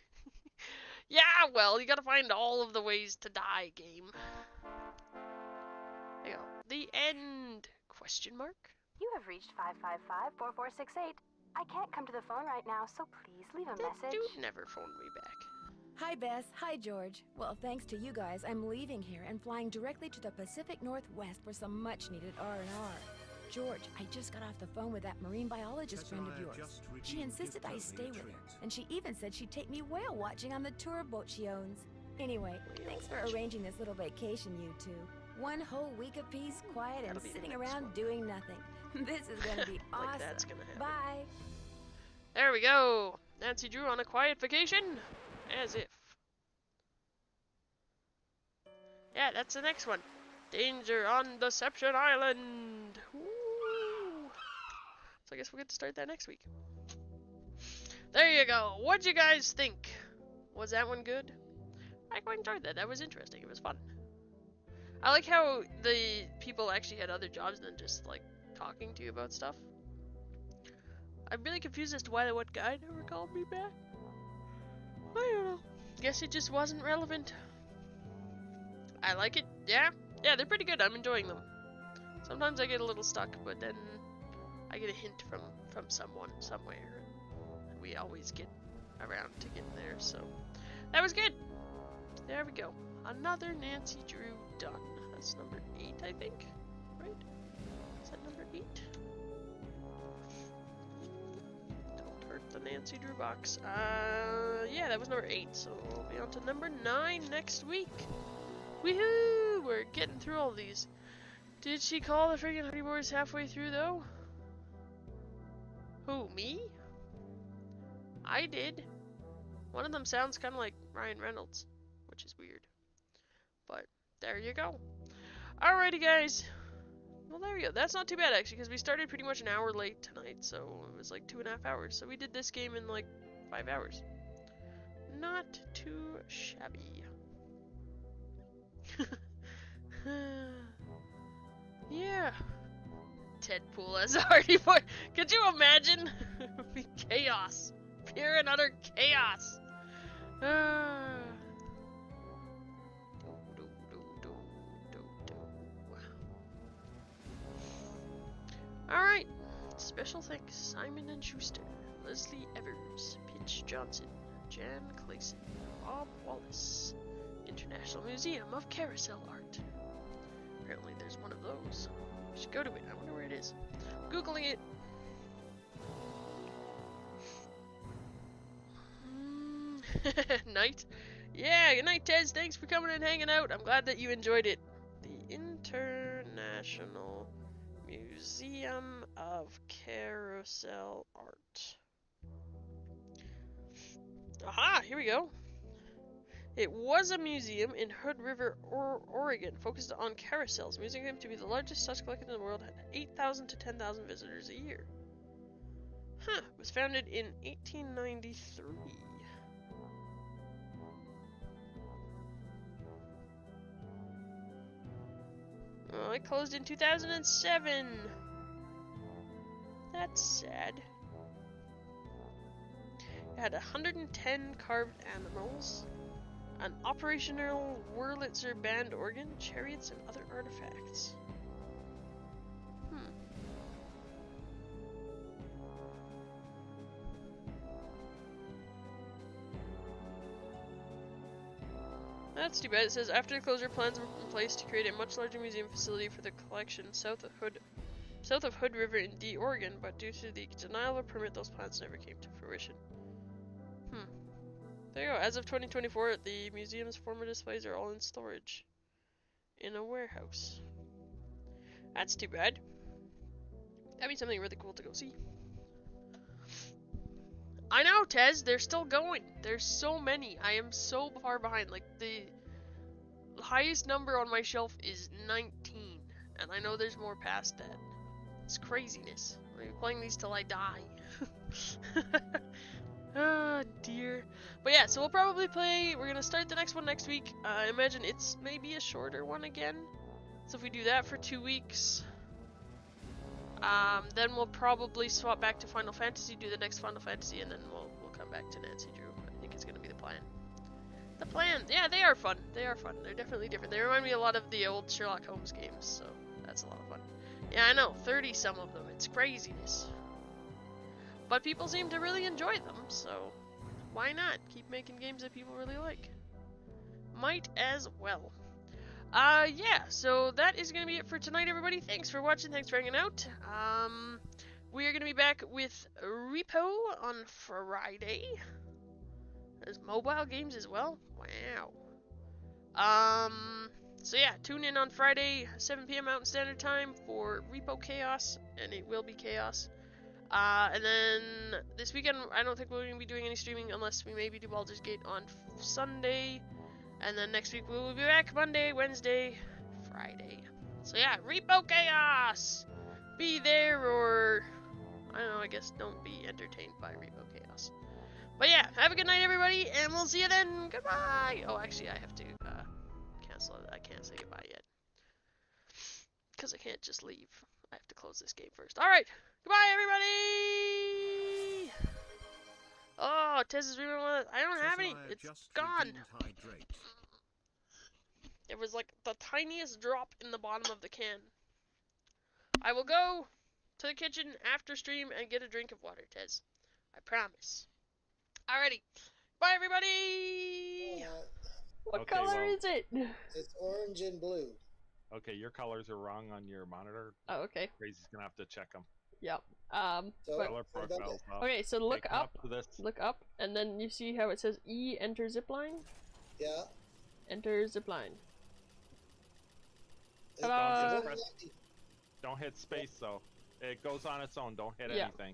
Yeah, well, you gotta find all of the ways to die, game. There you go. The end? Question mark? You have reached 555-4468. I can't come to the phone right now, so please leave a message. Dude never phoned me back. Hi, Bess. Hi, George. Well, thanks to you guys, I'm leaving here and flying directly to the Pacific Northwest for some much-needed R&R. George, I just got off the phone with that marine biologist friend of yours. She insisted I stay with her, and she even said she'd take me whale watching on the tour boat she owns. Anyway, thanks for arranging this little vacation, you two. 1 whole week of peace, quiet, and sitting around doing nothing. This is gonna be awesome. Like that's gonna happen. Bye. There we go. Nancy Drew on a quiet vacation. As if. Yeah, that's the next one. Danger on Deception Island. Woo. So I guess we'll get to start that next week. There you go. What'd you guys think? Was that one good? I quite enjoyed that. That was interesting. It was fun. I like how the people actually had other jobs than just like talking to you about stuff. I'm really confused as to why that one guy never called me back. I don't know. Guess it just wasn't relevant. I like it. Yeah, they're pretty good. I'm enjoying them. Sometimes I get a little stuck, but then I get a hint from someone somewhere. We always get around to getting there, so that was good. There we go. Another Nancy Drew done. That's number 8, I think. Right? Is that number 8? Don't hurt the Nancy Drew box. Yeah, that was number 8, so we'll be on to number 9 next week. Woohoo! We're getting through all these. Did she call the freaking Hardy Boys halfway through, though? Who, me? I did. One of them sounds kind of like Ryan Reynolds, which is weird. But there you go. Alrighty, guys. Well, there you go. That's not too bad, actually, because we started pretty much an hour late tonight, so it was like 2.5 hours. So we did this game in like 5 hours. Not too shabby. Yeah. Deadpool as Hardy Boy. Could you imagine? It would be chaos. Pure and utter chaos. Alright. Special thanks Simon & Schuster, Leslie Evers, Pitch Johnson, Jan Clayson, Bob Wallace, International Museum of Carousel Art. Apparently there's one of those. We should go to it. I wonder where it is. Googling it. Night. Yeah, good night, Tez. Thanks for coming and hanging out. I'm glad that you enjoyed it. The International Museum of Carousel Art. Aha, here we go. It was a museum in Hood River, Oregon, focused on carousels. The museum to be the largest such collection in the world, had 8,000 to 10,000 visitors a year. Huh, it was founded in 1893. Well, it closed in 2007. That's sad. It had 110 carved animals, an operational Wurlitzer band organ, chariots, and other artifacts. That's too bad. It says after the closure, plans were in place to create a much larger museum facility for the collection south of Hood River in D, Oregon, but due to the denial of a permit, those plans never came to fruition. There you go. As of 2024, the museum's former displays are all in storage in a warehouse. That's too bad. That'd be something really cool to go see. I know, Tez, they're still going. There's so many. I am so far behind. Like, the highest number on my shelf is 19. And I know there's more past that. It's craziness. I'm playing these till I die. Oh, dear. But yeah, so we'll probably play... We're gonna start the next one next week. I imagine it's maybe a shorter one again. So if we do that for 2 weeks... Then we'll probably swap back to Final Fantasy, do the next Final Fantasy, and then we'll come back to Nancy Drew. I think it's gonna be the plan. The plan, yeah, they are fun. They are fun. They're definitely different. They remind me a lot of the old Sherlock Holmes games, so that's a lot of fun. Yeah, I know, 30 some of them. It's craziness. But people seem to really enjoy them, so why not keep making games that people really like? Might as well. Yeah, so that is gonna be it for tonight, everybody. Thanks for watching, thanks for hanging out. We are gonna be back with R.E.P.O on Friday. There's mobile games as well? Wow. So yeah, tune in on Friday, 7 p.m. Mountain Standard Time for R.E.P.O Chaos, and it will be chaos. And then this weekend, I don't think we're going to be doing any streaming unless we maybe do Baldur's Gate on Sunday. And then next week we will be back Monday, Wednesday, Friday. So yeah, R.E.P.O Chaos! Be there or, I don't know, I guess don't be entertained by R.E.P.O Chaos. But yeah, have a good night everybody, and we'll see you then. Goodbye! Oh, actually I have to cancel it. I can't say goodbye yet. Because I can't just leave. I have to close this game first. Alright, goodbye everybody! Oh, Tez's remember. I don't have any. It's gone. It was like the tiniest drop in the bottom of the can. I will go to the kitchen after stream and get a drink of water, Tez. I promise. Alrighty. Bye, everybody! What Okay, color well, is it? It's orange and blue. Okay, your colors are wrong on your monitor. Oh, okay. Crazy's gonna have to check them. Yep. Color profiles off. Okay, so look Take up. To this. Look up, and then you see how it says E, enter zipline? Yeah. Enter zipline. Don't hit space though. It goes on its own. Don't hit anything.